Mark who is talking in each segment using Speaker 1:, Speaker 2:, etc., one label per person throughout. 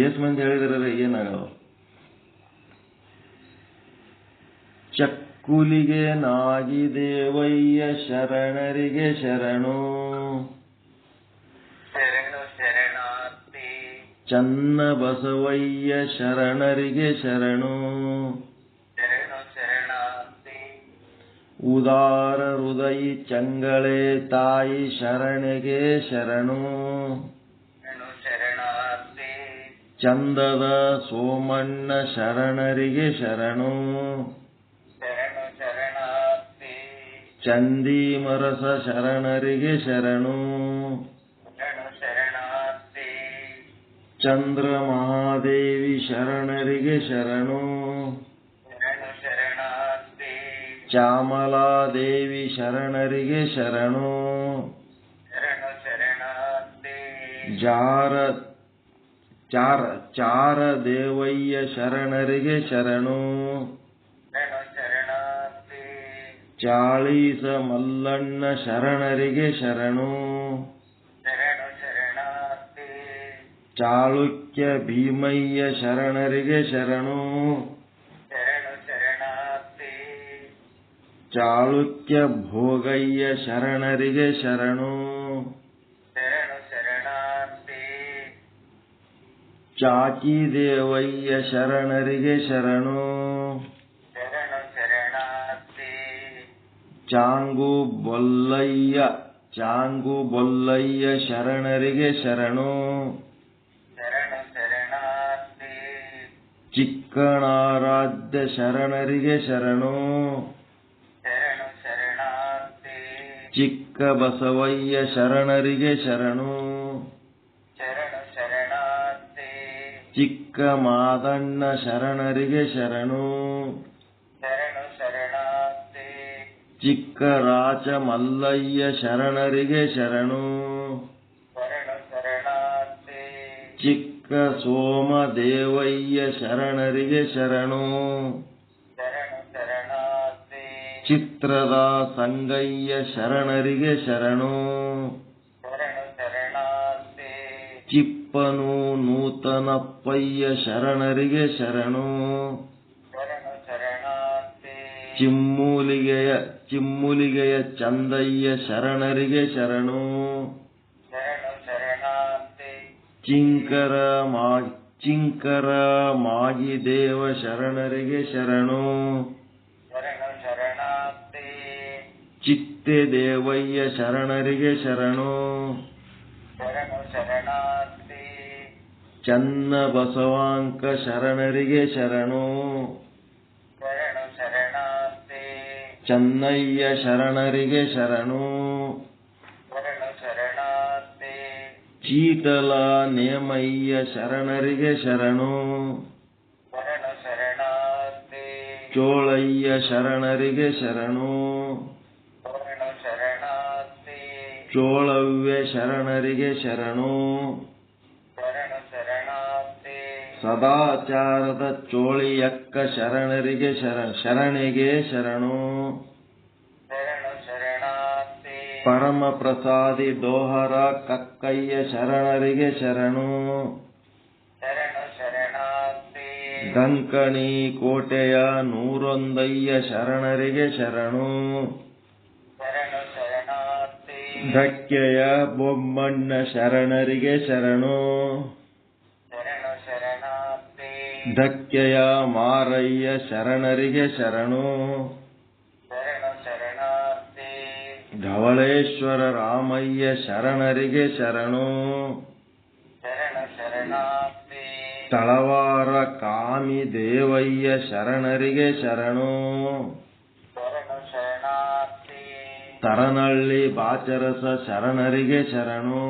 Speaker 1: ಏಸ್ ಮಂದಿ ಹೇಳಿದ್ರೆ ಏನಾಗವ? ಚಕ್ಕುಲಿಗೆ ನಾಗಿದೇವಯ್ಯ ಶರಣರಿಗೆ ಶರಣು, ಚನ್ನ ಬಸವಯ್ಯ ಶರಣರಿಗೆ ಶರಣು, ಉದಾರ ಹೃದಯಿ ಚಂಗಳೆ ತಾಯಿ ಶರಣೆಗೆ ಶರಣು, ಚಂದದ ಸೋಮಣ್ಣ ಶರಣರಿಗೆ ಶರಣು, ಚಂದೀಮರಸ ಶರಣರಿಗೆ ಶರಣು, ಚಂದ್ರ ಮಹಾದೇವಿ ಶರಣರಿಗೆ ಶರಣು, ಚಾಮಲಾದೇವಿ ಶರಣರಿಗೆ ಶರಣು, ಚಾರ ದೇವಯ್ಯ ಶರಣರಿಗೆ ಶರಣು, ಚಾಳೀಸ ಮಲ್ಲಣ್ಣ ಶರಣರಿಗೆ ಶರಣು, ಚಾಳುಕ್ಯ ಭೀಮಯ್ಯ ಶರಣರಿಗೆ ಶರಣು, ಚಾಳುಕ್ಯ ಭೋಗಯ್ಯ ಶರಣರಿಗೆ ಶರಣು, ಚಾಕಿದೇವಯ್ಯ ಶರಣರಿಗೆ ಶರಣು, ಚಾಂಗು ಬೊಲ್ಲಯ್ಯ ಶರಣರಿಗೆ ಶರಣು, ಚಿಕ್ಕಣಾರಾಧ್ಯ ಶರಣರಿಗೆ ಶರಣು, ಚಿಕ್ಕ ಬಸವಯ್ಯ ಶರಣರಿಗೆ ಶರಣು, ಚಿಕ್ಕ ಮಾದಣ್ಣ ಶರಣರಿಗೆ ಶರಣು, ಚಿಕ್ಕ ರಾಚ ಮಲ್ಲಯ್ಯ ಶರಣರಿಗೆ ಶರಣು, ಚಿಕ್ಕ ಸೋಮದೇವಯ್ಯ ಶರಣರಿಗೆ ಶರಣು, ಚಿತ್ರದ ಸಂಗಯ್ಯ ಶರಣರಿಗೆ ಶರಣು, ಚಿಪ್ಪನು ನೂತನಪ್ಪಯ್ಯ ಶರಣರಿಗೆ ಶರಣು, ಚಿಮ್ಮುಲಿಗೆಯ ಚಂದಯ್ಯ ಶರಣರಿಗೆ ಶರಣು, ಚಿಂಕರ ಮಾಗಿದೇವ ಶರಣರಿಗೆ ಶರಣು, ಚಿತ್ತೆ ದೇವಯ್ಯ ಶರಣರಿಗೆ ಶರಣು, ಚನ್ನ ಬಸವಾಂಕ ಶರಣರಿಗೆ ಶರಣು, ಚನ್ನಯ್ಯ ಶರಣರಿಗೆ ಶರಣು, ಚೀಟಲ ನೇಮಯ್ಯ ಶರಣರಿಗೆ ಶರಣು, ಚೋಳಯ್ಯ ಶರಣರಿಗೆ ಶರಣು, ಚೋಳವ್ಯ ಶರಣರಿಗೆ ಶರಣು, ಸದಾಚಾರದ ಚೋಳಿಯಕ್ಕ ಶರಣರಿಗೆ ಶರಣೆಗೆ ಶರಣು, ಪರಮ ಪ್ರಸಾದಿ ಡೋಹರ ಕಕ್ಕಯ್ಯ ಶರಣರಿಗೆ ಶರಣು, ಡಂಕಣಿ ಕೋಟೆಯ ನೂರೊಂದಯ್ಯ ಶರಣರಿಗೆ ಶರಣು, ಧಕ್ಕೆಯ ಬೊಮ್ಮಣ್ಣ ಶರಣರಿಗೆ ಶರಣು, ಧಕ್ಕೆಯ ಮಾರಯ್ಯ ಶರಣರಿಗೆ ಶರಣು, ಧವಳೇಶ್ವರ ರಾಮಯ್ಯ ಶರಣರಿಗೆ ಶರಣು, ತಳವಾರ ಕಾಮಿ ದೇವಯ್ಯ ಶರಣರಿಗೆ ಶರಣು, ತರನಳ್ಳಿ ಬಾಚರಸ ಶರಣರಿಗೆ ಶರಣು,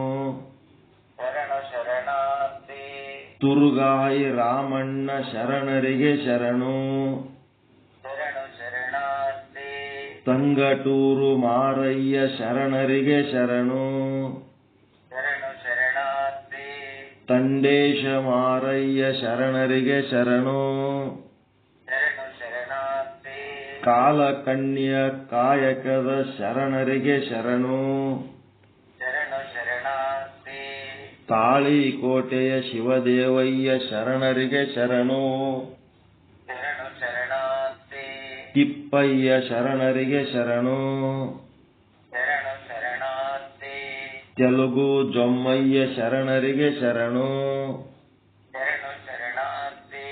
Speaker 1: ತುರುಗಾಯಿ ರಾಮಣ್ಣ ಶರಣರಿಗೆ ಶರಣು, ತಂಗಟೂರು ಮಾರಯ್ಯ ಶರಣರಿಗೆ ಶರಣು, ತಂಡೇಶ ಮಾರಯ್ಯ ಶರಣರಿಗೆ ಶರಣು, ಕಾಲಕನ್ಯ ಕಾಯಕದ ಶರಣರಿಗೆ ಶರಣು, ತಾಳಿಕೋಟೆಯ ಶಿವದೇವಯ್ಯ ಶರಣರಿಗೆ ಶರಣು.
Speaker 2: ಶರಣು ಶರಣಾರ್ಥಿ.
Speaker 1: ತಿಪ್ಪಯ್ಯ ಶರಣರಿಗೆ ಶರಣು.
Speaker 2: ಶರಣು ಶರಣಾರ್ಥಿ.
Speaker 1: ತೆಲುಗು ಜೊಮ್ಮಯ್ಯ ಶರಣರಿಗೆ ಶರಣು.
Speaker 2: ಶರಣು ಶರಣಾರ್ಥಿ.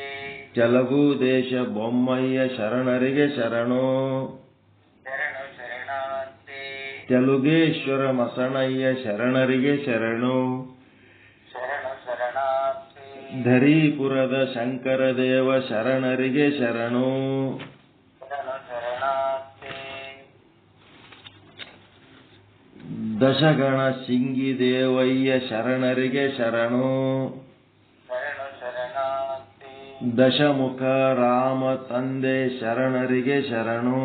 Speaker 1: ತೆಲುಗು ದೇಶ ಬೊಮ್ಮಯ್ಯ ಶರಣರಿಗೆ ಶರಣು.
Speaker 2: ಶರಣು ಶರಣಾರ್ಥಿ.
Speaker 1: ತೆಲುಗೇಶ್ವರ ಮಸಣಯ್ಯ ಶರಣರಿಗೆ ಶರಣು.
Speaker 2: ಶರಣು ಶರಣಾರ್ಥಿ.
Speaker 1: ಧರೀಪುರದ ಶಂಕರದೇವ ಶರಣರಿಗೆ ಶರಣು.
Speaker 2: ಶರಣು ಶರಣಾರ್ಥಿ.
Speaker 1: ದಶಗಣ ಸಿಂಗಿದೇವಯ್ಯ ಶರಣರಿಗೆ ಶರಣು.
Speaker 2: ಶರಣು ಶರಣಾರ್ಥಿ.
Speaker 1: ದಶಮುಖ ರಾಮ ತಂದೆ ಶರಣರಿಗೆ ಶರಣು.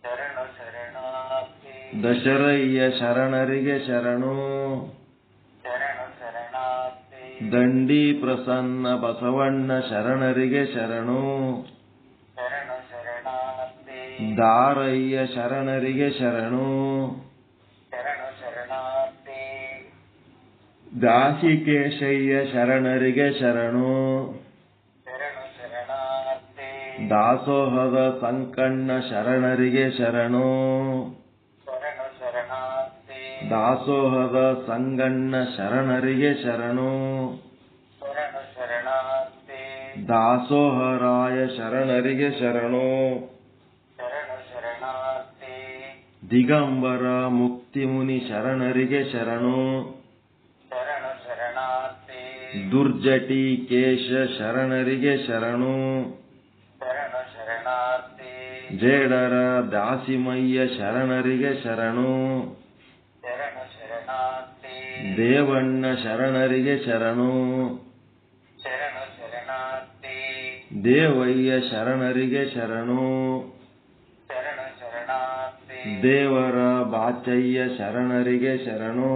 Speaker 2: ಶರಣು ಶರಣಾರ್ಥಿ.
Speaker 1: ದಶರಯ್ಯ ಶರಣರಿಗೆ ಶರಣು.
Speaker 2: ಶರಣು ಶರಣಾರ್ಥಿ.
Speaker 1: ದಂಡಿ ಪ್ರಸನ್ನ ಬಸವಣ್ಣ ಶರಣರಿಗೆ ಶರಣು.
Speaker 2: ಶರಣು ಶರಣಾರ್ಥಿ.
Speaker 1: ದಾರಯ್ಯ ಶರಣರಿಗೆ ಶರಣು.
Speaker 2: ಶರಣು ಶರಣಾರ್ಥಿ.
Speaker 1: ದಾಸಿಕೇಶಯ್ಯ ಶರಣರಿಗೆ ಶರಣು.
Speaker 2: ಶರಣು ಶರಣಾರ್ಥಿ.
Speaker 1: ದಾಸೋಹದ ಸಂಕಣ್ಣ ಶರಣರಿಗೆ ಶರಣು.
Speaker 2: ಶರಣು ಶರಣಾರ್ಥಿ.
Speaker 1: ದಾಸೋಹದ ಸಂಗಣ್ಣ ಶರಣರಿಗೆ ಶರಣು.
Speaker 2: ಶರಣು ಶರಣಾರ್ಥಿ.
Speaker 1: ದಾಸೋಹರಾಯ ಶರಣರಿಗೆ ಶರಣು.
Speaker 2: ಶರಣು ಶರಣಾರ್ಥಿ.
Speaker 1: ದಿಗಂಬರ ಮುಕ್ತಿಮುನಿ ಶರಣರಿಗೆ ಶರಣು.
Speaker 2: ಶರಣು ಶರಣಾರ್ಥಿ.
Speaker 1: ದುರ್ಜಟಿ ಕೇಶ ಶರಣರಿಗೆ ಶರಣು.
Speaker 2: ಶರಣು ಶರಣಾರ್ಥಿ.
Speaker 1: ಜೇಡರ ದಾಸಿಮಯ್ಯ ಶರಣರಿಗೆ ಶರಣು.
Speaker 2: ಶರಣು ಶರಣಾರ್ಥಿ.
Speaker 1: ದೇವಣ್ಣ ಶರಣರಿಗೆ ಶರಣು.
Speaker 2: ಶರಣು ಶರಣಾರ್ಥಿ.
Speaker 1: ದೇವಯ್ಯ ಶರಣರಿಗೆ ಶರಣು.
Speaker 2: ಶರಣು ಶರಣಾರ್ಥಿ.
Speaker 1: ದೇವರ ಬಾಚಯ್ಯ ಶರಣರಿಗೆ ಶರಣು.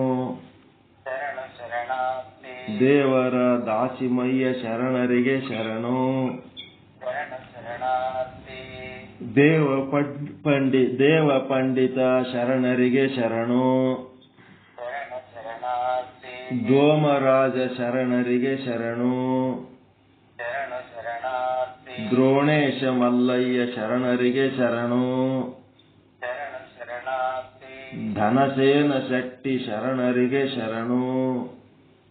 Speaker 2: ಶರಣು ಶರಣಾರ್ಥಿ.
Speaker 1: ದೇವರ ದಾಸಿಮಯ್ಯ ಶರಣರಿಗೆ ಶರಣು.
Speaker 2: ಶರಣು ಶರಣಾರ್ಥಿ.
Speaker 1: ದೇವ ಪಂಡಿತ ಶರಣರಿಗೆ ಶರಣು.
Speaker 2: ಶರಣು ಶರಣಾರ್ಥಿ.
Speaker 1: ದ್ರೋಮರಾಜ ಶರಣರಿಗೆ ಶರಣು.
Speaker 2: ಶರಣು ಶರಣಾರ್ಥಿ.
Speaker 1: ದ್ರೋಣೇಶ ಮಲ್ಲಯ್ಯ ಶರಣರಿಗೆ ಶರಣು.
Speaker 2: ಶರಣು ಶರಣಾರ್ಥಿ.
Speaker 1: ಧನಸೇನ ಶೆಟ್ಟಿ ಶರಣರಿಗೆ ಶರಣು.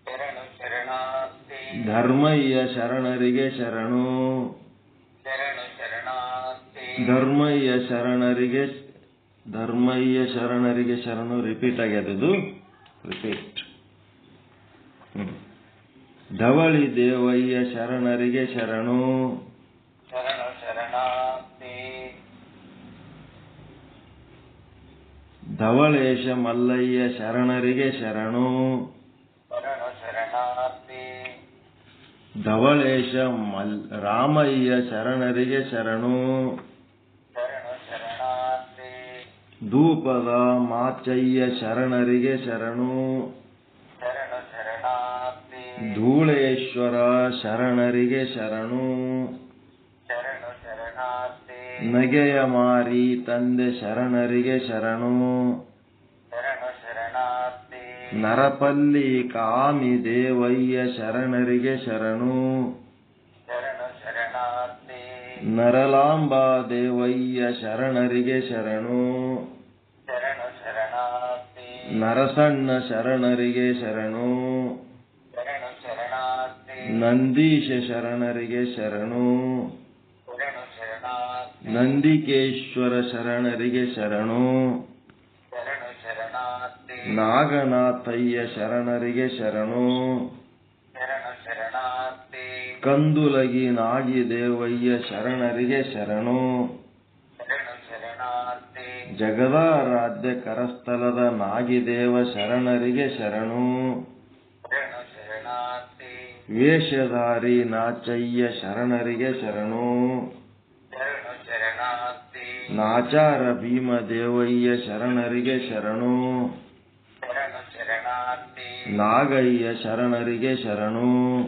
Speaker 2: ಶರಣು ಶರಣಾರ್ಥಿ.
Speaker 1: ಧರ್ಮಯ್ಯ ಶರಣರಿಗೆ ಶರಣು.
Speaker 2: ಶರಣು ಶರಣಾರ್ಥಿ.
Speaker 1: ಧರ್ಮಯ್ಯ ಶರಣರಿಗೆ ಶರಣು. ರಿಪೀಟ್ ಆಗ್ಯದದು. ರಿಪೀಟ್. ಧವಳಿ ದೇವಯ್ಯ ಶರಣರಿಗೆ ಶರಣು.
Speaker 2: ಶರಣು ಶರಣಾರ್ಥಿ.
Speaker 1: ಧವಳೇಶ ಮಲ್ಲಯ್ಯ ಶರಣರಿಗೆ ಶರಣು.
Speaker 2: ಶರಣು ಶರಣಾರ್ಥಿ.
Speaker 1: ಧವಳೇಶ ರಾಮಯ್ಯ ಶರಣರಿಗೆ ಶರಣು.
Speaker 2: ಶರಣು ಶರಣಾರ್ಥಿ.
Speaker 1: ಧೂಪದ ಮಾಚಯ್ಯ ಶರಣರಿಗೆ ಶರಣು.
Speaker 2: ಶರಣು ಶರಣಾರ್ಥಿ.
Speaker 1: ಧೂಳೇಶ್ವರ ಶರಣರಿಗೆ ಶರಣು.
Speaker 2: ಶರಣು ಶರಣಾರ್ಥಿ.
Speaker 1: ನಗೆಯ ಮಾರಿ ತಂದೆ ಶರಣರಿಗೆ ಶರಣು.
Speaker 2: ಶರಣು ಶರಣಾರ್ಥಿ.
Speaker 1: ನರಪಲ್ಲಿ ಕಾಮಿ ದೇವಯ್ಯ ಶರಣರಿಗೆ ಶರಣು.
Speaker 2: ಶರಣು ಶರಣಾರ್ಥಿ.
Speaker 1: ನರಲಾಂಬಾ ದೇವಯ್ಯ ಶರಣರಿಗೆ ಶರಣು.
Speaker 2: ಶರಣು ಶರಣಾರ್ಥಿ.
Speaker 1: ನರಸಣ್ಣ ಶರಣರಿಗೆ ಶರಣು.
Speaker 2: ಶರಣು ಶರಣಾರ್ಥಿ.
Speaker 1: ನಂದೀಶ ಶರಣರಿಗೆ ಶರಣು.
Speaker 2: ಶರಣು ಶರಣಾರ್ಥಿ.
Speaker 1: ನಂದಿಕೇಶ್ವರ ಶರಣರಿಗೆ ಶರಣು.
Speaker 2: ಶರಣು ಶರಣಾರ್ಥಿ.
Speaker 1: ನಾಗನಾಥಯ್ಯ ಶರಣರಿಗೆ ಶರಣು.
Speaker 2: ಶರಣು ಶರಣಾರ್ಥಿ.
Speaker 1: ಕಂದುಲಗಿ ನಾಗಿ ದೇವಯ್ಯ ಶರಣರಿಗೆ ಶರಣು.
Speaker 2: ಶರಣು ಶರಣಾರ್ಥಿ.
Speaker 1: ಜಗದಾರಾಧ್ಯ ಕರಸ್ಥಲದ ನಾಗಿದೇವ ಶರಣರಿಗೆ ಶರಣು.
Speaker 2: ಶರಣು ಶರಣಾರ್ಥಿ.
Speaker 1: ವೇಷಧಾರಿ ನಾಚಯ್ಯ ಶರಣರಿಗೆ ಶರಣು.
Speaker 2: ಶರಣು ಶರಣಾರ್ಥಿ.
Speaker 1: ನಾಚಾರ ಭೀಮದೇವಯ್ಯ ಶರಣರಿಗೆ ಶರಣು.
Speaker 2: ಶರಣು ಶರಣಾರ್ಥಿ.
Speaker 1: ನಾಗಯ್ಯ ಶರಣರಿಗೆ ಶರಣು.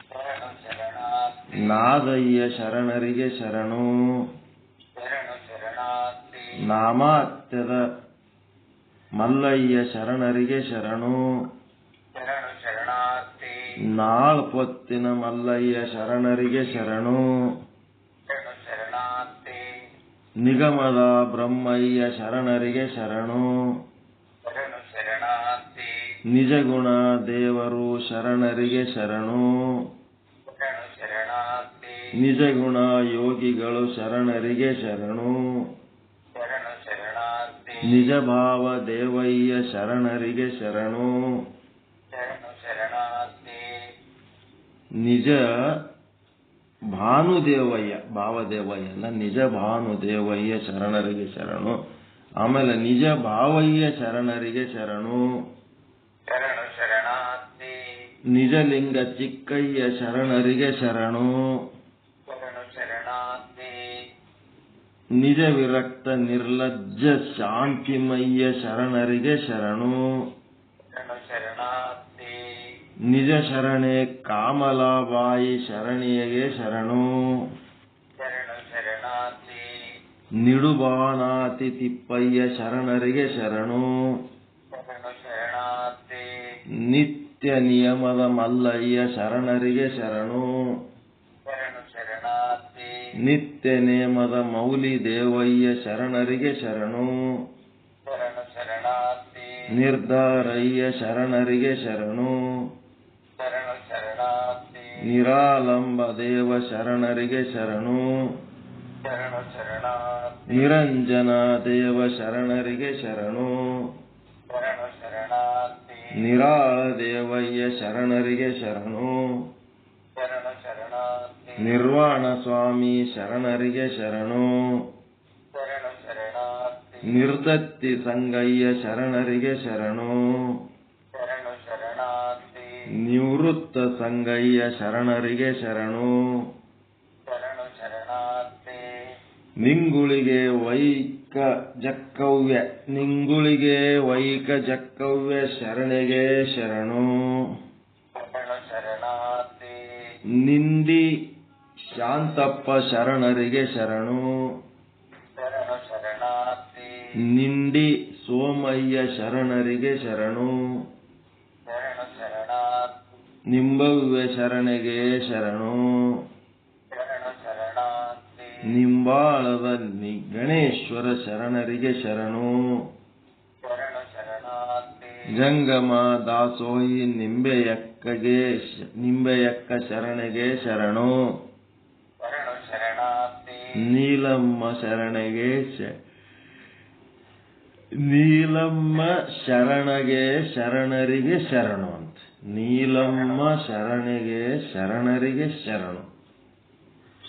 Speaker 2: ಶರಣು ಶರಣಾರ್ಥಿ.
Speaker 1: ನಾದಯ್ಯ ಶರಣರಿಗೆ ಶರಣು.
Speaker 2: ಶರಣು ಶರಣಾರ್ಥಿ.
Speaker 1: ನಾಮಾತ್ಯದ ಮಲ್ಲಯ್ಯ ಶರಣರಿಗೆ ಶರಣು.
Speaker 2: ಶರಣು
Speaker 1: ನಾಲ್ಪೊತ್ತಿನ ಮಲ್ಲಯ್ಯ ಶರಣರಿಗೆ ಶರಣು.
Speaker 2: ಶರಣು ಶರಣಾರ್ಥಿ.
Speaker 1: ನಿಗಮದ ಬ್ರಹ್ಮಯ್ಯ ಶರಣರಿಗೆ ಶರಣು.
Speaker 2: ಶರಣು ಶರಣಾರ್ಥಿ.
Speaker 1: ನಿಜಗುಣ ದೇವರು ಶರಣರಿಗೆ ಶರಣು.
Speaker 2: ಶರಣು ಶರಣಾರ್ಥಿ.
Speaker 1: ನಿಜಗುಣ ಯೋಗಿಗಳು ಶರಣರಿಗೆ ಶರಣು.
Speaker 2: ಶರಣು ಶರಣಾರ್ಥಿ.
Speaker 1: ನಿಜ ಭಾವ ದೇವಯ್ಯ ಶರಣರಿಗೆ ಶರಣು.
Speaker 2: ಶರಣು ಶರಣಾರ್ಥಿ.
Speaker 1: ನಿಜ ಭಾನುದೇವಯ್ಯ, ಭಾವದೇವಯ್ಯ ಅಲ್ಲ, ನಿಜ ಭಾನುದೇವಯ್ಯ ಶರಣರಿಗೆ ಶರಣು. ಆಮೇಲೆ ನಿಜ ಭಾವಯ್ಯ ಶರಣರಿಗೆ ಶರಣು.
Speaker 2: ಶರಣು ಶರಣಾರ್ಥಿ.
Speaker 1: ನಿಜಲಿಂಗ ಚಿಕ್ಕಯ್ಯ ಶರಣರಿಗೆ ಶರಣು.
Speaker 2: ಶರಣು ಶರಣಾರ್ಥಿ.
Speaker 1: ನಿಜ ವಿರಕ್ತ ನಿರ್ಲಜ್ಜ ಶಾಂತಿಮಯ್ಯ ಶರಣರಿಗೆ ಶರಣು.
Speaker 2: ಶರಣು ಶರಣಾರ್ಥಿ.
Speaker 1: ನಿಜ ಶರಣೆ ಕಾಮಲಾಬಾಯಿ ಶರಣಿಯಗೆ ಶರಣು.
Speaker 2: ಶರಣು ಶರಣಾರ್ಥಿ.
Speaker 1: ನಿಡುಬಾನಾತಿ ತಿಪ್ಪಯ್ಯ ಶರಣರಿಗೆ ಶರಣು.
Speaker 2: ಶರಣು ಶರಣಾರ್ಥಿ.
Speaker 1: ನಿತ್ಯ ನಿಯಮದ ಮಲ್ಲಯ್ಯ ಶರಣರಿಗೆ ಶರಣು.
Speaker 2: ಶರಣು ಶರಣಾರ್ಥಿ.
Speaker 1: ನಿತ್ಯ ನೇಮದ ಮೌಲಿ ದೇವಯ್ಯ ಶರಣರಿಗೆ ಶರಣು.
Speaker 2: ಶರಣು ಶರಣಾರ್ಥಿ.
Speaker 1: ನಿರ್ಧಾರಯ್ಯ ಶರಣರಿಗೆ ಶರಣು.
Speaker 2: ಶರಣು ಶರಣಾರ್ಥಿ.
Speaker 1: ನಿರಾಲಂಬ ದೇವ ಶರಣರಿಗೆ ಶರಣು.
Speaker 2: ಶರಣು ಶರಣಾರ್ಥಿ.
Speaker 1: ನಿರಂಜನ ದೇವ ಶರಣರಿಗೆ ಶರಣು.
Speaker 2: ಶರಣು ಶರಣಾರ್ಥಿ.
Speaker 1: ನಿರಾಳ ದೇವಯ್ಯ ಶರಣರಿಗೆ ಶರಣು.
Speaker 2: ಶರಣು ಶರಣಾರ್ಥಿ.
Speaker 1: ನಿರ್ವಾಣ ಸ್ವಾಮಿ ಶರಣರಿಗೆ ಶರಣು.
Speaker 2: ಶರಣು ಶರಣಾರ್ಥಿ.
Speaker 1: ನಿರ್ದತ್ತಿ ಸಂಗಯ್ಯ ಶರಣರಿಗೆ ಶರಣು.
Speaker 2: ಶರಣು ಶರಣಾರ್ಥಿ.
Speaker 1: ನಿವೃತ್ತ ಸಂಗಯ್ಯ ಶರಣರಿಗೆ ಶರಣು.
Speaker 2: ಶರಣು ಶರಣಾರ್ಥಿ.
Speaker 1: ನಿಂಗುಳಿಗೆ ವೈಕ ಜಕ್ಕವ್ಯ, ನಿಂಗುಳಿಗೆ ವೈಕ ಜಕ್ಕವ್ಯ ಶರಣೆಗೆ ಶರಣು.
Speaker 2: ಶರಣು ಶರಣಾರ್ಥಿ.
Speaker 1: ನಿಂದಿ ಶಾಂತಪ್ಪ ಶರಣರಿಗೆ ಶರಣು.
Speaker 2: ಶರಣು ಶರಣಾರ್ಥಿ.
Speaker 1: ನಿಂಡಿ ಸೋಮಯ್ಯ ಶರಣರಿಗೆ ಶರಣು.
Speaker 2: ಶರಣು ಶರಣಾರ್ಥಿ.
Speaker 1: ನಿಂಬವ್ಯ ಶರಣೆಗೆ ಶರಣು.
Speaker 2: ಶರಣು ಶರಣಾರ್ಥಿ.
Speaker 1: ನಿಂಬಾಳದ ಗಣೇಶ್ವರ ಶರಣರಿಗೆ ಶರಣು.
Speaker 2: ಶರಣು ಶರಣಾರ್ಥಿ.
Speaker 1: ಜಂಗಮ ದಾಸೋಹಿ ನಿಂಬೆಯಕ್ಕ ಶರಣೆಗೆ ಶರಣು.
Speaker 2: ಶರಣು ಶರಣಾರ್ಥಿ.
Speaker 1: ನೀಲಮ್ಮ ಶರಣೆಗೆ ನೀಲಮ್ಮ ಶರಣಗೆ ಶರಣರಿಗೆ ಶರಣು ಅಂತ. ನೀಲಮ್ಮ ಶರಣೆಗೆ ಶರಣರಿಗೆ ಶರಣು.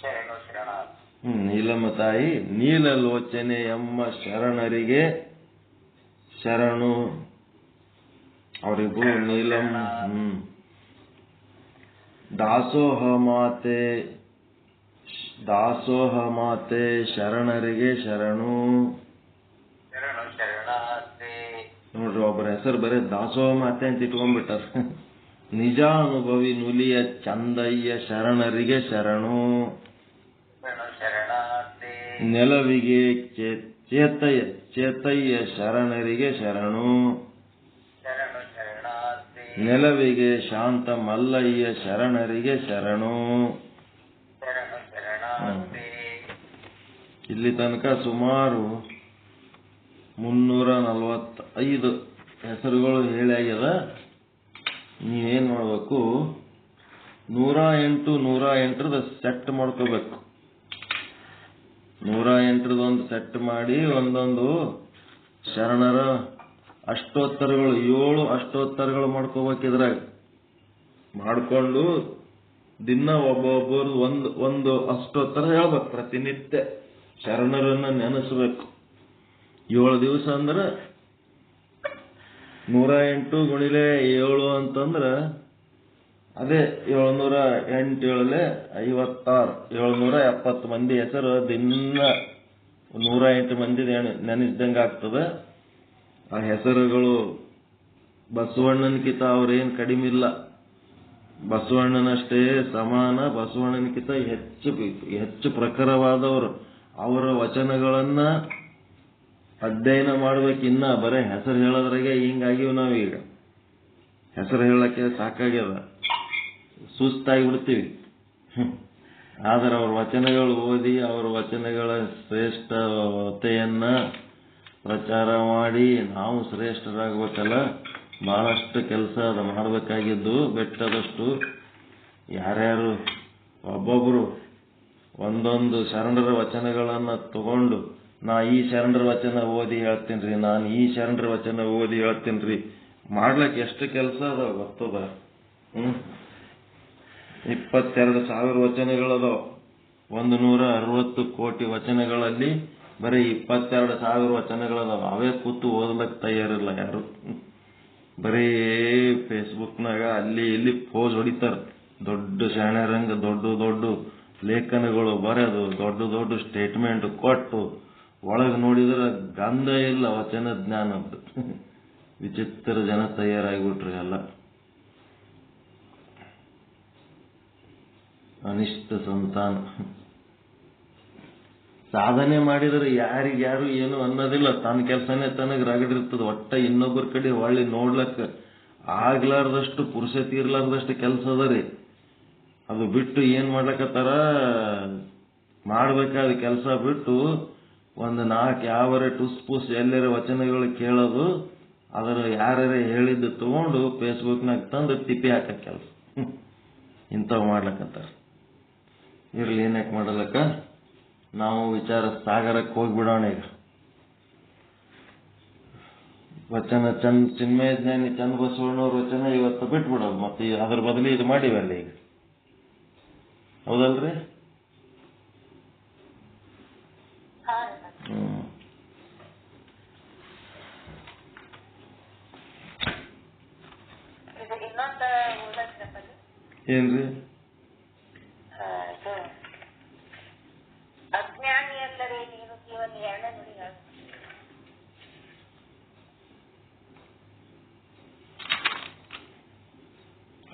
Speaker 2: ಶರಣು ಶರಣಾರ್ಥಿ.
Speaker 1: ನೀಲಮ್ಮ ತಾಯಿ ನೀಲಲೋಚನೆಯಮ್ಮ ಶರಣರಿಗೆ ಶರಣು. ಅವರಿಗೂ ನೀಲಮ್ಮ. ದಾಸೋಹ ಮಾತೆ ಶರಣರಿಗೆ ಶರಣು.
Speaker 2: ಶರಣು ಶರಣಾರ್ಥಿ.
Speaker 1: ನೋಡ್ರಿ, ಒಬ್ಬರ ಹೆಸರು ಬರೀ ದಾಸೋಹ ಮಾತೆ ಅಂತ ಇಟ್ಕೊಂಡ್ಬಿಟ್ಟಾರ. ನಿಜಾನುಭವಿ ನುಲಿಯ ಚಂದಯ್ಯ ಶರಣರಿಗೆ ಶರಣು.
Speaker 2: ಶರಣು ಶರಣಾರ್ಥಿ.
Speaker 1: ನೆಲವಿಗೆ ಚೇತಯ್ಯ ಶರಣರಿಗೆ ಶರಣು.
Speaker 2: ಶರಣು ಶರಣಾರ್ಥಿ.
Speaker 1: ನೆಲವಿಗೆ ಶಾಂತ ಮಲ್ಲಯ್ಯ ಶರಣರಿಗೆ ಶರಣು.
Speaker 2: ಶರಣು ಶರಣಾರ್ಥಿ.
Speaker 1: ಇಲ್ಲಿ ತನಕ ಸುಮಾರು 345 ಹೆಸರುಗಳು ಹೇಳಾಗ್ಯದ. ನೀವೇನ್ ಮಾಡ್ಬೇಕು, 108 ಸೆಟ್ ಮಾಡ್ಕೋಬೇಕು. 108 ಸೆಟ್ ಮಾಡಿ ಒಂದೊಂದು ಶರಣರ ಅಷ್ಟೋತ್ತರಗಳು 7 ಅಷ್ಟೋತ್ತರಗಳು ಮಾಡ್ಕೋಬೇಕಿದ್ರಾಗ ಮಾಡ್ಕೊಂಡು ದಿನ ಒಬ್ಬೊಬ್ಬರು ಒಂದು ಅಷ್ಟೋತ್ತರ ಹೇಳ್ಬೇಕು. ಪ್ರತಿನಿತ್ಯ ಶರಣರನ್ನ ನೆನೆಸ್ಬೇಕು. 7 ದಿವಸ ಅಂದ್ರೆ 108 ಗುಣಿಲೆ 7 ಅಂತಂದ್ರ ಅದೇ 708 56 770 ಮಂದಿ ಹೆಸರು ದಿನ 108 ಮಂದಿ ನೆನೆಸ್ದಂಗ ಆಗ್ತದೆ. ಆ ಹೆಸರುಗಳು ಬಸವಣ್ಣನಕಿತ ಅವ್ರೇನ್ ಕಡಿಮೆ ಇಲ್ಲ, ಬಸವಣ್ಣನಷ್ಟೇ ಸಮಾನ, ಬಸವಣ್ಣನಕಿತ ಹೆಚ್ಚು ಪ್ರಖರವಾದವರು. ಅವರ ವಚನಗಳನ್ನ ಅಧ್ಯಯನ ಮಾಡ್ಬೇಕಿನ್ನ ಬರೇ ಹೆಸರು ಹೇಳೋದ್ರಾಗೆ ಹಿಂಗಾಗಿವ್ ನಾವೀಗ. ಹೆಸರು ಹೇಳಕ್ಕೆ ಸಾಕಾಗ್ಯದ. ಸುಸ್ತಾಗಿ ಬಿಡ್ತೀವಿ. ಆದರೆ ಅವ್ರ ವಚನಗಳು ಓದಿ ಅವ್ರ ವಚನಗಳ ಶ್ರೇಷ್ಠತೆಯನ್ನ ಪ್ರಚಾರ ಮಾಡಿ ನಾವು ಶ್ರೇಷ್ಠರಾಗಬೇಕಲ್ಲ. ಬಹಳಷ್ಟು ಕೆಲಸ ಅದು ಮಾಡಬೇಕಾಗಿದ್ದು. ಬೆಟ್ಟದಷ್ಟು ಯಾರ್ಯಾರು ಒಬ್ಬೊಬ್ರು ಒಂದೊಂದು ಶರಣರ ವಚನಗಳನ್ನ ತಗೊಂಡು ನಾ ಈ ಶರಣರ ವಚನ ಓದಿ ಹೇಳ್ತೀನ್ರಿ, ನಾನು ಈ ಶರಣರ ವಚನ ಓದಿ ಹೇಳ್ತೀನ್ರಿ ಮಾಡ್ಲಿಕ್ಕೆ ಎಷ್ಟು ಕೆಲಸ ಅದ ಗೊತ್ತದ. 22,000 ವಚನಗಳದಾವ. 160 ಕೋಟಿ ವಚನಗಳಲ್ಲಿ ಬರೀ 22,000 ವಚನಗಳದಾವ. ಅವೇ ಕೂತು ಓದ್ಲಕ್ ತಯಾರಿಲ್ಲ ಯಾರು. ಬರೀ ಫೇಸ್ಬುಕ್ನಾಗ ಅಲ್ಲಿ ಇಲ್ಲಿ ಪೋಸ್ ಹೊಡಿತಾರ. ದೊಡ್ಡ ಶಾಣ್ಯರಂಗ ದೊಡ್ಡ ದೊಡ್ಡ ಲೇಖನಗಳು ಬರೆದು ದೊಡ್ಡ ದೊಡ್ಡ ಸ್ಟೇಟ್ಮೆಂಟ್ ಕೊಟ್ಟು ಒಳಗೆ ನೋಡಿದ್ರೆ ಗಂಧ ಇಲ್ಲ ವಚನ ಜ್ಞಾನದ್ದು. ವಿಚಿತ್ರ ಜನ ತಯಾರಾಗಿಬಿಟ್ರು ಎಲ್ಲ. ಅನಿಷ್ಟ ಸಂತಾನ. ಸಾಧನೆ ಮಾಡಿದ್ರೆ ಯಾರಿಗ್ಯಾರು ಏನು ಅನ್ನೋದಿಲ್ಲ. ತನ್ನ ಕೆಲಸನೇ ತನಗೆ ರಗಡಿರ್ತದ. ಒಟ್ಟ ಇನ್ನೊಬ್ಬರ ಕಡೆ ಹೊಳ್ಳಿ ನೋಡ್ಲಕ್ಕ ಆಗ್ಲಾರ್ದಷ್ಟು ಪುರುಷತಿ ಇರ್ಲಾರ್ದಷ್ಟು ಕೆಲಸ ಅದ ರೀ. ಅದು ಬಿಟ್ಟು ಏನ್ ಮಾಡ್ಲಕತ್ತಾರ, ಮಾಡ್ಬೇಕಾದ ಕೆಲಸ ಬಿಟ್ಟು ಒಂದು 4 ಯಾವರ ಟುಸ್ ಪುಸ್ ಎಲ್ಲರ ವಚನಗಳು ಕೇಳೋದು, ಅದರ ಯಾರ್ಯಾರ ಹೇಳಿದ್ದು ತಗೊಂಡು ಫೇಸ್ಬುಕ್ನಾಗ ತಂದು ತಿಪ್ಪಿ ಹಾಕ ಕೆಲಸ ಇಂಥವು ಮಾಡ್ಲಕತ್ತಾರ. ಇರ್ಲಿ, ಏನಕ್ಕೆ ಮಾಡಲಕ್ಕ, ನಾವು ವಿಚಾರ ಸಾಗರಕ್ಕೆ ಹೋಗ್ಬಿಡೋಣ. ಈಗ ವಚನ ಚಿನ್ಮಯಜ್ಞಾನಿ ಚನ್ನಬಸವಣ್ಣವ್ರ ವಚನ ಇವತ್ತು ಬಿಟ್ಬಿಡೋದು. ಮತ್ತೆ ಅದ್ರ ಬದಲು ಇದು ಮಾಡಿವಲ್ಲ ಈಗ, ಹೌದಲ್ರಿ? ಏನ್ರಿ?
Speaker 2: ಅಜ್ಞಾನಿ ಅಲ್ಲವೇ ನೀನು ಜೀವನ ಎರಡನೇ ನುಡಿಗಳು.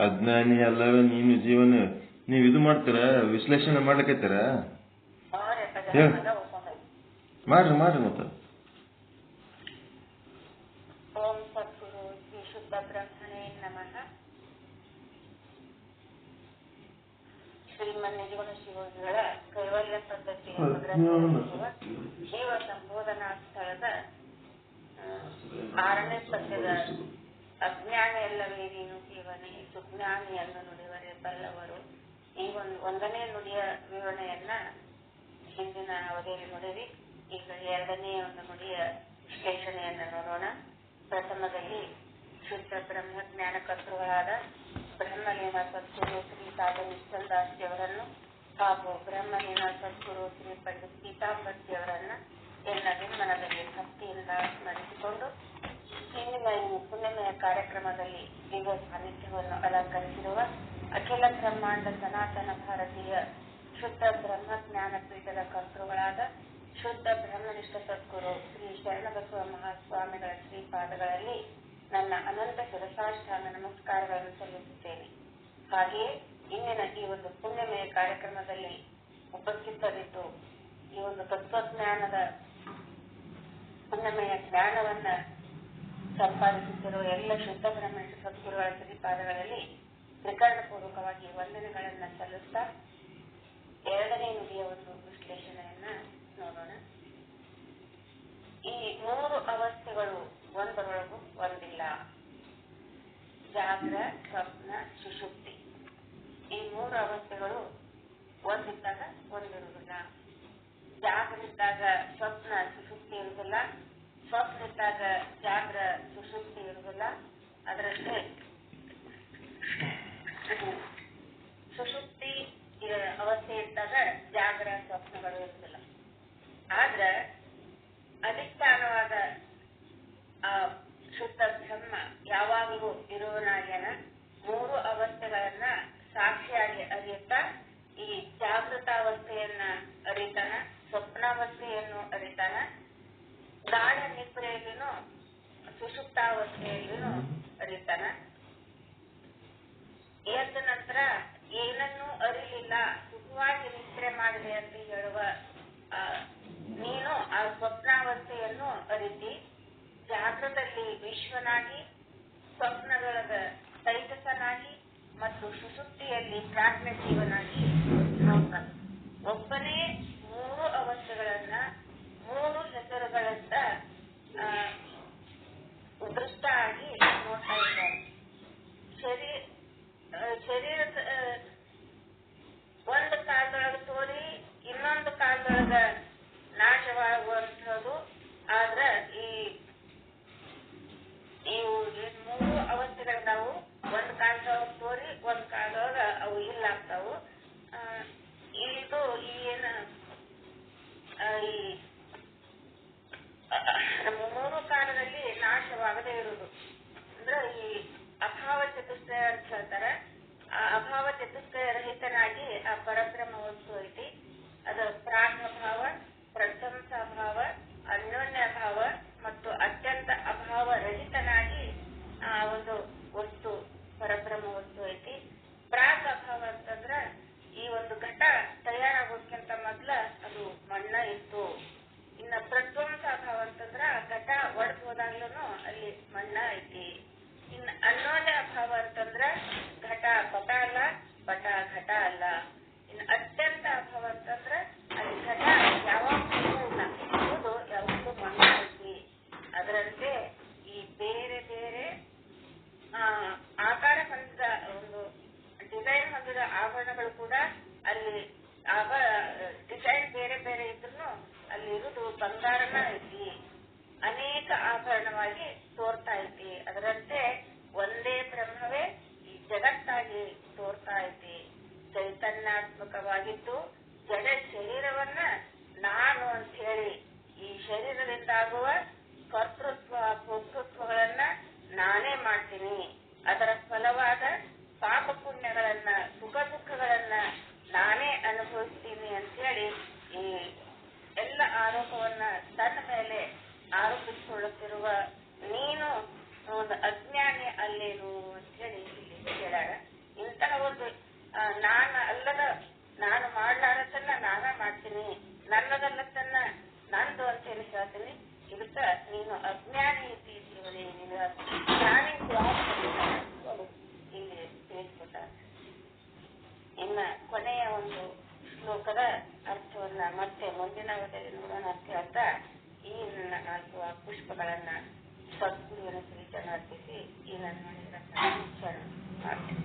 Speaker 1: ಅಜ್ಞಾನಿ ಅಲ್ಲವೇ ನೀನು ಜೀವನ. ನೀವು ಇದು ಮಾಡ್ತೀರ, ವಿಶ್ಲೇಷಣೆ ಮಾಡ್ಲಿಕ್ಕತ್ತೀರ? ಮಾಡ್ರಿ ಮತ್ತೆ.
Speaker 2: ಓಂ ಸದ್ಗುರು ಶ್ರೀ ಶುದ್ಧ ಬ್ರಹ್ಮಣೇ ನಮಃ. ಶ್ರೀಮನ್ ನಿಜಗುಣ ಶಿವಗಳ ಕೈವಲ್ಯ ಪದ್ಧತಿಯ ಜೀವ ಸಂಬೋಧನಾ ಸ್ಥಳದ 6ನೇ ಪದ್ಯದ ಅಜ್ಞಾನಿ ಅಲ್ಲವೇ ನೀನು ಜೀವನೇ ಸುಜ್ಞಾನಿಯನ್ನು ನುಡಿವರೆ ಬಲ್ಲವರು. ಈ 1ನೇ ನುಡಿಯ ವಿವರಣೆಯನ್ನ ಹಿಂದಿನ ಅವಧಿಯಲ್ಲಿ ನೋಡಿರಿ. ಈಗ 2ನೇ ಒಂದು ನುಡಿಯ ವಿಶ್ಲೇಷಣೆಯನ್ನು ನೋಡೋಣ. ಪ್ರಥಮದಲ್ಲಿ ಶುದ್ಧ ಬ್ರಹ್ಮ ಜ್ಞಾನ ಕರ್ತೃಗಳಾದ ಬ್ರಹ್ಮಲೀನ ಸದ್ಗುರು ಶ್ರೀ ಸಾಧನಿಷ್ಠಲ್ ದಾಸ್ಯವರನ್ನು ಹಾಗೂ ಬ್ರಹ್ಮಲೀನ ಸದ್ಗುರು ಶ್ರೀ ಪಂಡಿತ್ ಪೀತಾಂಬರ್ಜಿಯವರನ್ನ ಎಲ್ಲ ನಿರ್ಮನದಲ್ಲಿ ಭಕ್ತಿಯಿಂದ ಸ್ಮರಿಸಿಕೊಂಡು ಇಂದಿನ ಈ ಪುಣ್ಯಮಯ ಕಾರ್ಯಕ್ರಮದಲ್ಲಿ ದಿವ್ಯ ಸಾನ್ನಿಧ್ಯವನ್ನು ಅಲಂಕರಿಸಿರುವ ಅಖಿಲ ಬ್ರಹ್ಮಾಂಡ ಸನಾತನ ಭಾರತೀಯ ಶುದ್ಧ ಬ್ರಹ್ಮ ಜ್ಞಾನ ಪೀಠದ ಕರ್ತೃಗಳಾದ ಶುದ್ಧ ಬ್ರಹ್ಮನಿಷ್ಠ ಸದ್ಗುರು ಶ್ರೀ ಶರಣಬಸವ ಮಹಾಸ್ವಾಮಿಗಳ ಶ್ರೀಪಾದಗಳಲ್ಲಿ ನನ್ನ ಅನಂತ ಶಿರಸಾಷ್ಟಾಂಗ ನಮಸ್ಕಾರಗಳನ್ನು ಸಲ್ಲಿಸುತ್ತೇನೆ. ಹಾಗೆಯೇ ಇಂದಿನ ಈ ಒಂದು ಪುಣ್ಯಮಯ ಕಾರ್ಯಕ್ರಮದಲ್ಲಿ ಉಪಸ್ಥಿತರಿದ್ದು ಈ ಒಂದು ತತ್ವಜ್ಞಾನದ ಪುಣ್ಯಮಯ ಜ್ಞಾನವನ್ನ ಸಂಪಾದಿಸುತ್ತಿರುವ ಎಲ್ಲ ಶುದ್ಧ ಬ್ರಹ್ಮನಿಷ್ಠ ಸದ್ಗುರುಗಳ ಶ್ರೀಪಾದಗಳಲ್ಲಿ ತ್ರಿಕರಣಪೂರ್ವಕವಾಗಿ ವಂದನೆಗಳನ್ನ ಸಲ್ಲಿಸ್ತಾ 2ನೇ ನುಡಿಯ ಒಂದು ವಿಶ್ಲೇಷಣೆಯನ್ನ ನೋಡೋಣ. ಈ 3 ಅವಸ್ಥೆಗಳು ಒಂದರೊಳಗೂ ಒಂದಿಲ್ಲ. ಜಾಗ್ರ, ಸ್ವಪ್ನ, ಸುಷುಪ್ತಿ. ಈ 3 ಅವಸ್ಥೆಗಳು ಒಂದಿದ್ದಾಗ ಒಂದಿರುವುದಿಲ್ಲ. ಜಾಗರಿದ್ದಾಗ ಸ್ವಪ್ನ ಸುಷುಪ್ತಿ ಇರುವುದಿಲ್ಲ, ಸ್ವಪ್ನಿದ್ದಾಗ ಜಾಗ್ರ ಸುಷುಪ್ತಿ ಇರುವುದಿಲ್ಲ. ಅದರಷ್ಟೇ ಸುಷುಪ್ತಿ ಅವಸ್ಥೆ ಇದ್ದಾಗ ಜಾಗ್ರ ಸ್ವಪ್ನಗಳು ಇರುವುದಿಲ್ಲ. ಆದ್ರೆ ಅಧಿಷ್ಠಾನವಾದ ಆ ಶುದ್ಧ ಬ್ರಹ್ಮ ಯಾವಾಗಲೂ ಇರುವನಾಗ್ಯಾನ. 3 ಅವಸ್ಥೆಗಳನ್ನ ಸಾಕ್ಷಿಯಾಗಿ ಅರಿಯುತ್ತಾ ಈ ಜಾಗೃತಾವಸ್ಥೆಯನ್ನ ಅರಿತಾನ, ಸ್ವಪ್ನಾವಸ್ಥೆಯನ್ನು ಅರಿತಾನ, ಗಾಢ ನಿದ್ರೆಯಲ್ಲಿನೂ ಸುಷುಪ್ತಾವಸ್ಥೆಯಲ್ಲಿನೂ ಅರಿತಾನ. ಎದ್ದ ನಂತರ ಏನನ್ನೂ ಅರಿಲಿಲ್ಲ, ಸುಖವಾಗಿ ನಿದ್ರೆ ಮಾಡಿದೆ ಅಂತ ಹೇಳುವ ನೀನು ಆ ಸ್ವಪ್ನಾವಸ್ಥೆಯನ್ನು ಅರಿತಿ ಜಾಗೃತದಲ್ಲಿ ವಿಶ್ವನಾಗಿ, ಸ್ವಪ್ನಗಳ ತೈಜಸನಾಗಿ, ಮತ್ತು ಸುಷುಪ್ತಿಯಲ್ಲಿ ಪ್ರಾಜ್ಞ ಜೀವನಾಗಿ ನೋಡ್ತಾನೆ. ಒಬ್ಬನೇ 3 ಅವಸ್ಥೆಗಳನ್ನ 3 ಹೆಸರುಗಳಿಂದ ದೃಷ್ಟ ಆಗಿ ನೋಡ್ತಾ ಇದ್ದಾನೆ. ಶರೀರದ ಒಂದು ಕಾಲದೊಳಗೆ ತೋರಿ ಇನ್ನೊಂದು ಕಾಲದೊಳಗ ನಾಶವಾಗುವಂಥದ್ದು. ಆದ್ರ ಇವು 3 ಅವಸ್ಥೆಗಳು ನಾವು ಒಂದ್ ಕಾಲದೊಳಗೆ ತೋರಿ ಒಂದ್ ಕಾಲದೊಳಗ ಅವು ಇಲ್ಲ ಆಗ್ತಾವು. ಇದು ಏನ ಈ 3 ಕಾಲದಲ್ಲಿ ನಾಶವಾಗದೇ ಇರುವುದು ಅಂದ್ರೆ ಈ ಅಭಾವ ಚತುಷ್ಟಯ ಅಂತ ಹೇಳ್ತಾರೆ. ಆ ಅಭಾವ ಚತುಷ್ಟಯ ರಹಿತನಾಗಿ ಆ ಪರಬ್ರಹ್ಮ ವಸ್ತು ಐತಿ. ಅದು ಪ್ರಾಗ್ಭಾವ, ಪ್ರಶಂಸಾಭಾವ, ಅನ್ಯೋನ್ಯ ಭಾವ ಮತ್ತು ಅತ್ಯಂತ ಅಭಾವ ರಹಿತನಾಗಿ ಆ ಒಂದು ವಸ್ತು ಪರಬ್ರಹ್ಮ ವಸ್ತು ಐತಿ. ಪ್ರಾಗ್ ಅಭಾವ ಅಂತಂದ್ರ ಈ ಒಂದು ಘಟ ತಯಾರಾಗೋದಕ್ಕಿಂತ ಮೊದ್ಲ ಅದು ಮಣ್ಣ ಇತ್ತು. ಇನ್ನ ಪ್ರಧ್ವಂಸಾಭಾವ ಅಂತಂದ್ರ ಘಟ ಒಡೆದು ಹೋದಾಗ್ಲೂ ಅಲ್ಲಿ ಮಣ್ಣ ಐತಿ. ಇನ್ನು ಅನ್ಯೋನ್ಯ ಅಭಾವ ಅಂತಂದ್ರ ಘಟ ಪಟ ಅಲ್ಲ, ಪಟ ಘಟ ಅಲ್ಲ. ಇನ್ನು ಅತ್ಯಂತ ಅಭಾವ ಅಂತಂದ್ರ ಅಲ್ಲಿ ಘಟ ಯಾವಾಗಲೂ ಇಲ್ಲ, ಇರುವುದು ಯಾವಾಗಲೂ ಮಣ್ಣ ಐತಿ. ಅದರಂತೆ ಈ ಬೇರೆ ಬೇರೆ ಆಕಾರ ಹೊಂದಿದ ಒಂದು ಡಿಸೈನ್ ಹೊಂದಿದ ಆಭರಣಗಳು ಕೂಡ ಅಲ್ಲಿ ಡಿಸೈನ್ ಬೇರೆ ಬೇರೆ ಇದ್ರೂ ಅಲ್ಲಿ ಇರುವುದು ಬಂಗಾರನ ಐತಿ. ಅನೇಕ ಆಭರಣವಾಗಿ ತೋರ್ತಾ ಐತಿ. ಅದರಂತೆ ಒಂದೇ ಬ್ರಹ್ಮವೇ ಈ ಜಗತ್ತಾಗಿ ತೋರ್ತಾ ಐತಿ. ಚೈತನ್ಯಾತ್ಮಕವಾಗಿದ್ದು ಜಡ ಶರೀರವನ್ನ ನಾನು ಅಂತ ಹೇಳಿ ಈ ಶರೀರದಿಂದಾಗುವ ಕರ್ತೃತ್ವ ಭೋಕ್ತೃತ್ವಗಳನ್ನ ನಾನೇ ಮಾಡ್ತೀನಿ. ಅದರ ಫಲವಾದ ಪಾಪ ಪುಣ್ಯಗಳನ್ನ ಸುಖ ದುಃಖಗಳನ್ನ ನಾನೇ ಅನುಭವಿಸ್ತೀನಿ ಅಂತೇಳಿ ಈ ಎಲ್ಲ ಆರೋಪವನ್ನ ತನ್ನ ಮೇಲೆ ಆರೋಪಿಸಿಕೊಳ್ಳುತ್ತಿರುವ ನೀನು ಒಂದು ಅಜ್ಞಾನಿ ಅಲ್ಲೇನು ಅಂತ ಹೇಳಿ ಇಲ್ಲಿ ಕೇಳಾರ. ಇಂತಹ ಒಂದು ನಾನು ಮಾಡ್ಲಾರದನ್ನ ನಾನ ಮಾಡ್ತೀನಿ, ನನ್ನದಲ್ಲದನ್ನ ನಂದು ಅಂತ ಹೇಳಿ ಹೇಳ್ತೀನಿ. ಇದಕ್ಕ ನೀನು ಅಜ್ಞಾನಿ ಇದ್ದೀವಳಿ, ನೀನು ಜ್ಞಾನಿ ಇಲ್ಲಿ ತಿಳಿಸ್ಕೊಟ್ಟ. ಇನ್ನ ಕೊನೆಯ ಒಂದು ಶ್ಲೋಕದ ಅರ್ಥವನ್ನ ಮತ್ತೆ ಮುಂದಿನ ಅವಧಿಯಲ್ಲಿ ನೋಡೋಣ ಅಂತ ಹೇಳ್ತಾ ಈ ನನ್ನ 4 ಪುಷ್ಪಗಳನ್ನ ಸದ್ಗುರುವಿನ ಶ್ರೀಚರಣ ಅರ್ಪಿಸಿ ಈ ನನ್ನ ಮಾಡಿದ ಶರಣ ಮಾಡ್ತೀನಿ.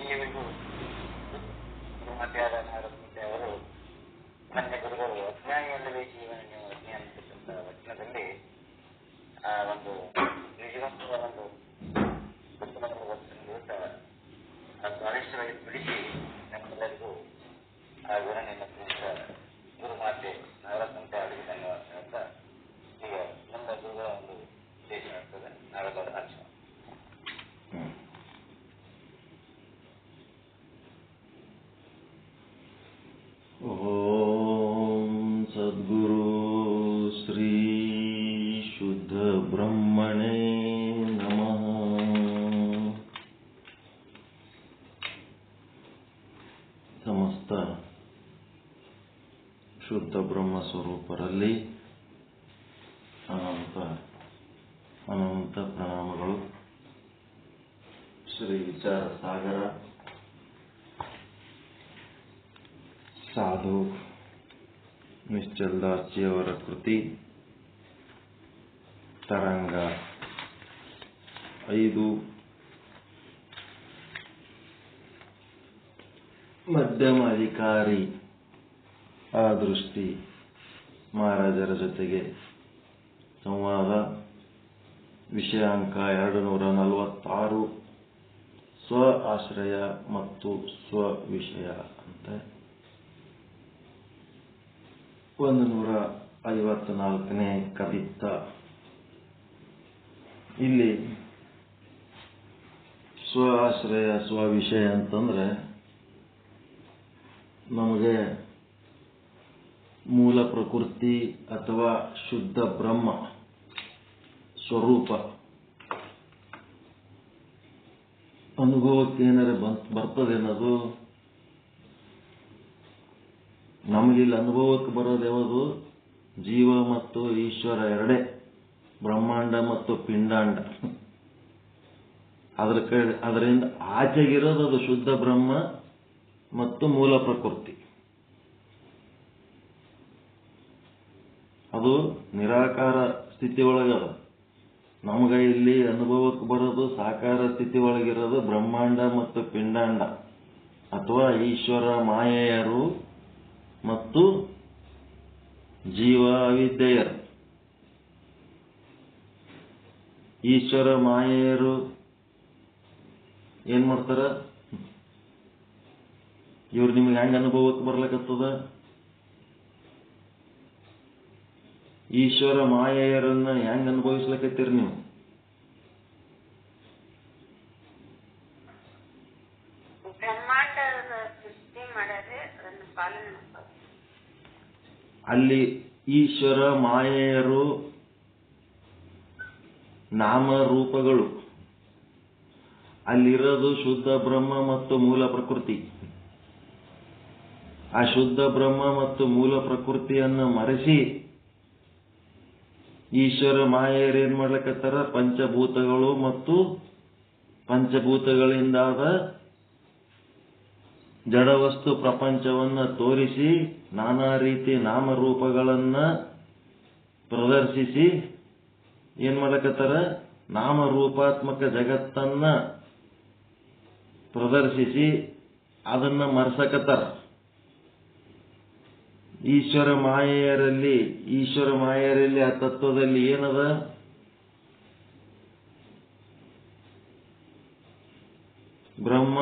Speaker 3: ಇಲ್ಲಿವರೆಗೂ ಮಧ್ಯಾಹ್ನ ಅವರು ನನ್ನ ಗುರುಗಳು ಅಜ್ಞಾನಿಯಲ್ಲವೇ ಜೀವನ ನೀವು ಅಜ್ಞಾನ ಅಂತಕ್ಕಂಥ ವಚನದಲ್ಲಿ ಒಂದು ನಿಜವಂತ ಒಂದು ದಿವಸ ಸ್ವಾದಿಷ್ಟವಾಗಿ ಬಿಡಿಸಿ ನಮ್ಮೆಲ್ಲರಿಗೂ ಆ ವಿವರಣೆಯನ್ನು ತಿಳಿಸಿದ ಗುರುಮಾತೆ ನಾರದಂತೆ ಅವರಿಗೆ ಧನ್ಯವಾದ ಹೇಳ್ತಾ ಈಗ ನಮ್ಮ ಗುರುಗಳ ಒಂದು ಉದ್ದೇಶ ಆಗ್ತದೆ. ನಾವೆಲ್ಲರ ಹಚ್ಚ
Speaker 1: ಓಂ ಸದ್ಗುರು ಶ್ರೀ ಶುದ್ಧ ಬ್ರಹ್ಮಣೇ ನಮಃ. ಸಮಸ್ತ ಶುದ್ಧ ಬ್ರಹ್ಮ ಸ್ವರೂಪರಲ್ಲಿ ಅನಂತ ಪ್ರಣಾಮಗಳು. ಶ್ರೀ ವಿಚಾರ ಸಾಗರ ಸಾಧು ನಿಶ್ಚಲ್ ದಾಸ್ಜಿಯವರ ಕೃತಿ ತರಂಗ 5 ಮಧ್ಯಮ ಅಧಿಕಾರಿ ಆ ದೃಷ್ಟಿ ಮಹಾರಾಜರ ಜೊತೆಗೆ ಸಂವಾದ. ವಿಷಯಾಂಕ 246 ಸ್ವ ಆಶ್ರಯ ಮತ್ತು ಸ್ವ ವಿಷಯ ಅಂತ. 154ನೇ ಕವಿತ್ತ. ಇಲ್ಲಿ ಸ್ವ ಆಶ್ರಯ ಸ್ವ ವಿಷಯ ಅಂತಂದ್ರೆ ನಮಗೆ ಮೂಲ ಪ್ರಕೃತಿ ಅಥವಾ ಶುದ್ಧ ಬ್ರಹ್ಮ ಸ್ವರೂಪ ಅನುಭವಕ್ಕೆ ಏನಾರ ಬರ್ತದೇನದು? ನಮಗಿಲ್ಲಿ ಅನುಭವಕ್ಕೆ ಬರೋದು ಯಾವುದು? ಜೀವ ಮತ್ತು ಈಶ್ವರ ಎರಡೇ, ಬ್ರಹ್ಮಾಂಡ ಮತ್ತು ಪಿಂಡಾಂಡ. ಅದರಿಂದ ಆಚೆಗಿರೋದು ಅದು ಶುದ್ಧ ಬ್ರಹ್ಮ ಮತ್ತು ಮೂಲ ಪ್ರಕೃತಿ. ಅದು ನಿರಾಕಾರ ಸ್ಥಿತಿ ಒಳಗದ. ನಮಗ ಇಲ್ಲಿ ಅನುಭವಕ್ಕೆ ಬರೋದು ಸಾಕಾರ ಸ್ಥಿತಿ ಒಳಗಿರೋದು ಬ್ರಹ್ಮಾಂಡ ಮತ್ತು ಪಿಂಡಾಂಡ ಅಥವಾ ಈಶ್ವರ ಮಾಯೆಯರು ಮತ್ತು ಜೀವ ಅವಿದ್ಯೆಯರು. ಈಶ್ವರ ಮಾಯೆಯರು ಏನ್ ಮಾಡ್ತಾರ? ಇವ್ರು ನಿಮ್ಗೆ ಹೆಂಗ ಅನುಭವಕ್ಕೆ ಬರ್ಲಕತ್ತದ? ಈಶ್ವರ ಮಾಯೆಯರನ್ನ ಹೆಂಗ್ ಅನುಭವಿಸ್ಲಕತ್ತೀರಿ ನೀವು?
Speaker 2: ಬ್ರಹ್ಮಾಂಡದ ಸೃಷ್ಟಿ ಮಾಡದೆ ಅದನ್ನು ಪಾಲನೆ ಮಾಡ್ತಾರೆ.
Speaker 1: ಅಲ್ಲಿ ಈಶ್ವರ ಮಾಯೆಯರು ನಾಮರೂಪಗಳು, ಅಲ್ಲಿರೋದು ಶುದ್ಧ ಬ್ರಹ್ಮ ಮತ್ತು ಮೂಲ ಪ್ರಕೃತಿ. ಆ ಶುದ್ಧ ಬ್ರಹ್ಮ ಮತ್ತು ಮೂಲ ಪ್ರಕೃತಿಯನ್ನು ಮರೆಸಿ ಈಶ್ವರ ಮಾಯೆಯರು ಏನ್ ಮಾಡ್ಲಿಕ್ಕತ್ತಾರ? ಪಂಚಭೂತಗಳು ಮತ್ತು ಪಂಚಭೂತಗಳಿಂದಾದ ಜಡವಸ್ತು ಪ್ರಪಂಚವನ್ನ ತೋರಿಸಿ ನಾನಾ ರೀತಿ ನಾಮರೂಪಗಳನ್ನ ಪ್ರದರ್ಶಿಸಿ ಏನ್ ಮಾಡ್ಲಿಕ್ಕತ್ತಾರ? ನಾಮರೂಪಾತ್ಮಕ ಜಗತ್ತನ್ನ ಪ್ರದರ್ಶಿಸಿ ಅದನ್ನ ಮರೆಸಕತ್ತಾರ. ಈಶ್ವರ ಮಾಯೆಯರಲ್ಲಿ ಆ ತತ್ವದಲ್ಲಿ ಏನದ? ಬ್ರಹ್ಮ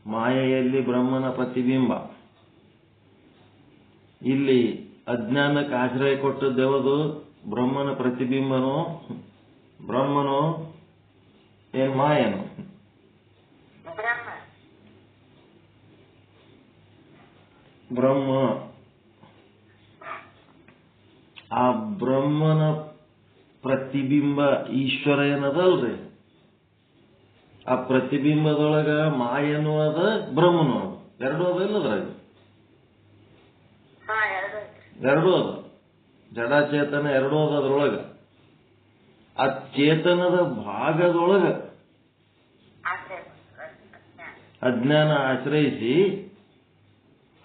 Speaker 1: ಮಾಯೆಯಲ್ಲಿ ಬ್ರಹ್ಮನ ಪ್ರತಿಬಿಂಬ. ಇಲ್ಲಿ ಅಜ್ಞಾನಕ್ಕೆ ಆಶ್ರಯ ಕೊಟ್ಟದ್ದು ಬ್ರಹ್ಮನ ಪ್ರತಿಬಿಂಬನೋ ಬ್ರಹ್ಮನೋ ಏನ್ ಮಾಯನೋ? ಬ್ರಹ್ಮ. ಆ ಬ್ರಹ್ಮನ ಪ್ರತಿಬಿಂಬ ಈಶ್ವರ ಏನದಲ್ರಿ, ಆ ಪ್ರತಿಬಿಂಬದೊಳಗ ಮಾಯನೂ ಅದ ಬ್ರಹ್ಮನೂ ಅದ. ಎರಡೂ ಅದ ಇಲ್ಲದ್ರಾಗ? ಎರಡೂ ಅದ. ಜಡಚೇತನ ಎರಡೂ ಅದ. ಅದ್ರೊಳಗ ಆ ಚೇತನದ ಭಾಗದೊಳಗ ಅಜ್ಞಾನ ಆಶ್ರಯಿಸಿ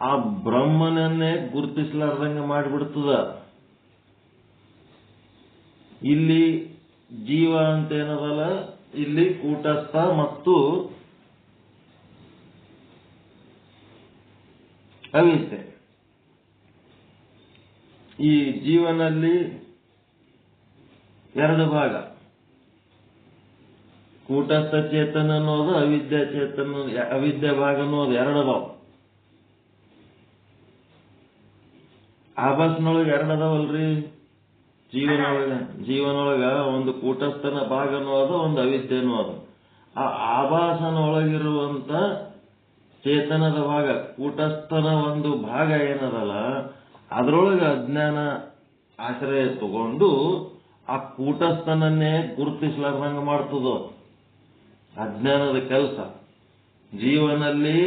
Speaker 1: ಆ ಬ್ರಹ್ಮನನ್ನೇ ಗುರುತಿಸಲಾರ್ದಂಗ ಮಾಡಿಬಿಡ್ತದ. ಇಲ್ಲಿ ಜೀವ ಅಂತ ಏನದಲ್ಲ, ಇಲ್ಲಿ ಕೂಟಸ್ಥ ಮತ್ತು ಅವಿದ್ಯೆ. ಈ ಜೀವನಲ್ಲಿ ಎರಡು ಭಾಗ, ಕೂಟಸ್ಥ ಚೇತನ ಅನ್ನೋದು ಅವಿದ್ಯಾ ಭಾಗ ಅನ್ನೋದು ಎರಡು ಅದಾವ. ಆಭಾಸನೊಳಗೆ ಎರಡು ಅದಾವಲ್ರಿ ಜೀವನೊಳಗ ಒಂದು ಕೂಟಸ್ಥನ ಭಾಗ ಅನ್ನೋದು, ಒಂದು ಅವಿದ್ಯೆನೂ ಅದು. ಆ ಆಭಾಸನೊಳಗಿರುವಂತ ಚೇತನದ ಭಾಗ, ಕೂಟಸ್ಥನ ಒಂದು ಭಾಗ ಏನದಲ್ಲ, ಅದರೊಳಗೆ ಅಜ್ಞಾನ ಆಶ್ರಯ ತಗೊಂಡು ಆ ಕೂಟಸ್ಥನನ್ನೇ ಗುರುತಿಸಲಾರ್ದಂಗ ಮಾಡ್ತದೋ ಅಜ್ಞಾನದ ಕೆಲಸ. ಜೀವನಲ್ಲಿ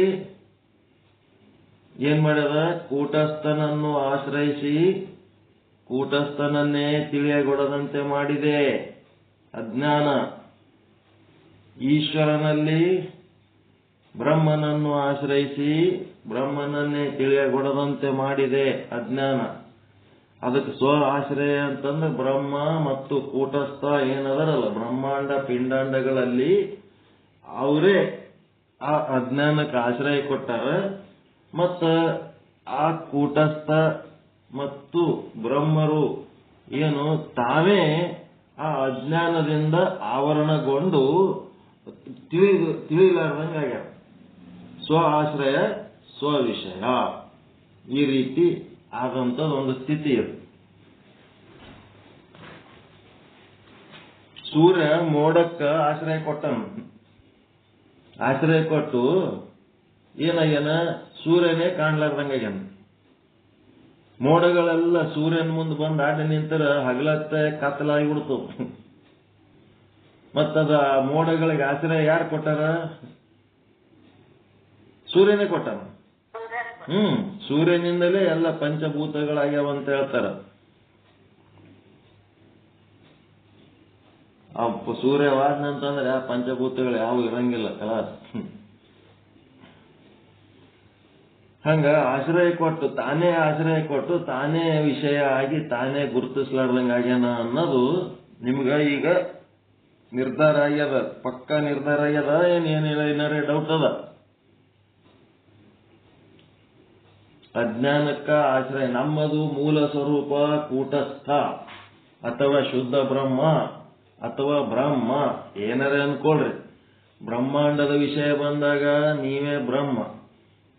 Speaker 1: ಏನ್ ಮಾಡ್ಯದ? ಕೂಟಸ್ಥನನ್ನು ಆಶ್ರಯಿಸಿ ಕೂಟಸ್ಥನನ್ನೇ ತಿಳಿಯಗೊಡದಂತೆ ಮಾಡಿದೆ ಅಜ್ಞಾನ. ಈಶ್ವರನಲ್ಲಿ ಬ್ರಹ್ಮನನ್ನು ಆಶ್ರಯಿಸಿ ಬ್ರಹ್ಮನನ್ನೇ ತಿಳಿಯಗೊಡದಂತೆ ಮಾಡಿದೆ ಅಜ್ಞಾನ. ಅದಕ್ಕೆ ಸ್ವ ಆಶ್ರಯ ಅಂತಂದ್ರೆ ಬ್ರಹ್ಮ ಮತ್ತು ಕೂಟಸ್ಥ ಏನದರಲ್ಲ ಬ್ರಹ್ಮಾಂಡ ಪಿಂಡಾಂಡಗಳಲ್ಲಿ ಅವರೇ ಆ ಅಜ್ಞಾನಕ್ಕೆ ಆಶ್ರಯ ಕೊಟ್ಟಾರ. ಮತ್ತ ಆ ಕೂಟಸ್ಥ ಮತ್ತು ಬ್ರಹ್ಮರು ಏನು ತಾವೇ ಆ ಅಜ್ಞಾನದಿಂದ ಆವರಣಗೊಂಡು ತಿಳಿಲಾರ್ದಂಗಾಗ್ಯಾರ. ಸ್ವ ಆಶ್ರಯ ಸ್ವವಿಷಯ, ಈ ರೀತಿ ಆದಂತ ಒಂದು ಸ್ಥಿತಿ ಇದು. ಸೂರ್ಯ ಮೋಡಕ್ಕ ಆಶ್ರಯ ಕೊಟ್ಟನು. ಆಶ್ರಯ ಕೊಟ್ಟು ಏನಾಗ್ಯಾನ, ಸೂರ್ಯನೇ ಕಾಣ್ಲಾರ್ದಂಗಾಗ್ಯಾನ. ಮೋಡಗಳೆಲ್ಲ ಸೂರ್ಯನ ಮುಂದೆ ಬಂದು ಆಡಿ ನಿಂತರ ಹಗಲತ್ತೆ ಕತ್ತಲಾಗಿಬಿಡ್ತು. ಮತ್ತದ ಮೋಡಗಳಿಗೆ ಆಶ್ರಯ ಯಾರು ಕೊಟ್ಟಾರ? ಸೂರ್ಯನೇ ಕೊಟ್ಟಾನ. ಸೂರ್ಯನಿಂದಲೇ ಎಲ್ಲ ಪಂಚಭೂತಗಳಾಗ್ಯಾವ ಅಂತ ಹೇಳ್ತಾರ. ಸೂರ್ಯವಾದ್ನಂತಂದ್ರೆ ಆ ಪಂಚಭೂತಗಳು ಯಾವ ಇರಂಗಿಲ್ಲ ಕಲಾಸ್. ಹಂಗ ಆಶ್ರಯ ಕೊಟ್ಟು ತಾನೇ ವಿಷಯ ಆಗಿ ತಾನೇ ಗುರುತಿಸ್ಲಾರ್ದಂಗ ಆಗ್ಯಾನ ಅನ್ನೋದು ನಿಮ್ಗ ಈಗ ನಿರ್ಧಾರ ಆಗ್ಯದ, ಪಕ್ಕಾ ನಿರ್ಧಾರ ಆಗ್ಯದ. ಏನಾರೇ ಡೌಟ್ ಅದ? ಅಜ್ಞಾನಕ್ಕ ಆಶ್ರಯ. ನಮ್ಮದು ಮೂಲ ಸ್ವರೂಪ ಕೂಟಸ್ಥ ಅಥವಾ ಶುದ್ಧ ಬ್ರಹ್ಮ ಅಥವಾ ಬ್ರಹ್ಮ, ಏನಾರೇ ಅನ್ಕೊಳ್ರಿ. ಬ್ರಹ್ಮಾಂಡದ ವಿಷಯ ಬಂದಾಗ ನೀವೇ ಬ್ರಹ್ಮ,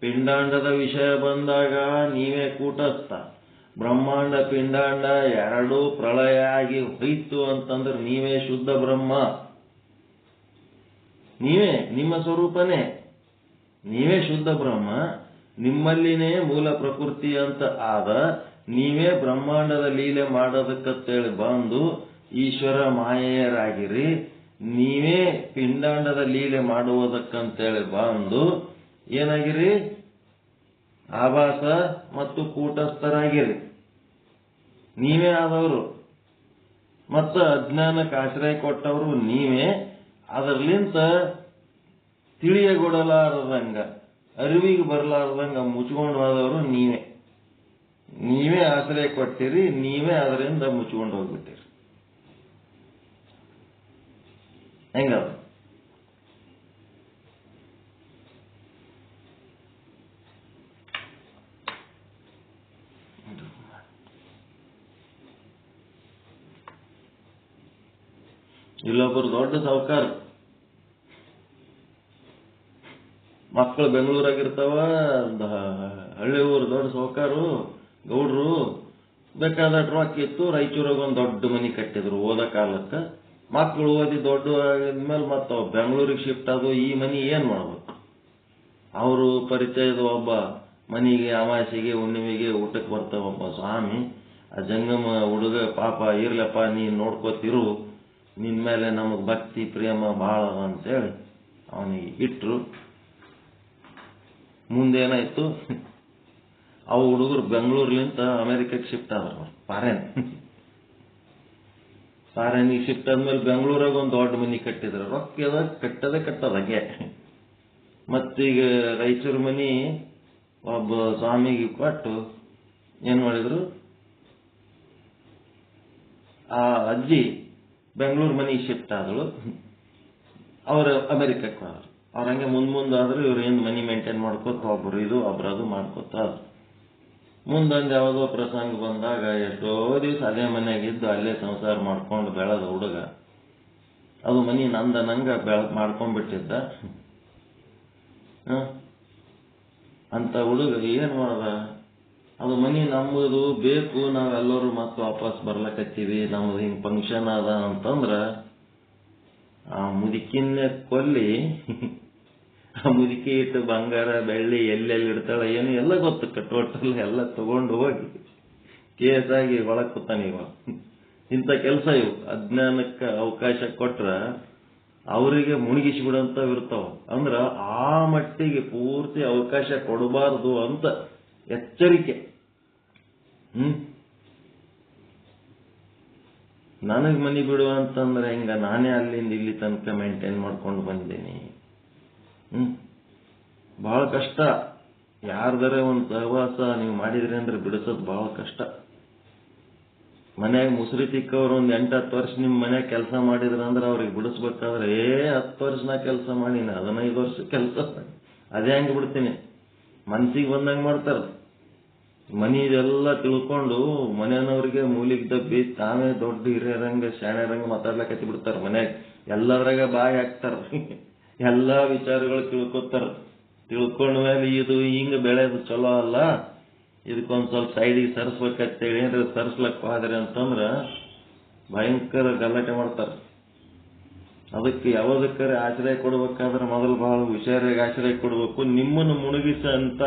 Speaker 1: ಪಿಂಡಾಂಡದ ವಿಷಯ ಬಂದಾಗ ನೀವೇ ಕೂಟಸ್ಥ. ಬ್ರಹ್ಮಾಂಡ ಪಿಂಡಾಂಡ ಎರಡೂ ಪ್ರಳಯ ಆಗಿ ಹೋಯ್ತು ಅಂತಂದ್ರೆ ನೀವೇ ಶುದ್ಧ ಬ್ರಹ್ಮ. ನೀವೇ, ನಿಮ್ಮ ಸ್ವರೂಪನೇ, ನೀವೇ ಶುದ್ಧ ಬ್ರಹ್ಮ. ನಿಮ್ಮಲ್ಲಿನೇ ಮೂಲ ಪ್ರಕೃತಿ ಅಂತ ಆದ ನೀವೇ ಬ್ರಹ್ಮಾಂಡದ ಲೀಲೆ ಮಾಡೋದಕ್ಕಂತೇಳಿ ಬಂದು ಈಶ್ವರ ಮಾಯೆಯರಾಗಿರಿ. ನೀವೇ ಪಿಂಡಾಂಡದ ಲೀಲೆ ಮಾಡುವುದಕ್ಕಂತೇಳಿ ಬಂದು ಏನಾಗಿರಿ? ಆಭಾಸ ಮತ್ತು ಕೂಟಸ್ಥರಾಗಿರಿ. ನೀವೇ ಆದವರು ಮತ್ತು ಅಜ್ಞಾನಕ್ಕೆ ಆಶ್ರಯ ಕೊಟ್ಟವರು ನೀವೇ. ಅದರ್ಲಿಂತ ತಿಳಿಯಗೊಡಲಾರದಂಗ, ಅರಿವಿಗೆ ಬರಲಾರದಂಗ ಮುಚ್ಕೊಂಡು ಹೋದವರು ನೀವೇ. ನೀವೇ ಆಶ್ರಯ ಕೊಟ್ಟಿರಿ, ನೀವೇ ಅದರಿಂದ ಮುಚ್ಕೊಂಡು ಹೋಗ್ಬಿಟ್ಟಿರಿ. ಹೆಂಗದ? ಇಲ್ಲೊಬ್ಬರು ದೊಡ್ಡ ಸಾಹುಕಾರ, ಮಕ್ಕಳು ಬೆಂಗಳೂರಾಗಿರ್ತಾವ, ಹಳ್ಳಿ ಊರು ದೊಡ್ಡ ಸಾಹುಕಾರು ಗೌಡ್ರು. ಬೇಕಾದಷ್ಟು ರೊಕ್ಕ ಇತ್ತು, ರಾಯಚೂರಾಗ ಒಂದು ದೊಡ್ಡ ಮನಿ ಕಟ್ಟಿದ್ರು ಓದ ಕಾಲಕ್ಕ. ಮಕ್ಕಳು ಓದಿ ದೊಡ್ಡ ಆಗಿದ್ಮೇಲೆ ಮತ್ತ ಬೆಂಗಳೂರಿಗೆ ಶಿಫ್ಟ್ ಆದವು. ಈ ಮನಿ ಏನ್ ಮಾಡ್ಬೇಕು? ಅವರು ಪರಿಚಯದ ಒಬ್ಬ ಮನಿಗೆ ಅಮಾಸೆಗೆ ಹುಣ್ಣಿಮೆಗೆ ಊಟಕ್ಕೆ ಬರ್ತಾವ ಒಬ್ಬ ಸ್ವಾಮಿ. ಆ ಜಂಗಮ ಹುಡುಗ ಪಾಪ ಇರ್ಲಪ್ಪ ನೀನ್ ನೋಡ್ಕೋತಿರು, ನಿನ್ ಮೇಲೆ ನಮಗ್ ಭಕ್ತಿ ಪ್ರೇಮ ಭಾಳ ಅಂತೇಳಿ ಅವನಿಗೆ ಇಟ್ರು. ಮುಂದೇನಾಯ್ತು, ಅವು ಹುಡುಗರು ಬೆಂಗಳೂರ್ಲಿಂತ ಅಮೆರಿಕಕ್ಕೆ ಶಿಫ್ಟ್ ಆದ್ರು, ಫಾರೆನ್ಗೆ ಶಿಫ್ಟ್ ಆದ್ಮೇಲೆ ಬೆಂಗಳೂರಾಗ ಒಂದು ದೊಡ್ಡ ಮನಿ ಕಟ್ಟಿದ್ರು. ರೊಕ್ಕ ಕಟ್ಟದ ಹಂಗೆ. ಮತ್ತೀಗ ರಾಯಚೂರು ಮನಿ ಒಬ್ಬ ಸ್ವಾಮಿಗೆ ಕೊಟ್ಟು ಏನ್ ಮಾಡಿದ್ರು, ಆ ಅಜ್ಜಿ ಬೆಂಗಳೂರು ಮನಿಗೆ ಶಿಫ್ಟ್ ಆದಳು, ಅವ್ರ ಅಮೆರಿಕಕ್ಕೆ ಹೋದ್ರು. ಅವ್ರ ಹಂಗೆ ಮುಂದಾದ್ರು. ಇವ್ರು ಏನ್ ಮನಿ ಮೇಂಟೈನ್ ಮಾಡ್ಕೋತ ಒಬ್ರು ಇದು ಒಬ್ರು ಅದು ಮಾಡ್ಕೋತ ಆದ್ರು. ಮುಂದೊಂದು ಯಾವುದೋ ಪ್ರಸಂಗ ಬಂದಾಗ ಎಷ್ಟೋ ದಿವಸ ಅದೇ ಮನೆಯಾಗಿದ್ದು ಅಲ್ಲೇ ಸಂಸಾರ ಮಾಡ್ಕೊಂಡು ಬೆಳೆದ ಹುಡುಗ, ಅದು ಮನಿ ನಂಗ ಮಾಡ್ಕೊಂಡ್ಬಿಟ್ಟಿದ್ದ. ಅಂತ ಹುಡುಗ ಏನ್ ಮಾಡದ, ಅದು ಮನಿ ನಮ್ಮದು ಬೇಕು, ನಾವೆಲ್ಲರೂ ಮತ್ತೆ ವಾಪಸ್ ಬರ್ಲಕತ್ತೀವಿ, ನಮ್ದು ಹಿಂಗ್ ಫಂಕ್ಷನ್ ಅದ ಅಂತಂದ್ರ ಆ ಮುದುಕಿನ ಕೊಲ್ಲಿ ಆ ಮುದುಕಿ ಇಟ್ಟು ಬಂಗಾರ ಬೆಳ್ಳಿ ಎಲ್ಲೆಲ್ಲಿ ಇಡ್ತಾಳ ಏನು ಎಲ್ಲ ಗೊತ್ತಕ್ಕ, ಟೋಟಲ್ ಎಲ್ಲ ತಗೊಂಡು ಹೋಗಿ ಕೇಸಾಗಿ ಒಳಗ್ ಕೂತಾನ. ಇವಾಗ ಇಂಥ ಕೆಲಸ ಇವು ಅಜ್ಞಾನಕ್ಕೆ ಅವಕಾಶ ಕೊಟ್ರ ಅವರಿಗೆ ಮುಳುಗಿಸಿಬಿಡಂತವ್ ಇರ್ತಾವ. ಅಂದ್ರ ಆ ಮಟ್ಟಿಗೆ ಪೂರ್ತಿ ಅವಕಾಶ ಕೊಡಬಾರದು ಅಂತ ಎಚ್ಚರಿಕೆ. ನನಗ್ ಮನಿ ಬಿಡು ಅಂತಂದ್ರೆ ಹಿಂಗ ನಾನೇ ಅಲ್ಲಿಂದ ಇಲ್ಲಿ ತನಕ ಮೇಂಟೈನ್ ಮಾಡ್ಕೊಂಡು ಬಂದೀನಿ. ಬಹಳ ಕಷ್ಟ. ಯಾರ್ದಾರೆ ಒಂದು ಸಹವಾಸ ನೀವು ಮಾಡಿದ್ರಿ ಅಂದ್ರೆ ಬಿಡಿಸೋದು ಬಹಳ ಕಷ್ಟ. ಮನ್ಯಾಗ ಮುಸ್ರಿ ತಿಕ್ಕವ್ರು ಒಂದ್ 8-10 ವರ್ಷ ನಿಮ್ ಮನ್ಯಾಗ ಕೆಲಸ ಮಾಡಿದ್ರ ಅಂದ್ರೆ ಅವ್ರಿಗೆ ಬಿಡಿಸ್ಬೇಕಾದ್ರೆ 10 ವರ್ಷ ನಾ ಕೆಲಸ ಮಾಡೀನಿ, 15 ವರ್ಷ ಕೆಲಸ ಮಾಡಿ ಅದೇ ಹಂಗೆ ಬಿಡ್ತೀನಿ. ಮನ್ಸಿಗೆ ಬಂದಂಗೆ ಮಾಡ್ತಾರ. ಮನಿದೆಲ್ಲ ತಿಳ್ಕೊಂಡು ಮನೆಯವ್ರಿಗೆ ಮೂಲಿಗೆ ದಬ್ಬಿ ತಾವೇ ದೊಡ್ಡ ಹಿರಿಯರಂಗ ಶಾಣ್ಯರಂಗ ಮಾತಾಡ್ಲಕತ್ತಿ ಬಿಡ್ತಾರ. ಮನ್ಯಾಗ ಎಲ್ಲದ್ರಾಗ ಬಾಯಿ ಹಾಕ್ತಾರ, ಎಲ್ಲಾ ವಿಚಾರಗಳು ತಿಳ್ಕೊತಾರ. ತಿಳ್ಕೊಂಡ ಮೇಲೆ ಇದು ಹಿಂಗ ಬೆಳೆದು ಚಲೋ ಅಲ್ಲ, ಇದಕ್ಕೊಂದ್ ಸ್ವಲ್ಪ ಸೈಡಿಗೆ ಸರಿಸ್ಬೇಕಂತೇಳಿ ಏನ್ರ ಸರಿಸ್ಲಕ್ ಹೋದ್ರಿ ಅಂತಂದ್ರ ಭಯಂಕರ ಗಲಾಟೆ ಮಾಡ್ತಾರ. ಅದಕ್ಕೆ ಯಾವುದಕ್ಕರೆ ಆಶ್ರಯ ಕೊಡ್ಬೇಕಾದ್ರೆ ಮೊದಲು ಬಹಳ ಹುಷಾರಾಗಿ ಆಶ್ರಯ ಕೊಡ್ಬೇಕು. ನಿಮ್ಮನ್ನು ಮುಳುಗಿಸಂತ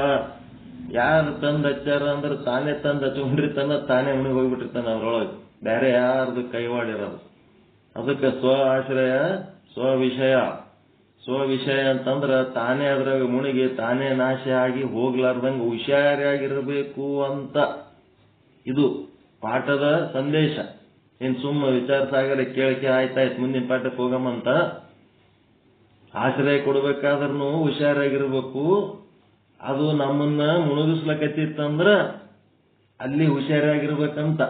Speaker 1: ಯಾರು ತಂದು ಹಚ್ಚಾರ ಅಂದ್ರೆ ತಾನೇ ತಂದು ಹಚ್ಕೊಂಡಿರ್ತಾನ, ತಾನೇ ಮುಳುಗಿ ಹೋಗ್ಬಿಟ್ಟಿರ್ತಾನ ಅದ್ರೊಳಗೆ, ಬೇರೆ ಯಾರ್ದು ಕೈವಾಡಿರೋದು. ಅದಕ್ಕೆ ಸ್ವ ಆಶ್ರಯ ಸ್ವವಿಷಯ. ಸ್ವವಿಷಯ ಅಂತಂದ್ರ ತಾನೇ ಅದ್ರಾಗ ಮುಳುಗಿ ತಾನೇ ನಾಶ ಆಗಿ ಹೋಗ್ಲಾರ್ದಂಗ ಹುಷಾರಾಗಿರ್ಬೇಕು ಅಂತ ಇದು ಪಾಠದ ಸಂದೇಶ. ಏನ್ ಸುಮ್ಮ ವಿಚಾರ ಸಾಗರ ಕೇಳಿಕೆ ಆಯ್ತಾಯ್ತು ಮುಂದಿನ ಪಾಠಕ್ಕೆ ಹೋಗಮ್ಮಂತ. ಆಶ್ರಯ ಕೊಡ್ಬೇಕಾದ್ರೂ ಹುಷಾರಾಗಿರ್ಬೇಕು. ಅದು ನಮ್ಮನ್ನ ಮುಳುಗಿಸ್ಲಕತ್ತಿತ್ತಂದ್ರ ಅಲ್ಲಿ ಹುಷಾರಾಗಿರ್ಬೇಕಂತ.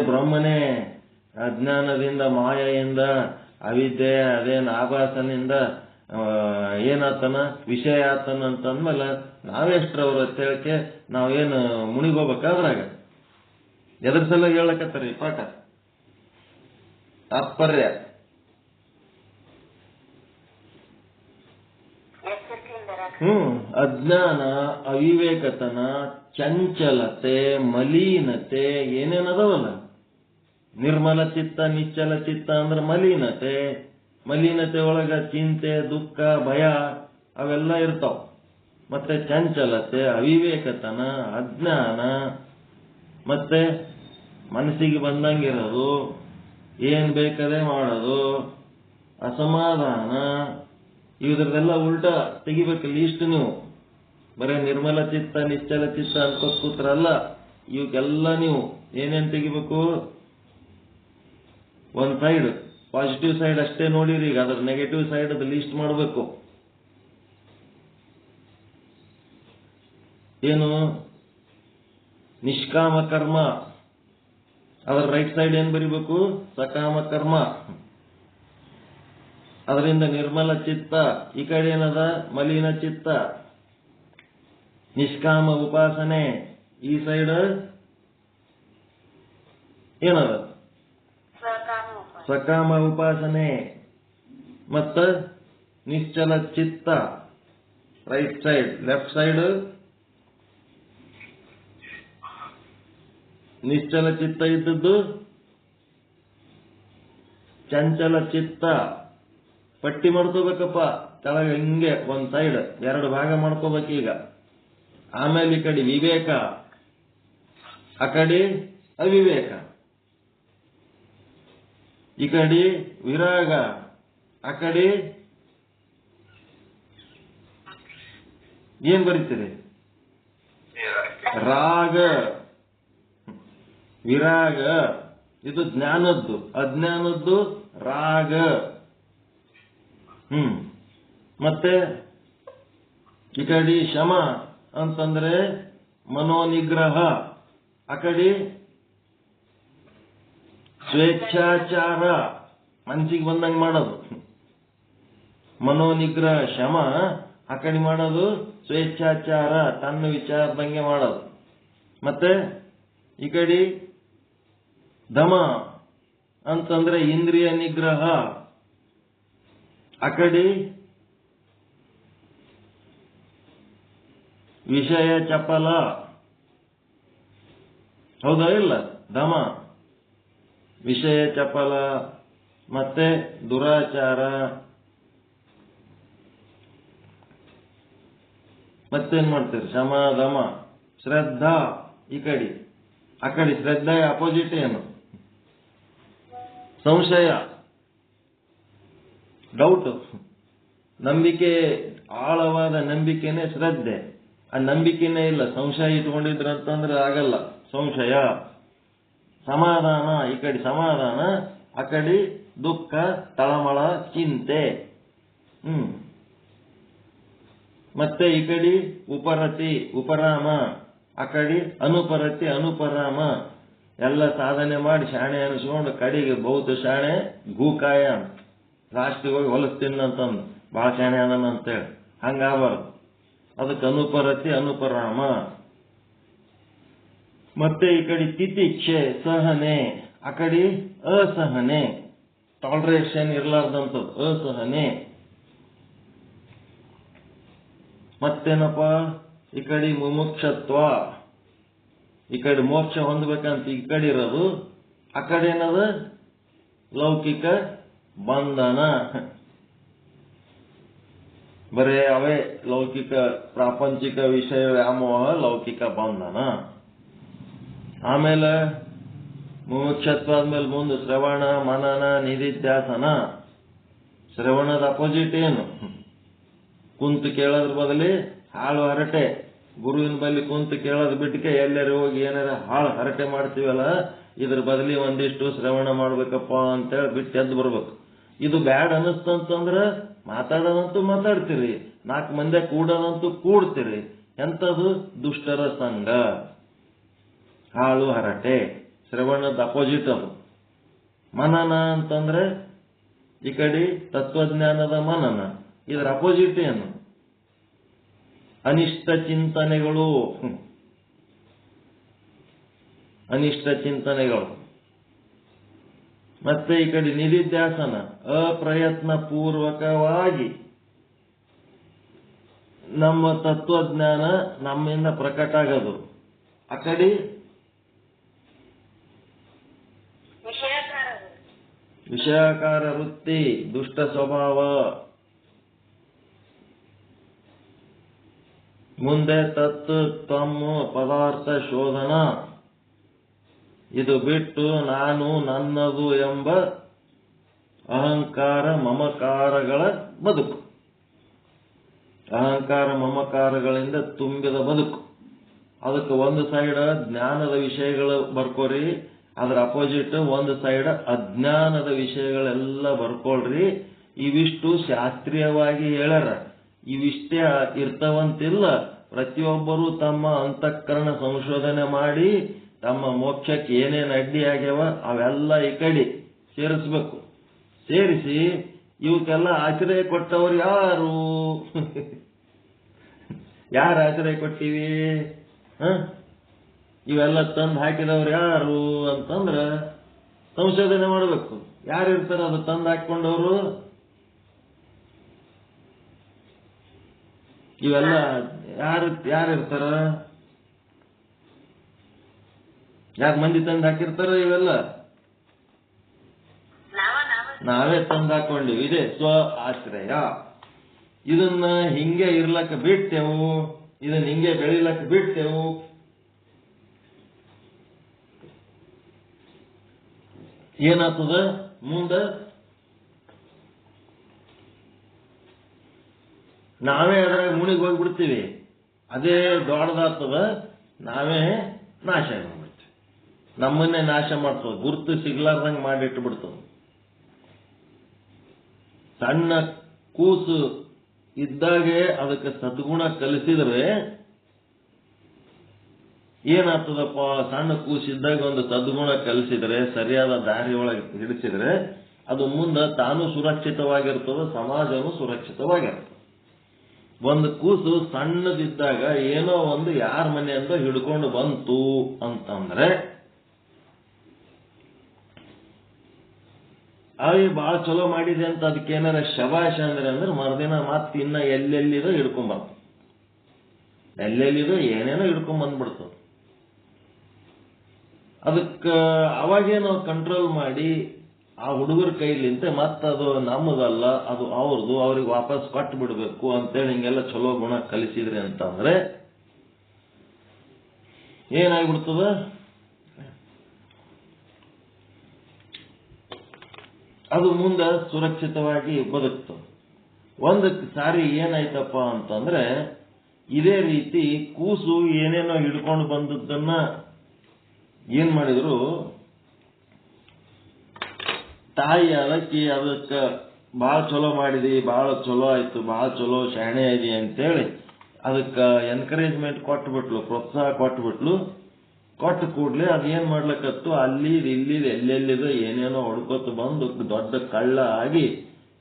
Speaker 1: ಬ್ರಹ್ಮನೇ ಅಜ್ಞಾನದಿಂದ ಮಾಯೆಯಿಂದ ಅವಿದ್ಯೆ ಅದೇನು ಆಭಾಸನಿಂದ ಏನಾತನ ವಿಷಯ ಆತನ ಅಂತಂದ್ಮೇಲೆ ನಾವೆಷ್ಟ್ರವ್ರ ಅಂತೇಳಕ್ಕೆ ನಾವೇನು ಮುಣಿಗೋಗ್ಬೇಕಾದ್ರಾಗ ಎದ್ರ ಸಲ ಹೇಳಕತ್ತಾರ ಈ ಪಾಠ ತಾತ್ಪರ್ಯ. ಅಜ್ಞಾನ, ಅವಿವೇಕತನ, ಚಂಚಲತೆ, ಮಲೀನತೆ ಏನೇನದವಲ್ಲ. ನಿರ್ಮಲ ಚಿತ್ತ ನಿಶ್ಚಲ ಚಿತ್ತ ಅಂದ್ರೆ ಮಲೀನತೆ. ಮಲೀನತೆ ಒಳಗ ಚಿಂತೆ ದುಃಖ ಭಯ ಅವೆಲ್ಲ ಇರ್ತಾವ. ಮತ್ತೆ ಚಂಚಲತೆ, ಅವಿವೇಕತನ, ಅಜ್ಞಾನ, ಮತ್ತೆ ಮನಸ್ಸಿಗೆ ಬಂದಂಗಿರೋದು, ಏನ್ ಬೇಕಾದ್ರೆ ಮಾಡೋದು, ಅಸಮಾಧಾನ, ಇದ್ರದೆಲ್ಲ ಉಲ್ಟಾ ತೆಗಿಬೇಕು ಲೀಸ್ಟ್. ನೀವು ಬರೇ ನಿರ್ಮಲ ಚಿತ್ತ ನಿಶ್ಚಲ ಚಿತ್ತ ಅನ್ಕೋತ ಕೂತ್ರಲ್ಲ, ಇವಕ್ಕೆಲ್ಲ ನೀವು ಏನೇನ್ ತೆಗಿಬೇಕು, ಒಂದ್ ಸೈಡ್ ಪಾಸಿಟಿವ್ ಸೈಡ್ ಅಷ್ಟೇ ನೋಡಿರಿ. ಈಗ ಅದ್ರ ನೆಗೆಟಿವ್ ಸೈಡ್ ಅದು ಲೀಸ್ಟ್ ಮಾಡಬೇಕು. ಏನು ನಿಷ್ಕಾಮ ಕರ್ಮ, ಅದರ ರೈಟ್ ಸೈಡ್ ಏನ್ ಬರಿಬೇಕು, ಸಕಾಮ ಕರ್ಮ. ಅದರಿಂದ ನಿರ್ಮಲ ಚಿತ್ತ, ಈ ಕಡೆ ಏನದ ಮಲಿನ ಚಿತ್ತ. ನಿಷ್ಕಾಮ ಉಪಾಸನೆ, ಈ ಸೈಡ್ ಏನದ ಸಕಾಮ ಉಪಾಸನೆ. ಮತ್ತ ನಿಶ್ಚಲ ಚಿತ್ತ ರೈಟ್ ಸೈಡ್, ಲೆಫ್ಟ್ ಸೈಡ್ ನಿಶ್ಚಲ ಚಿತ್ತ ಇದ್ದದ್ದು, ಚಂಚಲ ಚಿತ್ತ. ಪಟ್ಟಿ ಮಾಡ್ಕೋಬೇಕಪ್ಪ ಕೆಳಗೆ ಹಿಂಗೆ ಒಂದ್ ಸೈಡ್ 2 ಭಾಗ ಮಾಡ್ಕೋಬೇಕೀಗ. ಆಮೇಲೆ ಈ ಕಡೆ ವಿವೇಕ, ಆ ಕಡೆ ಅವಿವೇಕ. ಈ ಕಡೆ ವಿರಾಗ, ಆ ಕಡೆ ಏನ್ ಬರೀತೀರಿ, ರಾಗ. ವಿರಾಗ ಇದು ಜ್ಞಾನದ್ದು, ಅಜ್ಞಾನದ್ದು ರಾಗ. ಮತ್ತೆ ಈ ಕಡೆ ಶಮ ಅಂತಂದ್ರೆ ಮನೋನಿಗ್ರಹ, ಆ ಕಡೆ ಸ್ವೇಚ್ಛಾಚಾರ, ಮನಸ್ಸಿಗೆ ಬಂದಂಗೆ ಮಾಡೋದು. ಮನೋನಿಗ್ರಹ ಶಮ, ಆ ಕಡೆ ಮಾಡೋದು ಸ್ವೇಚ್ಛಾಚಾರ, ತನ್ನ ವಿಚಾರದಂಗೆ ಮಾಡೋದು. ಮತ್ತೆ ಈ ಕಡೆ ದಮ ಅಂತಂದ್ರೆ ಇಂದ್ರಿಯ ನಿಗ್ರಹ, ಆ ಕಡೆ ವಿಷಯ ಚಪಲ. ಹೌದಾ ಇಲ್ಲ? ದಮ ವಿಷಯ ಚಪಲ, ಮತ್ತೆ ದುರಾಚಾರ, ಮತ್ತೇನ್ ಮಾಡ್ತೀರಿ, ಶಮ ದಮ. ಶ್ರದ್ಧಾ ಈ ಕಡೆ, ಆ ಕಡೆ ಶ್ರದ್ಧಾ ಅಪೋಸಿಟ್ ಏನು, ಸಂಶಯ, ಡೌಟ್. ನಂಬಿಕೆ, ಆಳವಾದ ನಂಬಿಕೆನೇ ಶ್ರದ್ಧೆ. ಆ ನಂಬಿಕೆನೇ ಇಲ್ಲ, ಸಂಶಯ ಇಟ್ಕೊಂಡಿದ್ರಂತಂದ್ರೆ ಆಗಲ್ಲ. ಸಂಶಯ. ಸಮಾಧಾನ, ಈ ಕಡೆ ಸಮಾಧಾನ, ಆ ಕಡೆ ದುಃಖ ತಳಮಳ ಚಿಂತೆ. ಮತ್ತೆ ಈ ಕಡೆ ಉಪರತಿ ಉಪರಾಮ, ಆ ಕಡೆ ಅನುಪರತಿ ಅನುಪರಾಮ. ಎಲ್ಲ ಸಾಧನೆ ಮಾಡಿ ಶಾಣೆ ಅನಿಸ್ಕೊಂಡು ಕಡೆಗೆ ಬಹುದು ಶಾಣೆ ಗೂಕಾಯ, ಲಾಸ್ಟಿಗೆ ಹೋಗಿ ಹೊಲಸ್ತೀನಂತಂದು ಬಹಳ ಶಾಣೆ ಅದಾನ ಅಂತೇಳಿ ಹಂಗಾಬಾರ್ದು. ಅದಕ್ಕೆ ಅನುಪರತಿ ಅನುಪರಾಮ. ಮತ್ತೆ ಈ ಕಡೆ ತಿತಿಕ್ಷೆ ಸಹನೆ, ಆ ಕಡೆ ಅಸಹನೆ, ಟಾಲರೇಷನ್ ಇರ್ಲಾರ್ದಂಥದ್ದು ಅಸಹನೆ. ಮತ್ತೇನಪ್ಪ, ಈ ಕಡೆ ಮುಮುಕ್ಷತ್ವ, ಈ ಕಡೆ ಮೋಕ್ಷ ಹೊಂದಬೇಕಂತ ಈ ಕಡೆ ಇರೋದು, ಆ ಕಡೆ ಏನದ ಲೌಕಿಕ ಬಂಧನ. ಬರೇ ಅವೇ ಲೌಕಿಕ ಪ್ರಾಪಂಚಿಕ ವಿಷಯ ವ್ಯಾಮೋಹ, ಲೌಕಿಕ ಬಂಧನ. ಆಮೇಲೆ ಮುಮುಕ್ಷತ್ವ ಆದ್ಮೇಲೆ ಮುಂದೆ ಶ್ರವಣ, ಮನನ, ನಿಧಿಧ್ಯಾಸನ. ಶ್ರವಣದ ಅಪೋಸಿಟ್ ಏನು? ಕುಂತು ಕೇಳೋದ್ರ ಬದಲಿ ಹಾಳು ಹರಟೆ. ಗುರುವಿನ ಬಳಿ ಕುಂತು ಕೇಳೋದು ಬಿಟ್ಟಿಗೆ ಎಲ್ಲರೂ ಹೋಗಿ ಏನಾರ ಹಾಳು ಹರಟೆ ಮಾಡ್ತೀವಲ್ಲ, ಇದ್ರ ಬದಲಿ ಒಂದಿಷ್ಟು ಶ್ರವಣ ಮಾಡ್ಬೇಕಪ್ಪ ಅಂತೇಳಿ ಬಿಟ್ಟು ಎದ್ದು ಬರ್ಬೇಕು. ಇದು ಬ್ಯಾಡ್ ಅನ್ನಿಸ್ತಂತಂದ್ರ ಮಾತಾಡೋದಂತೂ ಮಾತಾಡ್ತೀರಿ, 4 ಮಂದಿ ಕೂಡೋದಂತೂ ಕೂಡ್ತೀರಿ. ಎಂಥದ್ದು? ದುಷ್ಟರ ಸಂಘ, ಹಾಳು ಹರಟೆ. ಶ್ರವಣದ ಅಪೋಸಿಟ್ ಅದು. ಮನನ ಅಂತಂದ್ರೆ ಈ ಕಡೆ ತತ್ವಜ್ಞಾನದ ಮನನ. ಇದರ ಅಪೋಸಿಟ್ ಏನು? ಅನಿಷ್ಟ ಚಿಂತನೆಗಳು. ಅನಿಷ್ಟ ಚಿಂತನೆಗಳು. ಮತ್ತೆ ಈ ಕಡೆ ನಿಧಿಧ್ಯಾಸನ, ಅಪ್ರಯತ್ನ ಪೂರ್ವಕವಾಗಿ ನಮ್ಮ ತತ್ವಜ್ಞಾನ ನಮ್ಮಿಂದ ಪ್ರಕಟ ಆಗೋದು. ಆ ಕಡೆ ವಿಷಯಾಕಾರ ವೃತ್ತಿ, ದುಷ್ಟ ಸ್ವಭಾವ. ಮುಂದೆ ತತ್ ತಮ್ಮ ಪದಾರ್ಥ ಶೋಧನ. ಇದು ಬಿಟ್ಟು ನಾನು ನನ್ನದು ಎಂಬ ಅಹಂಕಾರ ಮಮಕಾರಗಳ ಬದುಕು. ಅಹಂಕಾರ ಮಮಕಾರಗಳಿಂದ ತುಂಬಿದ ಬದುಕು. ಅದಕ್ಕೆ ಒಂದು ಸೈಡ್ ಜ್ಞಾನದ ವಿಷಯಗಳು ಬರ್ಕೋರಿ, ಅದರ ಅಪೋಸಿಟ್ ಒಂದು ಸೈಡ್ ಅಜ್ಞಾನದ ವಿಷಯಗಳೆಲ್ಲ ಬರ್ಕೊಳ್ರಿ. ಇವಿಷ್ಟು ಶಾಸ್ತ್ರೀಯವಾಗಿ ಹೇಳ್ಯಾರ. ಇವಿಷ್ಟೇ ಇರ್ತವಂತಿಲ್ಲ. ಪ್ರತಿಯೊಬ್ಬರು ತಮ್ಮ ಅಂತಃಕರಣ ಸಂಶೋಧನೆ ಮಾಡಿ ತಮ್ಮ ಮೋಕ್ಷಕ್ಕೆ ಏನೇನು ಅಡ್ಡಿ ಆಗ್ಯಾವ ಅವೆಲ್ಲ ಈ ಕಡೆ ಸೇರಿಸ್ಬೇಕು. ಸೇರಿಸಿ ಇವಕ್ಕೆಲ್ಲ ಆಶ್ರಯ ಕೊಟ್ಟವ್ರು ಯಾರು? ಯಾರು ಆಶ್ರಯ ಕೊಟ್ಟಿವಿ? ಇವೆಲ್ಲ ತಂದು ಹಾಕಿದವ್ರು ಯಾರು ಅಂತಂದ್ರ ಸಂಶೋಧನೆ ಮಾಡಬೇಕು. ಯಾರಿರ್ತಾರ ಅದು ತಂದು ಹಾಕೊಂಡವ್ರು? ಇವೆಲ್ಲ ಯಾರಿರ್ತಾರ? ಯಾರು ಮಂದಿ ತಂದು ಹಾಕಿರ್ತಾರ? ಇವೆಲ್ಲ ನಾವೇ ತಂದು ಹಾಕೊಂಡಿವಿ. ಇದೆ ಸ್ವ ಆಶ್ರಯ. ಇದನ್ನ ಹಿಂಗೆ ಇರ್ಲಕ್ಕ ಬಿಡ್ತೇವು, ಇದನ್ನ ಹಿಂಗೆ ಬೆಳಿಲಕ್ಕ ಬಿಡ್ತೇವು. ಏನಾಗ್ತದ ಮುಂದೆ? ನಾವೇ ಅದ್ರಾಗ ಮುಣಿಗೆ ಹೋಗ್ಬಿಡ್ತೀವಿ. ಅದೇ ದೊಡ್ಡದಾಗ್ತದ, ನಾವೇ ನಾಶ ಮಾಡ್ಬಿಡ್ತೀವಿ. ನಮ್ಮನ್ನೇ ನಾಶ ಮಾಡ್ತದ, ಗುರುತು ಸಿಗ್ಲಾರ್ದಂಗೆ ಮಾಡಿಟ್ಟು ಬಿಡ್ತದ. ಸಣ್ಣ ಕೂಸು ಇದ್ದಾಗೆ ಅದಕ್ಕೆ ಸದ್ಗುಣ ಕಲಿಸಿದ್ರೆ ಏನಾಗ್ತದಪ್ಪ? ಸಣ್ಣ ಕೂಸಿದ್ದಾಗ ಒಂದು ಸದ್ಗುಣ ಕಲಿಸಿದ್ರೆ, ಸರಿಯಾದ ದಾರಿ ಒಳಗೆ ಹಿಡಿಸಿದ್ರೆ ಅದು ಮುಂದೆ ತಾನು ಸುರಕ್ಷಿತವಾಗಿರ್ತದೆ, ಸಮಾಜನೂ ಸುರಕ್ಷಿತವಾಗಿರ್ತದೆ. ಒಂದು ಕೂಸು ಸಣ್ಣದಿದ್ದಾಗ ಏನೋ ಒಂದು ಯಾರ ಮನೆಯಿಂದ ಹಿಡ್ಕೊಂಡು ಬಂತು ಅಂತಂದ್ರೆ ಬಹಳ ಚಲೋ ಮಾಡಿದೆ ಅಂತ ಅದಕ್ಕೆ ಏನಾರ ಶಬಾಷ ಅಂದ್ರೆ ಮರುದಿನ ಮತ್ತೆ ಇನ್ನ ಎಲ್ಲೆಲ್ಲಿದೋ ಹಿಡ್ಕೊಂಡ್ಬರ್ತ, ಎಲ್ಲೆಲ್ಲಿದೋ ಏನೇನೋ ಹಿಡ್ಕೊಂಡ್ ಬಂದ್ಬಿಡ್ತದೆ. ಅದಕ್ಕೆ ಅವಾಗೇ ನಾವು ಕಂಟ್ರೋಲ್ ಮಾಡಿ ಆ ಹುಡುಗರ ಕೈಲಿಂತ ಮತ್ತದು ನಮ್ಮದಲ್ಲ, ಅದು ಅವ್ರದ್ದು, ಅವ್ರಿಗೆ ವಾಪಸ್ ಕೊಟ್ಟು ಬಿಡ್ಬೇಕು ಅಂತೇಳಿ ಹಿಂಗೆಲ್ಲ ಚಲೋ ಗುಣ ಕಲಿಸಿದ್ರಿ ಅಂತಂದ್ರೆ ಏನಾಗ್ಬಿಡ್ತದ? ಅದು ಮುಂದೆ ಸುರಕ್ಷಿತವಾಗಿ ಬದುಕ್ತದೆ. ಒಂದು ಸಾರಿ ಏನಾಯ್ತಪ್ಪ ಅಂತಂದ್ರೆ ಇದೇ ರೀತಿ ಕೂಸು ಏನೇನೋ ಹಿಡ್ಕೊಂಡು ಬಂದದ್ದನ್ನ ಏನ್ ಮಾಡಿದ್ರು, ತಾಯಿ ಅದಕ್ಕೆ ಬಹಳ ಚಲೋ ಮಾಡಿದಿ, ಬಹಳ ಚಲೋ ಆಯ್ತು, ಬಹಳ ಚಲೋ ಶಾಣೆ ಆಗಿ ಅಂತೇಳಿ ಅದಕ್ಕೆ ಎನ್ಕರೇಜ್ಮೆಂಟ್ ಕೊಟ್ಬಿಟ್ಲು, ಪ್ರೋತ್ಸಾಹ ಕೊಟ್ಬಿಟ್ಲು. ಕೊಟ್ಟ ಕೂಡ್ಲೆ ಅದೇನ್ ಮಾಡ್ಲಕತ್ತು, ಅಲ್ಲಿ ಇಲ್ಲಿ ಎಲ್ಲೆಲ್ಲಿದು ಏನೇನೋ ಹೊಡ್ಕೊತ ಬಂದು ದೊಡ್ಡ ಕಳ್ಳ ಆಗಿ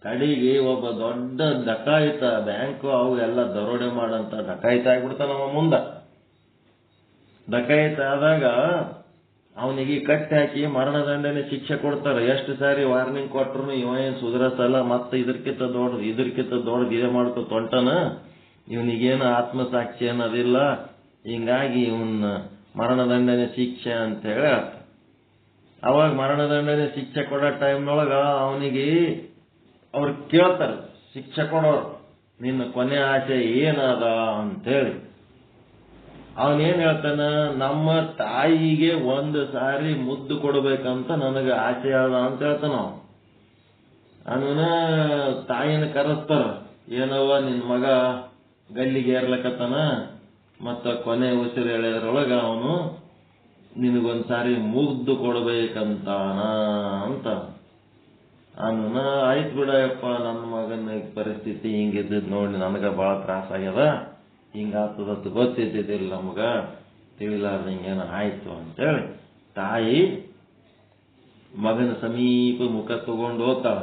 Speaker 1: ಕಡೆಗೆ ಒಬ್ಬ ದೊಡ್ಡ ಡಕಾಯಿತ, ಬ್ಯಾಂಕು ಅವು ಎಲ್ಲ ದರೋಡೆ ಮಾಡಂತ ಡಕಾಯಿತ ಆಗ್ಬಿಡ್ತಾನ ನಮ್ಮ ಮುಂದ. ಡಕಾಯಿತ ಆದಾಗ ಅವನಿಗೆ ಕಟ್ಟಿ ಹಾಕಿ ಮರಣದಂಡನೆ ಶಿಕ್ಷೆ ಕೊಡ್ತಾರೆ. ಎಷ್ಟು ಸಾರಿ ವಾರ್ನಿಂಗ್ ಕೊಟ್ರು ಇವ ಏನ್ ಸುಧಾರಿಸಲ್ಲ, ಮತ್ತೆ ಇದಕ್ಕಿಂತ ದೊಡ್ಡದು ಇದೇ ಮಾಡ್ಕೊತ ಹೊಂಟನ, ಇವನಿಗೇನು ಆತ್ಮಸಾಕ್ಷಿ ಅನ್ನೋದಿಲ್ಲ, ಹಿಂಗಾಗಿ ಇವನ್ ಮರಣದಂಡನೆ ಶಿಕ್ಷೆ ಅಂತ ಹೇಳಿ ಅವಾಗ ಮರಣದಂಡನೆ ಶಿಕ್ಷೆ ಕೊಡೋ ಟೈಮ್ನೊಳಗ ಅವನಿಗೆ ಅವ್ರು ಕೇಳ್ತಾರ, ಶಿಕ್ಷೆ ಕೊಡೋರು, ನಿನ್ನ ಕೊನೆ ಆಸೆ ಏನದ ಅಂತೇಳಿ. ಅವನೇನ್ ಹೇಳ್ತಾನ, ನಮ್ಮ ತಾಯಿಗೆ ಒಂದು ಸಾರಿ ಮುದ್ದು ಕೊಡ್ಬೇಕಂತ ನನಗೆ ಆಸೆ ಅದ ಅಂತ ಹೇಳ್ತಾನ. ಅವನ ತಾಯಿನ ಕರೆಸ್ತಾರ, ಏನವ ನಿನ್ ಮಗ ಗಲ್ಲಿಗೆ ಏರ್ಲಕತ್ತಾನ, ಮತ್ತ ಕೊನೆ ಉಸಿರು ಎಳೆದ್ರೊಳಗ ಅವನು ನಿನಗೊಂದ್ಸಾರಿ ಮುದ್ದು ಕೊಡ್ಬೇಕಂತಾನ ಅಂತ. ಅವನ ಆಯ್ತು ಬಿಡಯಪ್ಪ, ನನ್ನ ಮಗನ ಪರಿಸ್ಥಿತಿ ಹಿಂಗಿದ್ದದ್ ನೋಡಿ ನನಗ ಬಹಳ ತ್ರಾಸ ಆಗ್ಯದ, ಹಿಂಗಾಗ್ತದತ್ತು ಗೊತ್ತಿದ್ದಿದ್ದಿಲ್ಲ ನಮಗ, ತಿಳಿಲಾರ್ದಂಗೇನ ಆಯ್ತು ಅಂತೇಳಿ ತಾಯಿ ಮಗನ ಸಮೀಪ ಮುಖ ತಗೊಂಡು ಹೋಗ್ತಾಳ.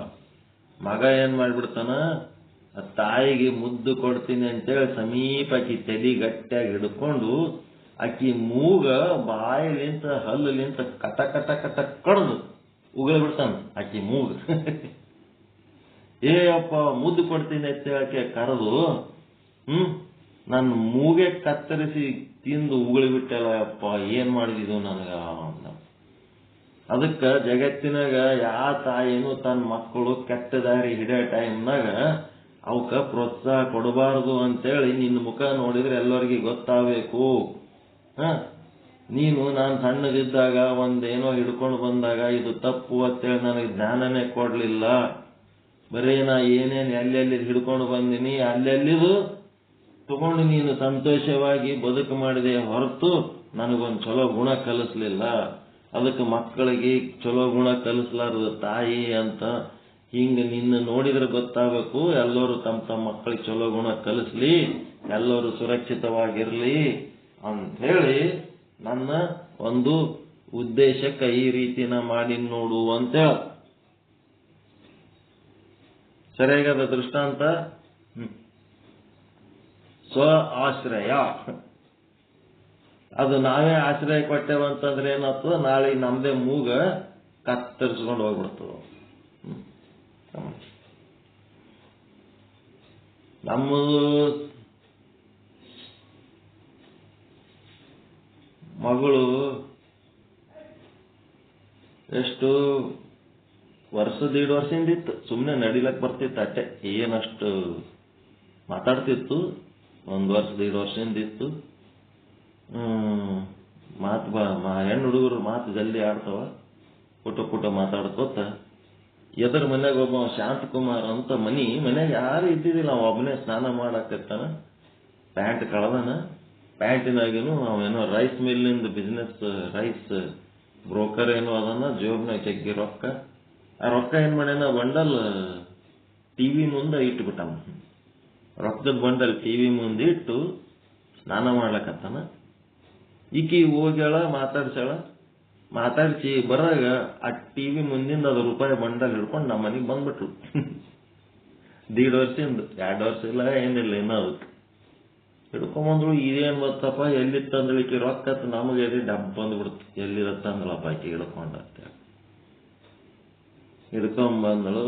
Speaker 1: ಮಗ ಏನ್ ಮಾಡ್ಬಿಡ್ತಾನ, ತಾಯಿಗೆ ಮುದ್ದು ಕೊಡ್ತೀನಿ ಅಂತೇಳಿ ಸಮೀಪ ಆಕಿ ತಲೆ ಗಟ್ಟಿಯಾಗಿ ಹಿಡ್ಕೊಂಡು ಆಕಿ ಮೂಗ ಬಾಯಿಲಿಂತ ಹಲ್ಲಲಿಂತ ಕಟ ಕಟ ಕಟ ಕಡ್ದು ಉಗುಳ ಬಿಡ್ತಾನ ಆಕಿ ಮೂಗ. ಏ ಅಪ್ಪ ಮುದ್ದು ಕೊಡ್ತೀನಿ ಅಂತ ಹೇಳಕ್ಕೆ ಕರೆದು ನನ್ನ ಮೂಗೆ ಕತ್ತರಿಸಿ ತಿಂದು ಉಗುಳಿ ಬಿಟ್ಟಲ್ಲ ಅಪ್ಪ, ಏನ್ ಮಾಡಿದಿದು ನನಗ ಅಂತ. ಅದಕ್ಕ ಜಗತ್ತಿನಾಗ ಯಾವ ತಾಯಿನೂ ತನ್ನ ಮಕ್ಕಳು ಕೆಟ್ಟ ದಾರಿ ಹಿಡಿಯೋ ಟೈಮ್ನಾಗ ಅವಕ್ಕ ಪ್ರೋತ್ಸಾಹ ಕೊಡಬಾರದು ಅಂತೇಳಿ ನಿನ್ನ ಮುಖ ನೋಡಿದ್ರೆ ಎಲ್ಲರಿಗೆ ಗೊತ್ತಾಗಬೇಕು. ನೀನು ನಾನು ಸಣ್ಣದಿದ್ದಾಗ ಒಂದೇನೋ ಹಿಡ್ಕೊಂಡು ಬಂದಾಗ ಇದು ತಪ್ಪು ಅಂತೇಳಿ ನನಗೆ ಜ್ಞಾನನೇ ಕೊಡ್ಲಿಲ್ಲ, ಬರೀ ನಾ ಏನೇನು ಎಲ್ಲೆಲ್ಲಿ ಹಿಡ್ಕೊಂಡು ಬಂದಿನಿ ಅಲ್ಲೆಲ್ಲಿದು ತಗೊಂಡು ನೀನು ಸಂತೋಷವಾಗಿ ಬದುಕು ಮಾಡಿದೆ ಹೊರತು ನನಗೊಂದು ಚಲೋ ಗುಣ ಕಲಿಸ್ಲಿಲ್ಲ. ಅದಕ್ಕೆ ಮಕ್ಕಳಿಗೆ ಚಲೋ ಗುಣ ಕಲಿಸ್ಲಾರ್ದು ತಾಯಿ ಅಂತ. ಹಿಂಗ ನಿನ್ನ ನೋಡಿದ್ರೆ ಗೊತ್ತಾಗಬೇಕು, ಎಲ್ಲರೂ ತಮ್ಮ ತಮ್ಮ ಮಕ್ಕಳಿಗೆ ಚಲೋ ಗುಣ ಕಲಿಸ್ಲಿ, ಎಲ್ಲರೂ ಸುರಕ್ಷಿತವಾಗಿರ್ಲಿ ಅಂತ ಹೇಳಿ ನನ್ನ ಒಂದು ಉದ್ದೇಶಕ್ಕೆ ಈ ರೀತಿನ ಮಾಡಿ ನೋಡು ಅಂತ ಹೇಳ. ಸರಿಯಾಗದ ದೃಷ್ಟಾಂತ. ಸ್ವ ಆಶ್ರಯ, ಅದು ನಾವೇ ಆಶ್ರಯ ಕೊಟ್ಟೇವಂತಂದ್ರೆ ಏನಾಗ್ತದ, ನಾಳೆ ನಮ್ದೇ ಮೂಗ ಕತ್ತರಿಸ್ಕೊಂಡು ಹೋಗ್ಬಿಡ್ತದ. ನಮ್ಮದು ಮಗಳು ಎಷ್ಟು ವರ್ಷದ ವರ್ಷದಿಂದ ಇತ್ತು, ಸುಮ್ಮನೆ ನಡಿಲಕ್ ಬರ್ತಿತ್ತು ಅಟ್ಟೆ, ಏನಷ್ಟು ಮಾತಾಡ್ತಿತ್ತು. 1 ವರ್ಷ 1.5 ವರ್ಷದಿಂದ ಇತ್ತು. ಮಾತು ಹೆಣ್ಣು ಹುಡುಗರು ಮಾತು ಜಲ್ದಿ ಆಡ್ತಾವ, ಪುಟ ಮಾತಾಡ್ಕೋತ. ಎದರ ಮನ್ಯಾಗ ಒಬ್ಬ ಶಾಂತಕುಮಾರ್ ಅಂತ ಮನ್ಯಾಗ ಯಾರು ಇದ್ದಿದ್ದಿಲ್ಲ, ಅವ ಒಬ್ಬನೇ ಸ್ನಾನ ಮಾಡಾಕತ್ತಾನ. ಪ್ಯಾಂಟ್ ಕಳದನ, ಪ್ಯಾಂಟಿನಾಗೇನು ಅವೇನೋ ರೈಸ್ ಮಿಲ್ಲಿಂದ ಬಿಸ್ನೆಸ್, ರೈಸ್ ಬ್ರೋಕರ್ ಏನೋ ಅದನ್ನ, ಜೋಬ್ನಾಗ ಜಗ್ಗಿ ರೊಕ್ಕ. ಆ ರೊಕ್ಕ ಏನ್ ಮಾಡ್ಯಾನ, ಬಂಡಲ್ ಟಿವಿ ಮುಂದೆ ಇಟ್ಬಿಟ್ಟಾನ. ರೊಕ್ಕದ ಬಂಡಲ್ ಟಿವಿ ಮುಂದೆ ಇಟ್ಟು ಸ್ನಾನ ಮಾಡ್ಲಕತ್ತಾನ. ಈಕಿ ಹೋಗ್ಯಾಳ, ಮಾತಾಡ್ಸಿ ಬರಾಗ ಆ ಟಿವಿ ಮುಂದಿಂದ ಅದು ರೂಪಾಯಿ ಬಂಡಲ್ ಹಿಡ್ಕೊಂಡು ನಮ್ಮ ಮನೆಗೆ ಬಂದ್ಬಿಟ್ರು. 1.5 ವರ್ಷದಿಂದ, 2 ವರ್ಷ ಇಲ್ಲ ಏನಿಲ್ಲ, ಇನ್ನೂ ಅದಕ್ಕೆ ಹಿಡ್ಕೊಂಬಂದ್ರು. ಇದೇನ್ ಬರ್ತಪ್ಪ, ಎಲ್ಲಿತ್ತಂದ್ರೆ ಈಕಿ ರೊಕ್ಕ ನಮಗೆ ಡಬ್ಬ ಬಂದ್ಬಿಡ್ತು, ಎಲ್ಲಿರತ್ತಂದ್ರಪ್ಪ ಆಕಿ ಹಿಡ್ಕೊಂಬಂದಳು.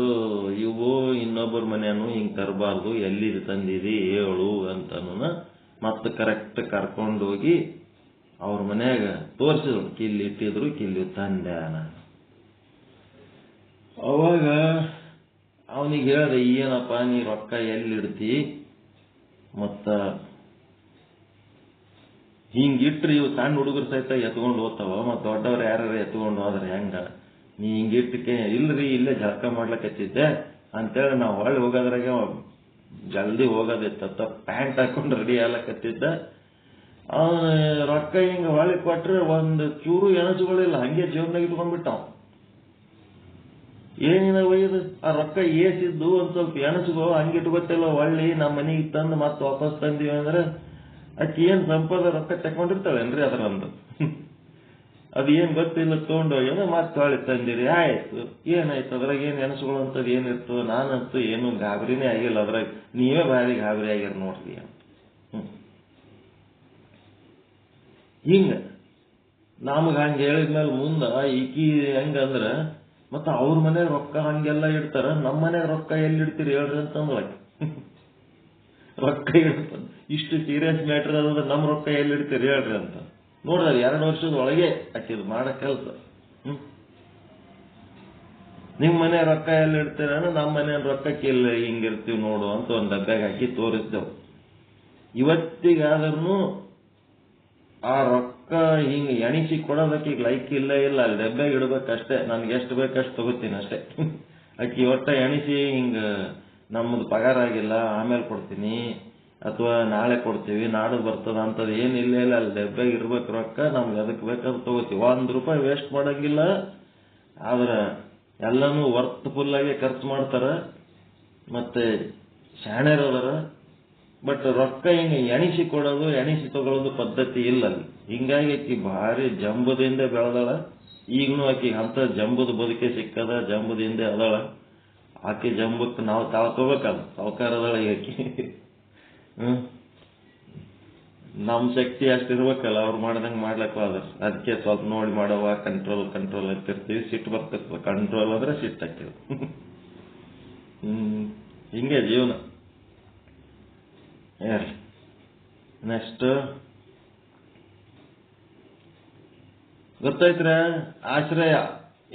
Speaker 1: ಇವು ಇನ್ನೊಬ್ಬರ ಮನೆಯನ್ನು ಹಿಂಗ್ ತರಬಾರ್ದು, ಎಲ್ಲಿ ತಂದಿದಿ ಹೇಳು ಅಂತನೂ ಮತ್ತೆ ಕರೆಕ್ಟ್ ಕರ್ಕೊಂಡೋಗಿ ಅವ್ರ ಮನ್ಯಾಗ ತೋರಿಸಿದ್ರು. ಕಿಲ್ಲಿ ಇಟ್ಟಿದ್ರು, ಕಿಲ್ಲಿ ತಂದೆ ನಾನು. ಅವಾಗ ಅವನಿಗೆ ಹೇಳ್ದೆ, ಏನಪ್ಪ ನೀ ರೊಕ್ಕ ಎಲ್ಲಿಡ್ತಿ, ಮತ್ತ ಹಿಂಗಿಟ್ರಿ ಇವು ಸಣ್ಣ ಹುಡುಗರು ಸಹಿತ ಎತ್ಕೊಂಡು ಹೋಗ್ತಾವ, ಮತ್ತ ದೊಡ್ಡವ್ರು ಯಾರು ಎತ್ಕೊಂಡು ಹೋದ್ರೆ ಹೆಂಗ, ನೀ ಹಿಂಗಿಟ್ಟಕ್ಕೆ ಇಲ್ರಿ ಇಲ್ಲೇ ಜಳಕ ಮಾಡ್ಲಕತ್ತಿದ್ದೆ ಅಂತೇಳಿ ನಾವು ಹೊಳ್ಳಿ ಹೋಗೋದ್ರಾಗೆ ಜಲ್ದಿ ಹೋಗೋದಿತ್ತ, ಪ್ಯಾಂಟ್ ಹಾಕೊಂಡು ರೆಡಿ ಆಗ್ಲಕತ್ತಿದ್ದ. ಅವನು ರೊಕ್ಕ ಹಿಂಗ ಹೊಳ್ಳಿ ಕೊಟ್ರೆ ಒಂದು ಚೂರು ಎಣಸುಗಳಿಲ್ಲ, ಹಂಗೆ ಜೀವನಾಗ ಇಟ್ಕೊಂಡ್ಬಿಟ್ಟಾವ. ಏನಿನ ಒಯ್ಯದು, ಆ ರೊಕ್ಕ ಏಸಿದ್ದು ಒಂದ್ ಸ್ವಲ್ಪ ಎಣಸುಗೋ ಹಂಗಿಟ್ಕೊತಿಲ್ಲ, ಹೊಳ್ಳಿ ನಮ್ಮ ಮನೆಗೆ ತಂದು ಮತ್ತೆ ವಾಪಸ್ ತಂದಿವಿ ಅಂದ್ರೆ ಆಕಿ ಏನ್ ಸಂಪದ ರೊಕ್ಕ ತಕೊಂಡಿರ್ತಾಳೇನ್ರಿ ಅದರಂದು. ಅದು ಏನ್ ಗೊತ್ತಿಲ್ಲ, ತಗೊಂಡೋಗ್ಯಾನ ಮತ್ತೆ ಹೊಳ್ಳಿ ತಂದಿರಿ, ಆಯ್ತು ಏನಾಯ್ತು ಅದ್ರಾಗ ಏನ್ ಎಣಸುಗಳು ಅಂತದ್ ಏನಿತ್ತು. ನಾನಂತೂ ಏನು ಗಾಬರಿನೇ ಆಗಿಲ್ಲ, ಅದ್ರಾಗ ನೀವೇ ಭಾರಿ ಗಾಬರಿ ಆಗ್ಯಾರ ನೋಡ್ರಿ ಅಂತ. ಹಿಂಗ ನಮಗ ಹಂಗ ಹೇಳಿದ್ಮೇಲೆ ಮುಂದ ಈಕಿ ಹೆಂಗಂದ್ರ, ಮತ್ತ ಅವ್ರ ಮನ್ಯಾಗ ರೊಕ್ಕ ಹಂಗೆಲ್ಲ ಇಡ್ತಾರ, ನಮ್ಮ ಮನ್ಯಾಗ ರೊಕ್ಕ ಎಲ್ಲಿ ಇಡ್ತೀರಿ ಹೇಳ್ರಿ ಅಂತಂದ್ರ ರೊಕ್ಕ ಇಡ್ತಾರ. ಇಷ್ಟು ಸೀರಿಯಸ್ ಮ್ಯಾಟರ್ ಅದ, ನಮ್ ರೊಕ್ಕ ಎಲ್ಲಿ ಇಡ್ತೀರಿ ಹೇಳ್ರಿ ಅಂತ. ನೋಡ್ರಿ 2 ವರ್ಷದ ಒಳಗೆ ಆಕಿದ್ ಮಾಡೋ ಕೆಲಸ. ನಿಮ್ಮ ಮನೆ ರೊಕ್ಕ ಎಲ್ಲಿ ಇಡ್ತೀರ ಅಂದ್ರೆ ನಮ್ಮ ಮನೆ ರೊಕ್ಕಕ್ಕೆ ಇಲ್ಲ ಹಿಂಗಿರ್ತೀವಿ ನೋಡು ಅಂತ ಒಂದು ಡಬ್ಬ್ಯಾಗ ಹಾಕಿ ತೋರಿಸ್ತೇವೆ. ಇವತ್ತಿಗಾದ್ರೂ ಆ ರೊಕ್ಕ ಹಿಂಗೆ ಎಣಿಸಿ ಕೊಡೋದಕ್ಕೆ ಈಗ ಲೈಕ್ ಇಲ್ಲ ಅಲ್ಲಿ ಡಬ್ಬ್ಯಾಗ ಇಡ್ಬೇಕಷ್ಟೇ. ನನ್ಗೆ ಎಷ್ಟು ಬೇಕಷ್ಟು ತಗೋತೀನಿ ಅಷ್ಟೇ. ಆಕಿ ಒಟ್ಟ ಎಣಿಸಿ ಹಿಂಗೆ ನಮ್ಮದು ಪಗಾರ ಆಗಿಲ್ಲ ಆಮೇಲೆ ಕೊಡ್ತೀನಿ ಅಥವಾ ನಾಳೆ ಕೊಡ್ತೀವಿ ನಾಳೆ ಬರ್ತದ ಅಂತದ್ ಏನಿಲ್ಲ ಅಲ್ಲಿ ಡಬ್ಬ್ಯಾಗ ಇರ್ಬೇಕು ರೊಕ್ಕ. ನಮ್ಗೆ ಅದಕ್ಕೆ ಬೇಕಾದ್ರೆ ತಗೋತೀವಿ. ₹1 ವೇಸ್ಟ್ ಮಾಡಂಗಿಲ್ಲ. ಆದ್ರೆ ಎಲ್ಲನೂ ವರ್ತ್ಫುಲ್ ಆಗಿ ಖರ್ಚು ಮಾಡ್ತಾರ ಮತ್ತೆ ಶಾಣ್ಯರದಾರ. ಬಟ್ ರೊಕ್ಕ ಹಿಂಗೆ ಎಣಿಸಿ ಕೊಡೋದು ಎಣಿಸಿ ತಗೊಳ್ಳೋದು ಪದ್ಧತಿ ಇಲ್ಲ ಅಲ್ಲಿ. ಹಿಂಗಾಗಿ ಆಕಿ ಭಾರಿ ಜಂಬದಿಂದ ಬೆಳೆದಾಳ. ಈಗನು ಆಕಿ ಅಂತ ಜಂಬದ ಬದುಕೆ ಸಿಕ್ಕದ, ಜಂಬದಿಂದ ಅದಾಳ. ಆಕೆ ಜಂಬಕ್ಕೆ ನಾವು ತಾಳ್ಕೋಬೇಕಲ್ಲ, ಸಾವುಕಾರ ಅದಾಳ ಆಕಿ. ನಮ್ಮ ಶಕ್ತಿ ಅಷ್ಟಿರ್ಬೇಕಲ್ಲ, ಅವ್ರು ಮಾಡ್ದಂಗೆ ಮಾಡ್ಲಕ್ಕ ಅದ್ರ. ಅದಕ್ಕೆ ಸ್ವಲ್ಪ ನೋಡಿ ಮಾಡವ ಕಂಟ್ರೋಲ್ ಅಂತಿರ್ತೀವಿ. ಸಿಟ್ಟು ಬರ್ತಿರ್ತದೆ. ಕಂಟ್ರೋಲ್ ಅಂದ್ರೆ ಸಿಟ್ಟು ಹಾಕಿದ್ರು. ಹಿಂಗೆ ಜೀವನ. ನೆಕ್ಸ್ಟ್ ಗೊತ್ತಾಯ್ತ್ರ? ಆಶ್ರಯ.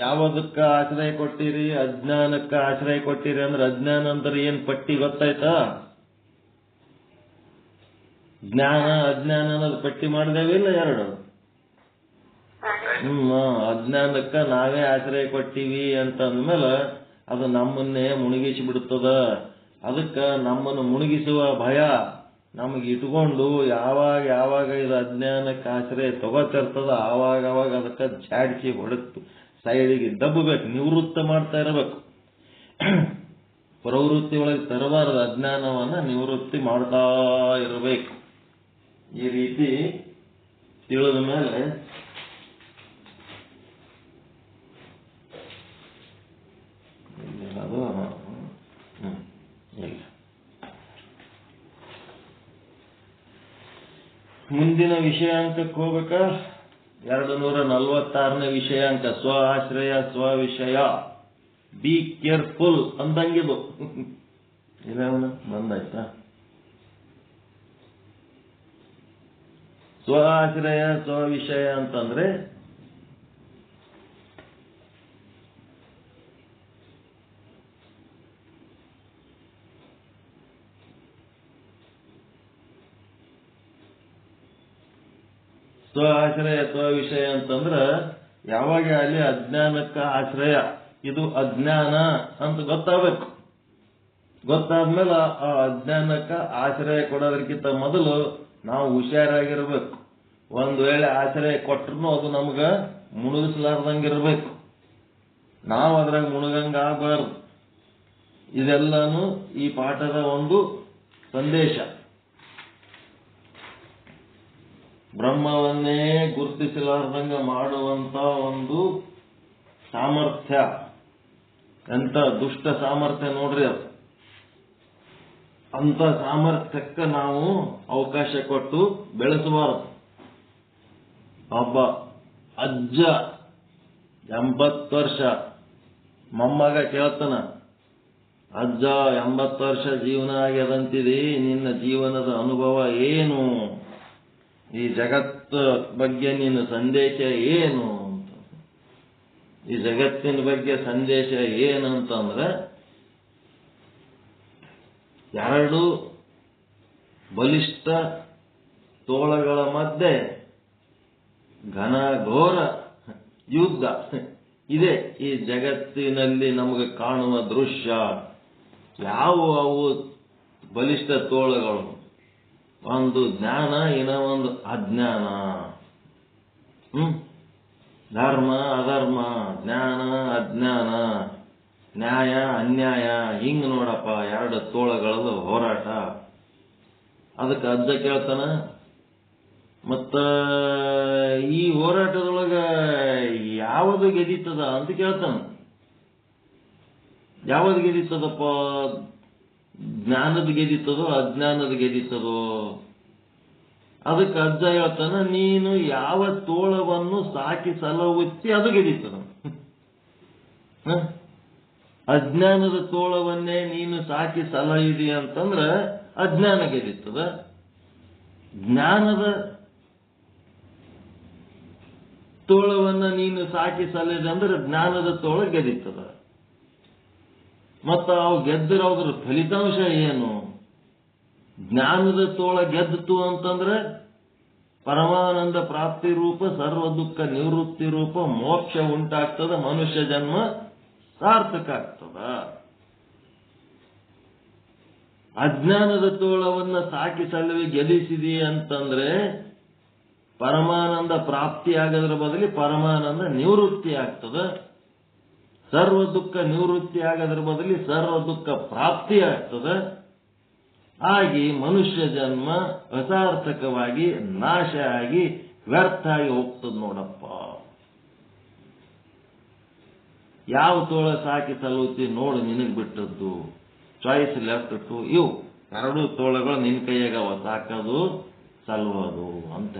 Speaker 1: ಯಾವದಕ್ಕ ಆಶ್ರಯ ಕೊಟ್ಟಿರಿ? ಅಜ್ಞಾನಕ್ಕ ಆಶ್ರಯ ಕೊಟ್ಟಿರಿ. ಅಂದ್ರೆ ಅಜ್ಞಾನ ಅಂದ್ರೆ ಏನ್ ಪಟ್ಟಿ ಗೊತ್ತಾಯ್ತಾ? ಜ್ಞಾನ ಅಜ್ಞಾನ ಅನ್ನೋದು ಪಟ್ಟಿ ಮಾಡಿದೇವಿಲ್ಲ ಎರಡು. ಅಜ್ಞಾನಕ್ಕ ನಾವೇ ಆಶ್ರಯ ಕೊಟ್ಟಿವಿ ಅಂತ ಅಂದ್ಮೇಲೆ ಅದು ನಮ್ಮನ್ನೇ ಮುಳುಗಿಸಿ ಬಿಡುತ್ತದ. ಅದಕ್ಕ ನಮ್ಮನ್ನು ಮುಳುಗಿಸುವ ಭಯ ನಮಗೆ ಇಟ್ಕೊಂಡು ಯಾವಾಗ ಇದು ಅಜ್ಞಾನಕ್ಕೆ ಆಶ್ರಯ ತಗೋತಿರ್ತದ ಆವಾಗ ಅದಕ್ಕೆ ಜಾಡಿಸಿ ಹೊಡೆದು ಸೈಡಿಗೆ ದಬ್ಬಬೇಕು, ನಿವೃತ್ತ ಮಾಡ್ತಾ ಇರಬೇಕು. ಪ್ರವೃತ್ತಿ ಒಳಗೆ ತರಬಾರದು. ಅಜ್ಞಾನವನ್ನ ನಿವೃತ್ತಿ ಮಾಡ್ತಾ ಇರಬೇಕು. ಈ ರೀತಿ ತಿಳಿದ ಮೇಲೆ ಅದು ಇಲ್ಲ. ಮುಂದಿನ ವಿಷಯಾಂಕಕ್ಕೆ ಹೋಗ್ಬೇಕಾ? 246ನೇ ವಿಷಯಾಂಕ ಸ್ವ ಆಶ್ರಯ ಸ್ವ ವಿಷಯ. ಬಿ ಕೇರ್ಫುಲ್ ಅಂದಂಗಿದು. ಇದೇವನ ಬಂದಾಯ್ತಾ? ಸ್ವ ಆಶ್ರಯ ಸ್ವ ವಿಷಯ ಅಂತಂದ್ರೆ ಸ್ವ ಆಶ್ರಯ ಸ್ವ ವಿಷಯ ಅಂತಂದ್ರ ಯಾವಾಗ ಅಲ್ಲಿ ಅಜ್ಞಾನಕ್ಕ ಆಶ್ರಯ, ಇದು ಅಜ್ಞಾನ ಅಂತ ಗೊತ್ತಾಗಬೇಕು. ಗೊತ್ತಾದ್ಮೇಲೆ ಆ ಅಜ್ಞಾನಕ್ಕ ಆಶ್ರಯ ಕೊಡೋದಕ್ಕಿಂತ ಮೊದಲು ನಾವು ಹುಷಾರಾಗಿರ್ಬೇಕು. ಒಂದ್ ವೇಳೆ ಆಶ್ರಯ ಕೊಟ್ರು ಅದು ನಮ್ಗ ಮುಳುಗಿಸ್ಲಾರ್ದಂಗಿರ್ಬೇಕು. ನಾವು ಅದ್ರಾಗ ಮುಳುಗಂಗ ಆಗಬಾರ್ದು. ಇದೆಲ್ಲಾನು ಈ ಪಾಠದ ಒಂದು ಸಂದೇಶ. ಬ್ರಹ್ಮವನ್ನೇ ಗುರುತಿಸಲಾರ್ದಂಗ ಮಾಡುವಂತ ಒಂದು ಸಾಮರ್ಥ್ಯ, ಎಂತ ದುಷ್ಟ ಸಾಮರ್ಥ್ಯ ನೋಡ್ರಿ ಅದು. ಅಂತ ಸಾಮರ್ಥ್ಯಕ್ಕೆ ನಾವು ಅವಕಾಶ ಕೊಟ್ಟು ಬೆಳೆಸಬಾರದು. ಒಬ್ಬ ಅಜ್ಜ 80 ವರ್ಷ ಮೊಮ್ಮಗ ಕೇಳ್ತಾನ, ಅಜ್ಜ 80 ವರ್ಷ ಜೀವನ ಆಗ್ಯದಂತಿದೆ, ನಿನ್ನ ಜೀವನದ ಅನುಭವ ಏನು? ಈ ಜಗತ್ತ ಬಗ್ಗೆ ನಿನ್ನ ಸಂದೇಶ ಏನು ಅಂತ. ಈ ಜಗತ್ತಿನ ಬಗ್ಗೆ ಸಂದೇಶ ಏನಂತಂದ್ರೆ, ಎರಡು ಬಲಿಷ್ಠ ತೋಳಗಳ ಮಧ್ಯೆ ಘನಘೋರ ಯುದ್ಧ ಇದೆ ಈ ಜಗತ್ತಿನಲ್ಲಿ ನಮಗೆ ಕಾಣುವ ದೃಶ್ಯ. ಅವು ಬಲಿಷ್ಠ ತೋಳಗಳು? ಒಂದು ಜ್ಞಾನ, ಇನ್ನ ಒಂದು ಅಜ್ಞಾನ. ಧರ್ಮ ಅಧರ್ಮ, ಜ್ಞಾನ ಅಜ್ಞಾನ, ನ್ಯಾಯ ಅನ್ಯಾಯ. ಹಿಂಗ್ ನೋಡಪ್ಪ ಎರಡು ತೋಳಗಳದು ಹೋರಾಟ. ಅದಕ್ಕೆ ಅಜ್ಜ ಕೇಳ್ತಾನ, ಮತ್ತ ಈ ಹೋರಾಟದೊಳಗ ಯಾವುದು ಗೆದೀತದ ಅಂತ ಕೇಳ್ತಾನ. ಯಾವುದು ಗೆದೀತದಪ್ಪ? ಜ್ಞಾನದ ಗೆದೀತದೋ ಅಜ್ಞಾನದ ಗೆದೀತದೋ? ಅದಕ್ಕೆ ಅಜ್ಜ ಹೇಳ್ತಾನ, ನೀನು ಯಾವ ತೋಳವನ್ನು ಸಾಕಿ ಸಲಹುತ್ತಿ ಅದು ಗೆದೀತದ. ಅಜ್ಞಾನದ ತೋಳವನ್ನೇ ನೀನು ಸಾಕಿ ಸಲಹಿದಿ ಅಂತಂದ್ರ ಅಜ್ಞಾನ ಗೆದೀತದ. ಜ್ಞಾನದ ತೋಳವನ್ನ ನೀನು ಸಾಕಿ ಸಲಹಿದೆ ಅಂದ್ರೆ ಜ್ಞಾನದ ತೋಳ ಗೆದೀತದ. ಮತ್ತು ಅವು ಗೆದ್ದಿರೋದ್ರ ಫಲಿತಾಂಶ ಏನು? ಜ್ಞಾನದ ತೋಳ ಗೆದ್ದಿತು ಅಂತಂದ್ರೆ ಪರಮಾನಂದ ಪ್ರಾಪ್ತಿ ರೂಪ, ಸರ್ವ ದುಃಖ ನಿವೃತ್ತಿ ರೂಪ ಮೋಕ್ಷ ಉಂಟಾಗ್ತದ, ಮನುಷ್ಯ ಜನ್ಮ ಸಾರ್ಥಕ ಆಗ್ತದ. ಅಜ್ಞಾನದ ತೋಳವನ್ನ ಸಾಕಿ ಸಲುವಿ ಗೆಲ್ಲಿಸಿದಿ ಅಂತಂದ್ರೆ ಪರಮಾನಂದ ಪ್ರಾಪ್ತಿ ಆಗೋದ್ರ ಬದಲಿ ಪರಮಾನಂದ ನಿವೃತ್ತಿ ಆಗ್ತದ. ಸರ್ವ ದುಃಖ ನಿವೃತ್ತಿ ಆಗೋದ್ರ ಬದಲಿ ಸರ್ವ ದುಃಖ ಪ್ರಾಪ್ತಿ ಆಗ್ತದ. ಆಗಿ ಮನುಷ್ಯ ಜನ್ಮ ಅಸಾರ್ಥಕವಾಗಿ ನಾಶ ಆಗಿ ವ್ಯರ್ಥ ಆಗಿ ಹೋಗ್ತದ ನೋಡಪ್ಪ. ಯಾವ ತೋಳ ಸಾಕಿ ಸಲುತಿ ನೋಡು, ನಿನಗ್ ಬಿಟ್ಟದ್ದು. Choice left to you. ಎರಡೂ ತೋಳಗಳು ನಿನ್ ಕೈಯಾಗ ಸಾಕೋದು ಸಲುವುದು ಅಂತ.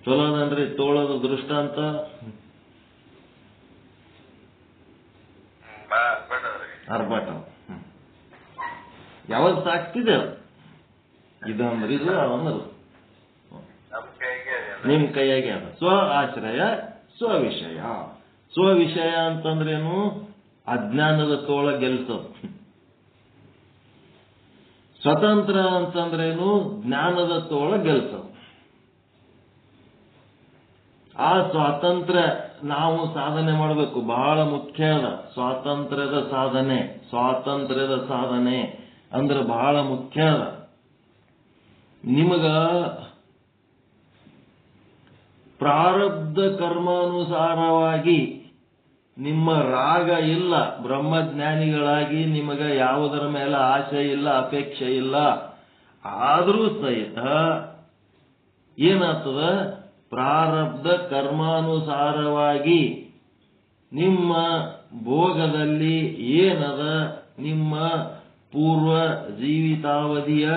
Speaker 1: ಚಲೋದನ್ರಿ ತೋಳದ ದೃಷ್ಟಾಂತ. ಅರ್ಬಟ ಯಾವಾಗ ಸಾಕ್ತಿದೆ ಇದಂದ್ರೆ ಇದು ಅವಂದ್ರೆ ನಿಮ್ ಕೈಯಾಗೆ ಅದ. ಸ್ವ ಆಶ್ರಯ ಸ್ವವಿಷಯ. ಸ್ವವಿಷಯ ಅಂತಂದ್ರೇನು? ಅಜ್ಞಾನದ ತೋಳ ಗೆಲ್ಸೋದು. ಸ್ವತಂತ್ರ ಅಂತಂದ್ರೇನು? ಜ್ಞಾನದ ತೋಳ ಗೆಲ್ಸೋದು. ಆ ಸ್ವಾತಂತ್ರ್ಯ ನಾವು ಸಾಧನೆ ಮಾಡಬೇಕು. ಬಹಳ ಮುಖ್ಯ ಅದ ಸ್ವಾತಂತ್ರ್ಯದ ಸಾಧನೆ. ಸ್ವಾತಂತ್ರ್ಯದ ಸಾಧನೆ ಅಂದ್ರೆ ಬಹಳ ಮುಖ್ಯ ಅದ. ನಿಮಗ ಪ್ರಾರಬ್ಧ ಕರ್ಮಾನುಸಾರವಾಗಿ ನಿಮ್ಮ ರಾಗ ಇಲ್ಲ. ಬ್ರಹ್ಮಜ್ಞಾನಿಗಳಾಗಿ ನಿಮಗ ಯಾವುದರ ಮೇಲೆ ಆಸೆ ಇಲ್ಲ, ಅಪೇಕ್ಷೆ ಇಲ್ಲ. ಆದರೂ ಸಹಿತ ಏನಾಗ್ತದ? ಪ್ರಾರಬ್ಧ ಕರ್ಮಾನುಸಾರವಾಗಿ ನಿಮ್ಮ ಭೋಗದಲ್ಲಿ ಏನದ, ನಿಮ್ಮ ಪೂರ್ವ ಜೀವಿತಾವಧಿಯ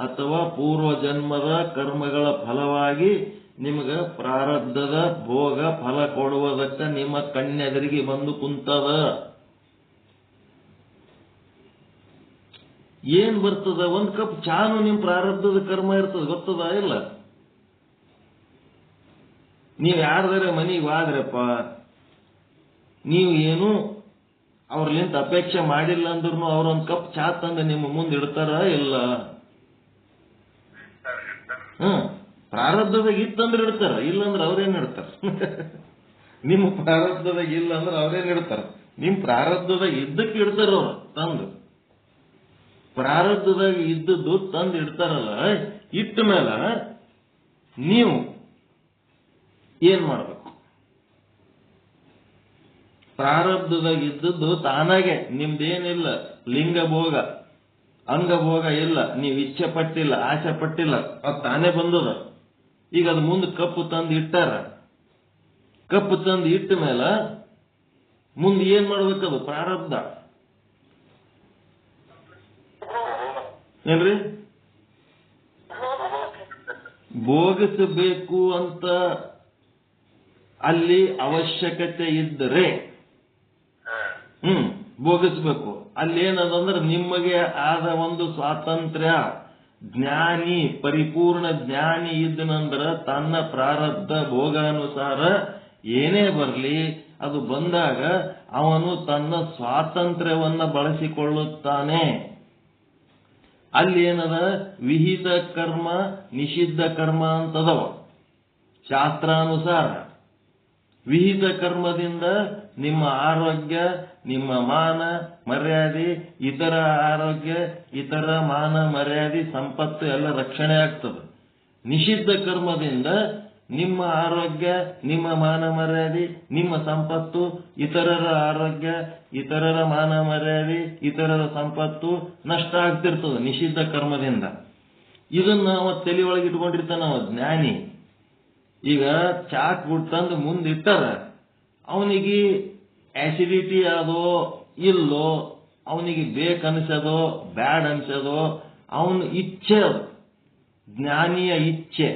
Speaker 1: ಅಥವಾ ಪೂರ್ವ ಜನ್ಮದ ಕರ್ಮಗಳ ಫಲವಾಗಿ ನಿಮಗ ಪ್ರಾರಬ್ಧದ ಭೋಗ ಫಲ ಕೊಡುವುದಕ್ಕೆ ನಿಮ್ಮ ಕಣ್ಣೆದರಿಗೆ ಬಂದು ಕುಂತದ. ಏನ್ ಬರ್ತದ? ಒಂದ್ ಕಪ್ ಚಾನು ನಿಮ್ ಪ್ರಾರಬ್ಧದ ಕರ್ಮ ಇರ್ತದ, ಗೊತ್ತದ ಇಲ್ಲ? ನೀವ್ ಯಾರ್ದಾರೆ ಮನೆಗೆ ಹೋದ್ರಪ್ಪ, ನೀವು ಏನು ಅವ್ರಲಿಂತ ಅಪೇಕ್ಷೆ ಮಾಡಿಲ್ಲ ಅಂದ್ರೂ ಅವ್ರೊಂದ್ ಕಪ್ ಚಾ ತಂದು ನಿಮ್ಮ ಮುಂದೆ ಇಡ್ತಾರ ಇಲ್ಲ? ಪ್ರಾರಬ್ಧದಾಗ ಇತ್ತಂದ್ರೆ ಇಡ್ತಾರ, ಇಲ್ಲಂದ್ರೆ ಅವ್ರೇನ್ ಇಡ್ತಾರ? ನಿಮ್ಮ ಪ್ರಾರಬ್ಧದಾಗ ಇಲ್ಲ ಅಂದ್ರೆ ಅವ್ರೇನ್ ಇಡ್ತಾರ? ನಿಮ್ ಪ್ರಾರಬ್ಧದಾಗ ಇದ್ದಕ್ಕೆ ಇಡ್ತಾರ ಅವ್ರು ತಂದು. ಪ್ರಾರಬ್ಧದಾಗ ಇದ್ದದ್ದು ತಂದು ಇಡ್ತಾರಲ್ಲ, ಇಟ್ಟ ಮೇಲೆ ನೀವು ಏನ್ ಮಾಡ್ಬೇಕು? ಪ್ರಾರಬ್ಧದಾಗ ಇದ್ದದ್ದು ತಾನಾಗೆ, ನಿಮ್ದೇನಿಲ್ಲ, ಲಿಂಗಭೋಗ ಅಂಗಭೋಗ ಇಲ್ಲ, ನೀವು ಇಚ್ಛೆ ಪಟ್ಟಿಲ್ಲ, ಆಸೆ ಪಟ್ಟಿಲ್ಲ, ಅದು ತಾನೇ ಬಂದದ. ಈಗ ಅದು ಮುಂದೆ ಕಪ್ಪು ತಂದು ಇಟ್ಟಾರ. ಕಪ್ಪು ತಂದು ಇಟ್ಟ ಮೇಲೆ ಮುಂದೆ ಏನ್ ಮಾಡ್ಬೇಕದು? ಪ್ರಾರಬ್ಧ ಏನ್ರಿ? ಭೋಗಿಸಬೇಕು ಅಂತ ಅಲ್ಲಿ ಅವಶ್ಯಕತೆ ಇದ್ದರೆ ಭೋಗಿಸ್ಬೇಕು. ಅಲ್ಲೇನದಂದ್ರೆ ನಿಮಗೆ ಆದ ಒಂದು ಸ್ವಾತಂತ್ರ್ಯ. ಜ್ಞಾನಿ, ಪರಿಪೂರ್ಣ ಜ್ಞಾನಿ ಇದ್ದನಂದ್ರ ತನ್ನ ಪ್ರಾರಬ್ಧ ಭೋಗಾನುಸಾರ ಏನೇ ಬರಲಿ ಅದು ಬಂದಾಗ ಅವನು ತನ್ನ ಸ್ವಾತಂತ್ರ್ಯವನ್ನ ಬಳಸಿಕೊಳ್ಳುತ್ತಾನೆ. ಅಲ್ಲಿ ಏನದ? ವಿಹಿತ ಕರ್ಮ, ನಿಷಿದ್ಧ ಕರ್ಮ ಅಂತದವ ಶಾಸ್ತ್ರಾನುಸಾರ. ವಿಹಿತ ಕರ್ಮದಿಂದ ನಿಮ್ಮ ಆರೋಗ್ಯ, ನಿಮ್ಮ ಮಾನ ಮರ್ಯಾದೆ, ಇತರ ಆರೋಗ್ಯ, ಇತರ ಮಾನ ಮರ್ಯಾದೆ, ಸಂಪತ್ತು ಎಲ್ಲ ರಕ್ಷಣೆ ಆಗ್ತದೆ. ನಿಷಿದ್ಧ ಕರ್ಮದಿಂದ ನಿಮ್ಮ ಆರೋಗ್ಯ, ನಿಮ್ಮ ಮಾನ ಮರ್ಯಾದೆ, ನಿಮ್ಮ ಸಂಪತ್ತು, ಇತರರ ಆರೋಗ್ಯ, ಇತರರ ಮಾನ ಮರ್ಯಾದೆ, ಇತರರ ಸಂಪತ್ತು ನಷ್ಟ ಆಗ್ತಿರ್ತದೆ ನಿಷಿದ್ಧ ಕರ್ಮದಿಂದ. ಇದನ್ನ ನಾವು ತಲೆ ಒಳಗೆ ಇಟ್ಕೊಂಡಿರ್ತಾನ ನಾವು ಜ್ಞಾನಿ. ಈಗ ಚಾಕ್ ಬಿಟ್ಟಂದು ಮುಂದಿಟ್ಟಾರ, ಅವನಿಗೆ ಆಸಿಡಿಟಿ ಆದೋ ಇಲ್ಲೋ, ಅವನಿಗೆ ಬೇಕನ್ಸದೋ ಬ್ಯಾಡ್ ಅನ್ಸದೋ ಅವನ ಇಚ್ಛೆ, ಅದು ಜ್ಞಾನಿಯ ಇಚ್ಛೆ.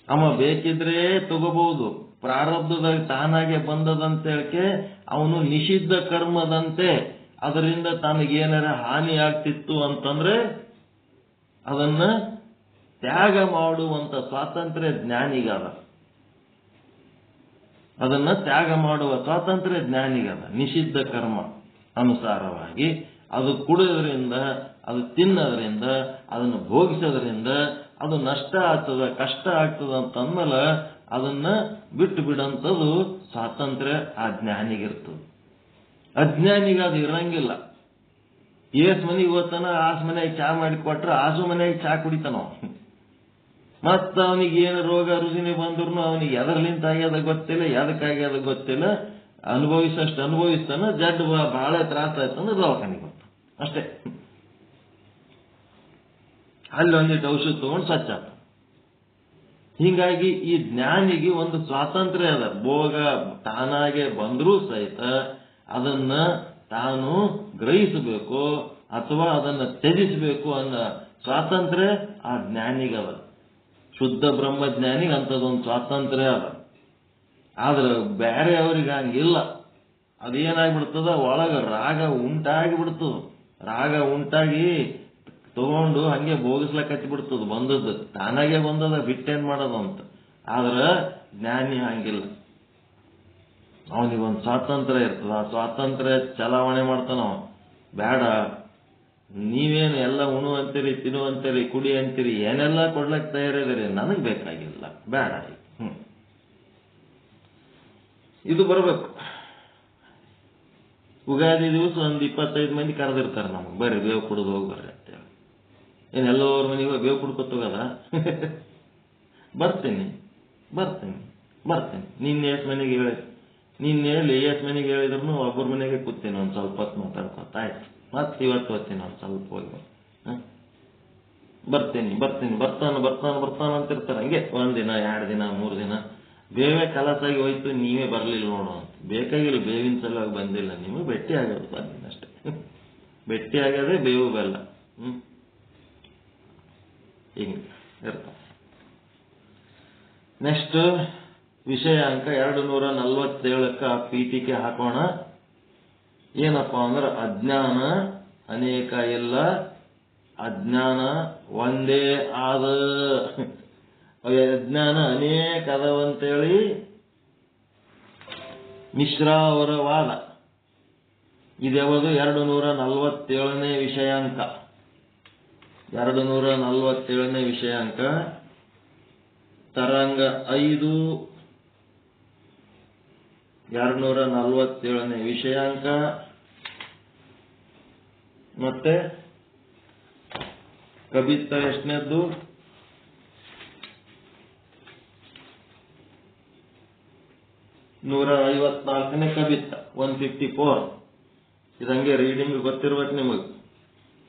Speaker 1: ಅವ ಬೇಕಿದ್ರೆ ತಗೋಬಹುದು. ಪ್ರಾರಬ್ಧದಾಗ ತಾನಾಗೆ ಬಂದದಂತ ಹೇಳಿಕೆ ಅವನು ನಿಷಿದ್ಧ ಕರ್ಮದಂತೆ ಅದರಿಂದ ತನಗೇನಾರ ಹಾನಿ ಆಗ್ತಿತ್ತು ಅಂತಂದ್ರೆ ಅದನ್ನ ತ್ಯಾಗ ಮಾಡುವಂತ ಸ್ವಾತಂತ್ರ್ಯ ಜ್ಞಾನಿಗದ. ಅದನ್ನ ತ್ಯಾಗ ಮಾಡುವ ಸ್ವಾತಂತ್ರ್ಯ ಜ್ಞಾನಿಗದ. ನಿಷಿದ್ಧ ಕರ್ಮ ಅನುಸಾರವಾಗಿ ಅದು ಕುಡಿಯೋದ್ರಿಂದ, ಅದು ತಿನ್ನೋದ್ರಿಂದ, ಅದನ್ನು ಭೋಗಿಸೋದ್ರಿಂದ ಅದು ನಷ್ಟ ಆಗ್ತದ, ಕಷ್ಟ ಆಗ್ತದ ಅಂತಂದ್ಮೇಲೆ ಅದನ್ನ ಬಿಟ್ಟು ಬಿಡಂಥದ್ದು ಸ್ವಾತಂತ್ರ್ಯ ಆ ಜ್ಞಾನಿಗಿರ್ತದೆ. ಅಜ್ಞಾನಿಗೆ ಅದು ಇರಂಗಿಲ್ಲ. ಏಸ್ ಮನೆಗೆ ಹೋಗ್ತಾನ, ಆಸ್ ಮನೆಗೆ ಚಾ ಮಾಡಿ ಕೊಟ್ರೆ ಆಸು ಮನೆಗೆ ಚಾ ಕುಡಿತಾನ. ಮತ್ತ ಅವನಿಗೆ ಏನು ರೋಗ ರುಜಿನಿ ಬಂದ್ರು ಅವನಿಗೆ ಎದರ್ಲಿಂತ ಆಗ್ಯದ ಗೊತ್ತಿಲ್ಲ, ಎದಕ್ಕಾಗ್ಯದ ಗೊತ್ತಿಲ್ಲ. ಅನುಭವಿಸಷ್ಟು ಅನುಭವಿಸ್ತಾನ, ಜಡ್ ಬಹಳ ತ್ರಾಸ ಆಯ್ತಂದ್ರೆ ದವಾಖಾನಿಗೆ ಹೋಗ್ತಾನ ಅಷ್ಟೇ. ಅಲ್ಲಿ ಒಂದಿಟ್ಟು ಔಷಧ ತಗೊಂಡು ಸ್ವಚ್ಛ ಆತ. ಹೀಗಾಗಿ ಈ ಜ್ಞಾನಿಗೆ ಒಂದು ಸ್ವಾತಂತ್ರ್ಯ ಅದ. ಭೋಗ ತಾನಾಗೆ ಬಂದರೂ ಸಹಿತ ಅದನ್ನ ತಾನು ಗ್ರಹಿಸಬೇಕು ಅಥವಾ ಅದನ್ನ ತ್ಯಜಿಸಬೇಕು ಅನ್ನೋ ಸ್ವಾತಂತ್ರ್ಯ ಆ ಜ್ಞಾನಿಗದ. ಶುದ್ಧ ಬ್ರಹ್ಮಜ್ಞಾನಿಗೆ ಅಂಥದ್ದೊಂದು ಸ್ವಾತಂತ್ರ್ಯ ಅದ. ಆದ್ರೆ ಬೇರೆ ಅವ್ರಿಗೆ ಹಂಗಿಲ್ಲ. ಅದೇನಾಗ್ಬಿಡ್ತದ, ಒಳಗ ರಾಗ ಉಂಟಾಗಿ ಬಿಡ್ತದ. ರಾಗ ಉಂಟಾಗಿ ತಗೊಂಡು ಹಂಗೆ ಭೋಗಿಸ್ಲಕತ್ತಿ ಬಿಡ್ತದ. ಬಂದದ್ದು ತಾನಾಗೆ ಬಂದದ, ಬಿಟ್ಟೇನ್ ಮಾಡೋದು ಅಂತ. ಆದ್ರೆ ಜ್ಞಾನಿ ಹಂಗಿಲ್ಲ. ಅವನಿಗೊಂದು ಸ್ವಾತಂತ್ರ್ಯ ಇರ್ತದ. ಆ ಸ್ವಾತಂತ್ರ್ಯ ಚಲಾವಣೆ ಮಾಡ್ತಾನ. ಬೇಡ, ನೀವೇನು ಎಲ್ಲ ಉಣು ಅಂತೀರಿ, ತಿನ್ನು ಅಂತೀರಿ, ಕುಡಿ ಅಂತೀರಿ, ಏನೆಲ್ಲ ಕೊಡ್ಲಕ್ಕೆ ತಯಾರಿದ್ದೀರಿ, ನನಗೆ ಬೇಕಾಗಿಲ್ಲ, ಬೇಡ. ಇದು ಬರಬೇಕು. ಉಗಾದಿ ದಿವಸ ಒಂದು 25 ಮಂದಿ ಕರೆದಿರ್ತಾರೆ ನಮಗೆ, ಬರ್ರಿ ಬೇವು ಕುಡಿದು ಹೋಗಿ ಬರ್ರಿ ಅಂತೇಳಿ. ಏನೆಲ್ಲೋರ್ ಮನೆಗೆ ಬೇವು ಕುಡ್ಕೊತ ಹೋಗದ? ಬರ್ತೀನಿ ಬರ್ತೀನಿ ಬರ್ತೀನಿ. ನಿನ್ನೆ ಎಷ್ಟು ಮನೆಗೆ ಹೇಳಿ, ನಿನ್ನೆ ಹೇಳಿ ಎಷ್ಟು ಮನೆಗೆ ಹೇಳಿದ್ರು ಒಬ್ಬರ ಮನೆಗೆ ಕೂತೀನಿ, ಒಂದು ಸ್ವಲ್ಪ ಹೊತ್ತು ಮಾತಾಡ್ಕೊತ ಆಯ್ತು. ಮತ್ತೆ ಇವತ್ತು ಹೋಗ್ತೀನಿ ಒಂದು ಸ್ವಲ್ಪ ಹೋಗಿ, ಬರ್ತೀನಿ ಬರ್ತೀನಿ ಬರ್ತಾನ ಬರ್ತಾನ ಬರ್ತಾನ ಅಂತಿರ್ತಾರೆ. ಹಂಗೆ 1 ದಿನ 2 ದಿನ 3 ದಿನ ಬೇವೇ ಕಲಸಾಗಿ ಹೋಯ್ತು, ನೀವೇ ಬರಲಿಲ್ಲ ನೋಡು ಅಂತ. ಬೇಕಾಗಿಲ್ಲ, ಬೇವಿನ ಸಲುವಾಗಿ ಬಂದಿಲ್ಲ, ನಿಮಗೆ ಭೇಟಿ ಆಗೋದು ಬಂದಿಲ್ಲ ಅಷ್ಟೇ. ಭೇಟಿ ಆಗೋದೇ ಬೇವು ಬೆಲ್ಲ. ಹಿಂಗೆ ಇರ್ತಾವ. ನೆಕ್ಸ್ಟ್ ವಿಷಯ ಅಂಕ 247ಕ್ಕೆ ಪೀಠಿಕೆ ಹಾಕೋಣ. ಏನಪ್ಪಾ ಅಂದ್ರೆ ಅಜ್ಞಾನ ಅನೇಕ ಇಲ್ಲ, ಅಜ್ಞಾನ ಒಂದೇ ಆದ. ಅಜ್ಞಾನ ಅನೇಕ ಅದಾವಂತೇಳಿ ಮಿಶ್ರಾ ಅವರ ವಾದ. ಇದ್ಯಾವುದು 247ನೇ ವಿಷಯಾಂಕ. 247ನೇ ವಿಷಯಾಂಕ ತರಂಗ 5, 247ನೇ ವಿಷಯಾಂಕ. ಮತ್ತೆ ಕಬಿತ್ತ ಎಷ್ಟನೇದ್ದು? 154ನೇ ಕಬಿತ್ತ, 154. ಇದಂಗೆ ರೀಡಿಂಗ್ ಗೊತ್ತಿರ್ಬೇಕು ನಿಮಗೆ.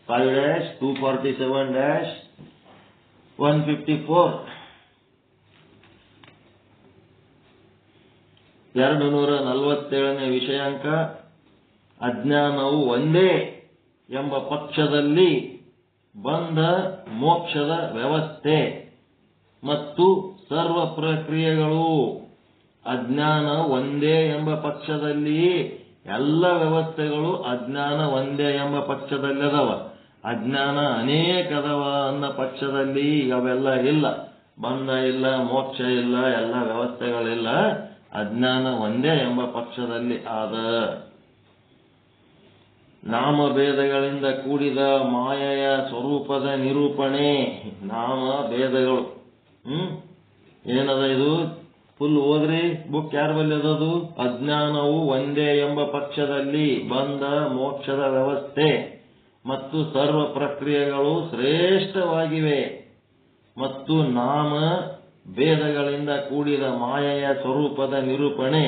Speaker 1: 5-247-154. 247ನೇ ವಿಷಯಾಂಕ ಅಜ್ಞಾನವು ಒಂದೇ ಎಂಬ ಪಕ್ಷದಲ್ಲಿ ಬಂಧ ಮೋಕ್ಷದ ವ್ಯವಸ್ಥೆ ಮತ್ತು ಸರ್ವ ಪ್ರಕ್ರಿಯೆಗಳು. ಅಜ್ಞಾನ ಒಂದೇ ಎಂಬ ಪಕ್ಷದಲ್ಲಿ ಎಲ್ಲ ವ್ಯವಸ್ಥೆಗಳು ಅಜ್ಞಾನ ಒಂದೇ ಎಂಬ ಪಕ್ಷದಲ್ಲಿ ಅದಾವ. ಅಜ್ಞಾನ ಅನೇಕ ಅದಾವ ಅನ್ನೋ ಪಕ್ಷದಲ್ಲಿ ಅವೆಲ್ಲ ಇಲ್ಲ. ಬಂಧ ಇಲ್ಲ, ಮೋಕ್ಷ ಇಲ್ಲ, ಎಲ್ಲ ವ್ಯವಸ್ಥೆಗಳಿಲ್ಲ. ಅಜ್ಞಾನ ಒಂದೇ ಎಂಬ ಪಕ್ಷದಲ್ಲಿ ಆದ. ನಾಮಭೇದಗಳಿಂದ ಕೂಡಿದ ಮಾಯೆಯ ಸ್ವರೂಪದ ನಿರೂಪಣೆ. ನಾಮ ಭೇದಗಳು ಏನದ? ಇದು ಫುಲ್ ಓದ್ರಿ ಬುಕ್. ಯಾರ ಬಲ್ಲಿ ಅದದು? ಅಜ್ಞಾನವು ಒಂದೇ ಎಂಬ ಪಕ್ಷದಲ್ಲಿ ಬಂಧ ಮೋಕ್ಷದ ವ್ಯವಸ್ಥೆ ಮತ್ತು ಸರ್ವ ಪ್ರಕ್ರಿಯೆಗಳು ಶ್ರೇಷ್ಠವಾಗಿವೆ ಮತ್ತು ನಾಮ ಭೇದಗಳಿಂದ ಕೂಡಿದ ಮಾಯೆಯ ಸ್ವರೂಪದ ನಿರೂಪಣೆ.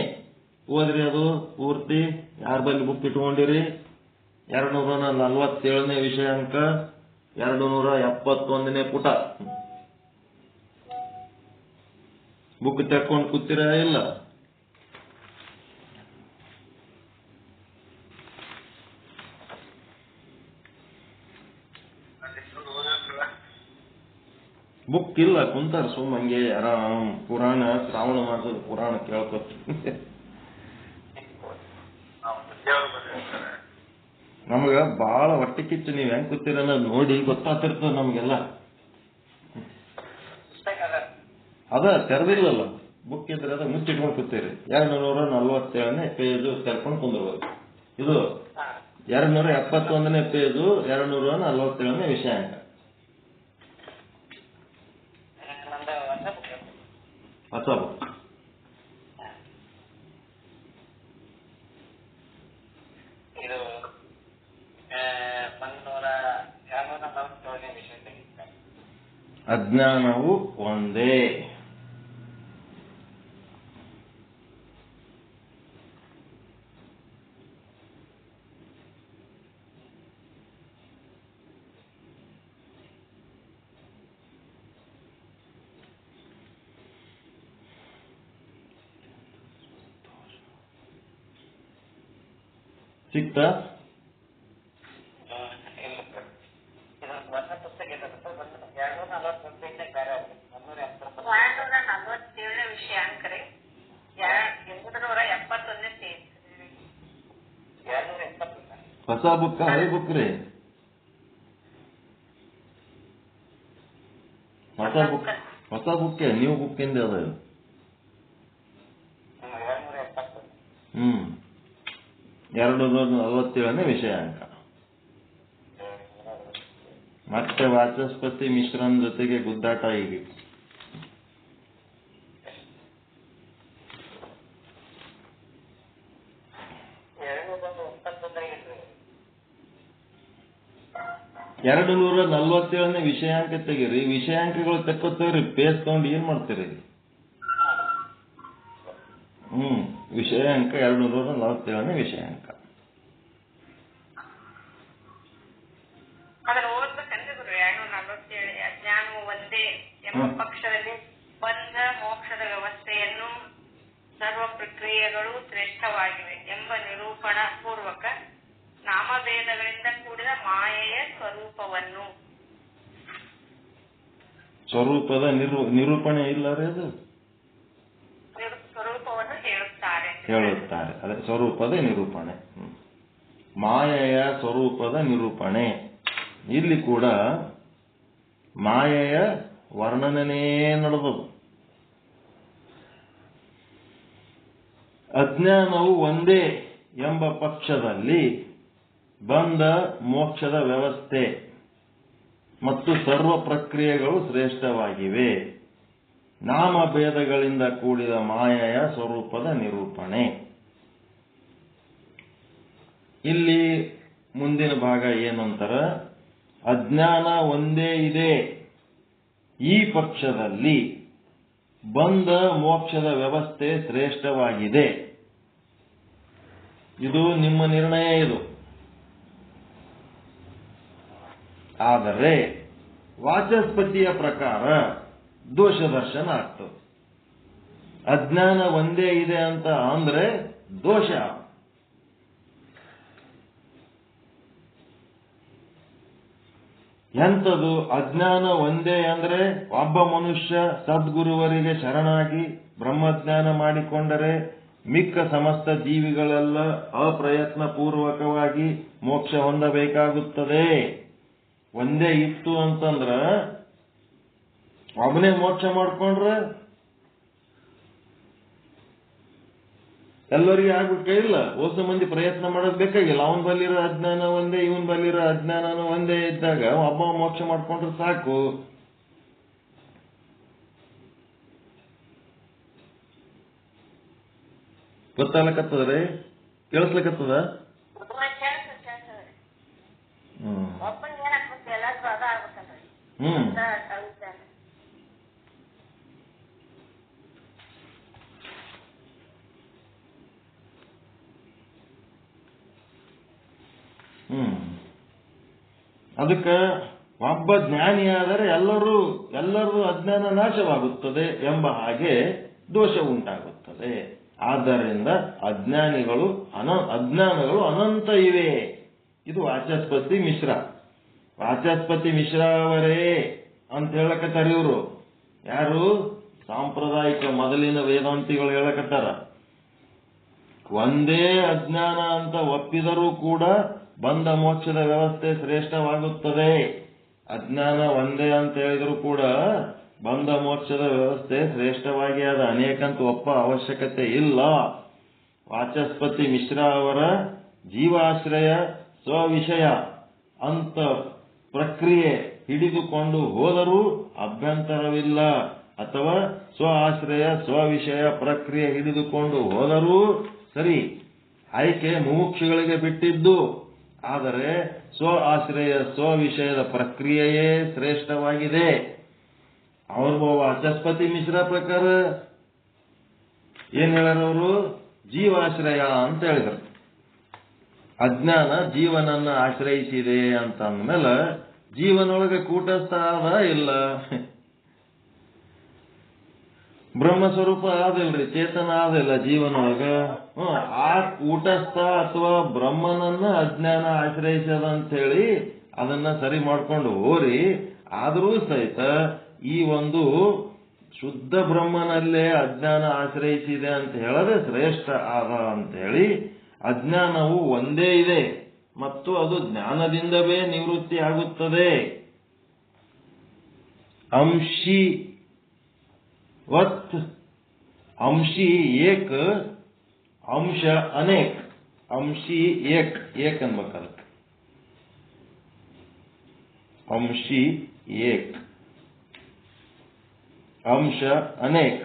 Speaker 1: ಓದ್ರಿ ಅದು ಪೂರ್ತಿ. ಯಾರ ಬಲ್ಲಿ ಬುಕ್ ಇಟ್ಕೊಂಡಿರಿ? 247ನೇ ವಿಷಯಾಂಕ 271ನೇ ಪುಟ. ಬುಕ್ ತೆಕ್ಕೊಂಡು ಕೂತೀರಾ ಇಲ್ಲ? ಬುಕ್ ಇಲ್ಲ, ಕುಂತಾರ ಸುಮ್ಮ ಹಂಗೆ ಆರಾಮ್. ಪುರಾಣ ಶ್ರಾವಣ ಮಾಸದ ಪುರಾಣ ಕೇಳ್ಕೊತ ನಮಗ ಬಹಳ ಹೊಟ್ಟೆ ಕಿಚ್ಚು. ನೀವ್ ಹೆಂಗ್ ಕೂತೀರ ಅನ್ನೋದು ನೋಡಿ ಗೊತ್ತಾಗ್ತಿರ್ತದ ನಮ್ಗೆಲ್ಲ. ಅದ ತೆರೆದಿಲ್ಲಲ್ಲ ಬುಕ್ ಇದ್ರೆ ಅದ ಮುಚ್ಚಿಟ್ಕೊಂಡು ಕೂತೀರಿ. 247ನೇ ಪೇಜ್ ತೆರ್ಕೊಂಡು ಕುಂದಿರ್ಬೇಕು. ಇದು 271ನೇ ಪೇಜು 247ನೇ ವಿಷಯಾಂಕ. ಹೊಸ ಬುಕ್.
Speaker 3: ಇದು 247ನೇ ವಿಷಯ.
Speaker 1: ಅಜ್ಞಾನವು ಒಂದೇ. ಸಿಕ್ತಾ?
Speaker 2: ಹೊಸ ಪುಸ್ತಕ 247ನೇ ವಿಷಯ ಅಂಕರಿ 271ನೇ ಪೇಜ್.
Speaker 1: ಹೊಸ ಬುಕ್ ಹಳೆ ಬುಕ್ ರೀ? ಹೊಸ ಬುಕ್ ನ್ಯೂ ಬುಕ್ ಇಂದ ಅದ. 247ನೇ ವಿಷಯಾಂಕ. ಮತ್ತೆ ವಾಚಸ್ಪತಿ ಮಿಶ್ರನ್ ಜೊತೆಗೆ ಗುದ್ದಾಟ ಈಗ. ಎರಡು 247ನೇ ವಿಷಯಾಂಕ ತೆಗೀರಿ. ವಿಷಯಾಂಕಗಳು ತಕ್ಕೋತೇವ್ರಿ, ಪೇಜ್ ತಗೊಂಡು ಏನ್ ಮಾಡ್ತೀರಿ? ವಿಷಯಾಂಕ 247ನೇ ವಿಷಯಾಂಕ.
Speaker 2: ಅದನ್ನು ಓದ್ಬೇಕಂದ್ರೆ 247 ಅಜ್ಞಾನವು ಒಂದೇ ಎಂಬ ಪಕ್ಷದಲ್ಲಿ ಬಂಧ ಮೋಕ್ಷದ ವ್ಯವಸ್ಥೆಯನ್ನು ಸರ್ವ ಪ್ರಕ್ರಿಯೆಗಳು ಶ್ರೇಷ್ಠವಾಗಿವೆ ಎಂಬ ನಿರೂಪಣಾ ಪೂರ್ವಕ ನಾಮಭೇದಗಳಿಂದ ಕೂಡಿದ ಮಾಯೆಯ ಸ್ವರೂಪವನ್ನು
Speaker 1: ಸ್ವರೂಪದ ನಿರೂಪಣೆ ಇಲ್ಲ ರೀ, ಅದು
Speaker 2: ಸ್ವರೂಪವನ್ನು
Speaker 1: ಹೇಳುತ್ತಾರೆ. ಅದೇ ಸ್ವರೂಪದ ನಿರೂಪಣೆ, ಮಾಯೆಯ ಸ್ವರೂಪದ ನಿರೂಪಣೆ. ಇಲ್ಲಿ ಕೂಡ ಮಾಯೆಯ ವರ್ಣನೆ ನಡೆದದು. ಅಜ್ಞಾನವು ಒಂದೇ ಎಂಬ ಪಕ್ಷದಲ್ಲಿ ಬಂಧ ಮೋಕ್ಷದ ವ್ಯವಸ್ಥೆ ಮತ್ತು ಸರ್ವ ಪ್ರಕ್ರಿಯೆಗಳು ಶ್ರೇಷ್ಠವಾಗಿವೆ. ನಾಮಭೇದಗಳಿಂದ ಕೂಡಿದ ಮಾಯೆಯ ಸ್ವರೂಪದ ನಿರೂಪಣೆ. ಇಲ್ಲಿ ಮುಂದಿನ ಭಾಗ ಏನಂತಾರ? ಅಜ್ಞಾನ ಒಂದೇ ಇದೆ ಈ ಪಕ್ಷದಲ್ಲಿ ಬಂಧ ಮೋಕ್ಷದ ವ್ಯವಸ್ಥೆ ಶ್ರೇಷ್ಠವಾಗಿದೆ. ಇದು ನಿಮ್ಮ ನಿರ್ಣಯ. ಇದು ಆದರೆ ವಾಚಸ್ಪತಿಯ ಪ್ರಕಾರ ದೋಷ ದರ್ಶನ ಆಗ್ತದೆ. ಅಜ್ಞಾನ ಒಂದೇ ಇದೆ ಅಂತ ಅಂದ್ರೆ ದೋಷ. ಎಂಥದು ಅಜ್ಞಾನ ಒಂದೇ ಅಂದ್ರೆ? ಒಬ್ಬ ಮನುಷ್ಯ ಸದ್ಗುರುವರಿಗೆ ಶರಣಾಗಿ ಬ್ರಹ್ಮಜ್ಞಾನ ಮಾಡಿಕೊಂಡರೆ ಮಿಕ್ಕ ಸಮಸ್ತ ಜೀವಿಗಳೆಲ್ಲ ಅಪ್ರಯತ್ನ ಪೂರ್ವಕವಾಗಿ ಮೋಕ್ಷ ಹೊಂದಬೇಕಾಗುತ್ತದೆ. ಒಂದೇ ಇತ್ತು ಅಂತಂದ್ರ ಒಬ್ಬನೇ ಮೋಕ್ಷ ಮಾಡ್ಕೊಂಡ್ರೆ ಎಲ್ಲರಿಗೆ ಆಗ್ಬೇಕ ಇಲ್ಲ? ಹೊಸ ಮಂದಿ ಪ್ರಯತ್ನ ಮಾಡೋದ್ ಬೇಕಾಗಿಲ್ಲ. ಅವನ್ ಬಲ್ಲಿರೋ ಅಜ್ಞಾನ ಒಂದೇ, ಇವನ್ ಬಲ್ಲಿರೋ ಅಜ್ಞಾನನೂ ಒಂದೇ ಇದ್ದಾಗ ಒಬ್ಬ ಮೋಕ್ಷ ಮಾಡ್ಕೊಂಡ್ರೆ ಸಾಕು. ಗೊತ್ತಾಗ್ಲಕತ್ತದ್ರಿ? ಕೇಳಿಸ್ಲಕತ್ತದ? ಅದಕ್ಕೆ ಒಬ್ಬ ಜ್ಞಾನಿಯಾದರೆ ಎಲ್ಲರೂ ಅಜ್ಞಾನ ನಾಶವಾಗುತ್ತದೆ ಎಂಬ ಹಾಗೆ ದೋಷ ಉಂಟಾಗುತ್ತದೆ. ಆದ್ದರಿಂದ ಅಜ್ಞಾನಗಳು ಅನಂತ ಇವೆ. ಇದು ವಾಚಸ್ಪತಿ ಮಿಶ್ರ. ವಾಚಸ್ಪತಿ ಮಿಶ್ರ ಅವರೇ ಅಂತ ಹೇಳಕತ್ತಾರ ಇವರು. ಯಾರು? ಸಾಂಪ್ರದಾಯಿಕ ಮೊದಲಿನ ವೇದಾಂತಿಗಳು ಹೇಳಕತ್ತಾರ. ಒಂದೇ ಅಜ್ಞಾನ ಅಂತ ಒಪ್ಪಿದರೂ ಕೂಡ ಬಂಧ ಮೋಕ್ಷದ ವ್ಯವಸ್ಥೆ ಶ್ರೇಷ್ಠವಾಗುತ್ತದೆ. ಅಜ್ಞಾನ ಒಂದೇ ಅಂತ ಹೇಳಿದ್ರು ಕೂಡ ಬಂಧ ಮೋಕ್ಷದ ವ್ಯವಸ್ಥೆ ಶ್ರೇಷ್ಠವಾಗಿ ಅದ. ಅನೇಕಂತ ಒಪ್ಪ ಅವಶ್ಯಕತೆ ಇಲ್ಲ. ವಾಚಸ್ಪತಿ ಮಿಶ್ರ ಅವರ ಜೀವಾಶ್ರಯ ಸ್ವವಿಷಯ ಅಂತ ಪ್ರಕ್ರಿಯೆ ಹಿಡಿದುಕೊಂಡು ಹೋದರೂ ಅಭ್ಯಂತರವಿಲ್ಲ, ಅಥವಾ ಸ್ವ ಆಶ್ರಯ ಸ್ವವಿಷಯ ಪ್ರಕ್ರಿಯೆ ಹಿಡಿದುಕೊಂಡು ಹೋದರೂ ಸರಿ. ಆಯ್ಕೆ ಮುಮುಕ್ಷುಗಳಿಗೆ ಬಿಟ್ಟಿದ್ದು. ಆದರೆ ಸ್ವ ಆಶ್ರಯ ಸ್ವವಿಷಯದ ಪ್ರಕ್ರಿಯೆಯೇ ಶ್ರೇಷ್ಠವಾಗಿದೆ. ಅವರು ವಾಚಸ್ಪತಿ ಮಿಶ್ರ ಪ್ರಕಾರ ಏನ್ ಹೇಳೋರು? ಜೀವಾಶ್ರಯ ಅಂತ ಹೇಳಿದರು. ಅಜ್ಞಾನ ಜೀವನನ್ನ ಆಶ್ರಯಿಸಿದೆ ಅಂತ ಅಂದ್ಮೇಲೆ ಜೀವನೊಳಗೆ ಕೂಟಸ್ಥ ಆದ ಇಲ್ಲ? ಬ್ರಹ್ಮಸ್ವರೂಪ ಆದಿಲ್ರಿ, ಚೇತನ ಆದಿಲ್ಲ ಜೀವನೊಳಗ. ಆ ಕೂಟಸ್ಥ ಅಥವಾ ಬ್ರಹ್ಮನನ್ನ ಅಜ್ಞಾನ ಆಶ್ರಯಿಸದಂತ ಹೇಳಿ ಅದನ್ನ ಸರಿ ಮಾಡ್ಕೊಂಡು ಹೋರಿ. ಆದರೂ ಸಹಿತ ಈ ಒಂದು ಶುದ್ಧ ಬ್ರಹ್ಮನಲ್ಲೇ ಅಜ್ಞಾನ ಆಶ್ರಯಿಸಿದೆ ಅಂತ ಹೇಳದೆ ಶ್ರೇಷ್ಠ ಆದ ಅಂತ ಹೇಳಿ, ಅಜ್ಞಾನವು ಒಂದೇ ಇದೆ ಮತ್ತು ಅದು ಜ್ಞಾನದಿಂದವೇ ನಿವೃತ್ತಿ ಆಗುತ್ತದೆ. ಅಂಶಿ ವತ್ ಅಂಶಿ ಏಕ್, ಅಂಶ ಅನೇಕ್. ಅಂಶಿ ಏಕ್, ಏಕ್ ಅನ್ಬೇಕಲ್ಲ, ಅಂಶಿ ಏಕ್, ಅಂಶ ಅನೇಕ್.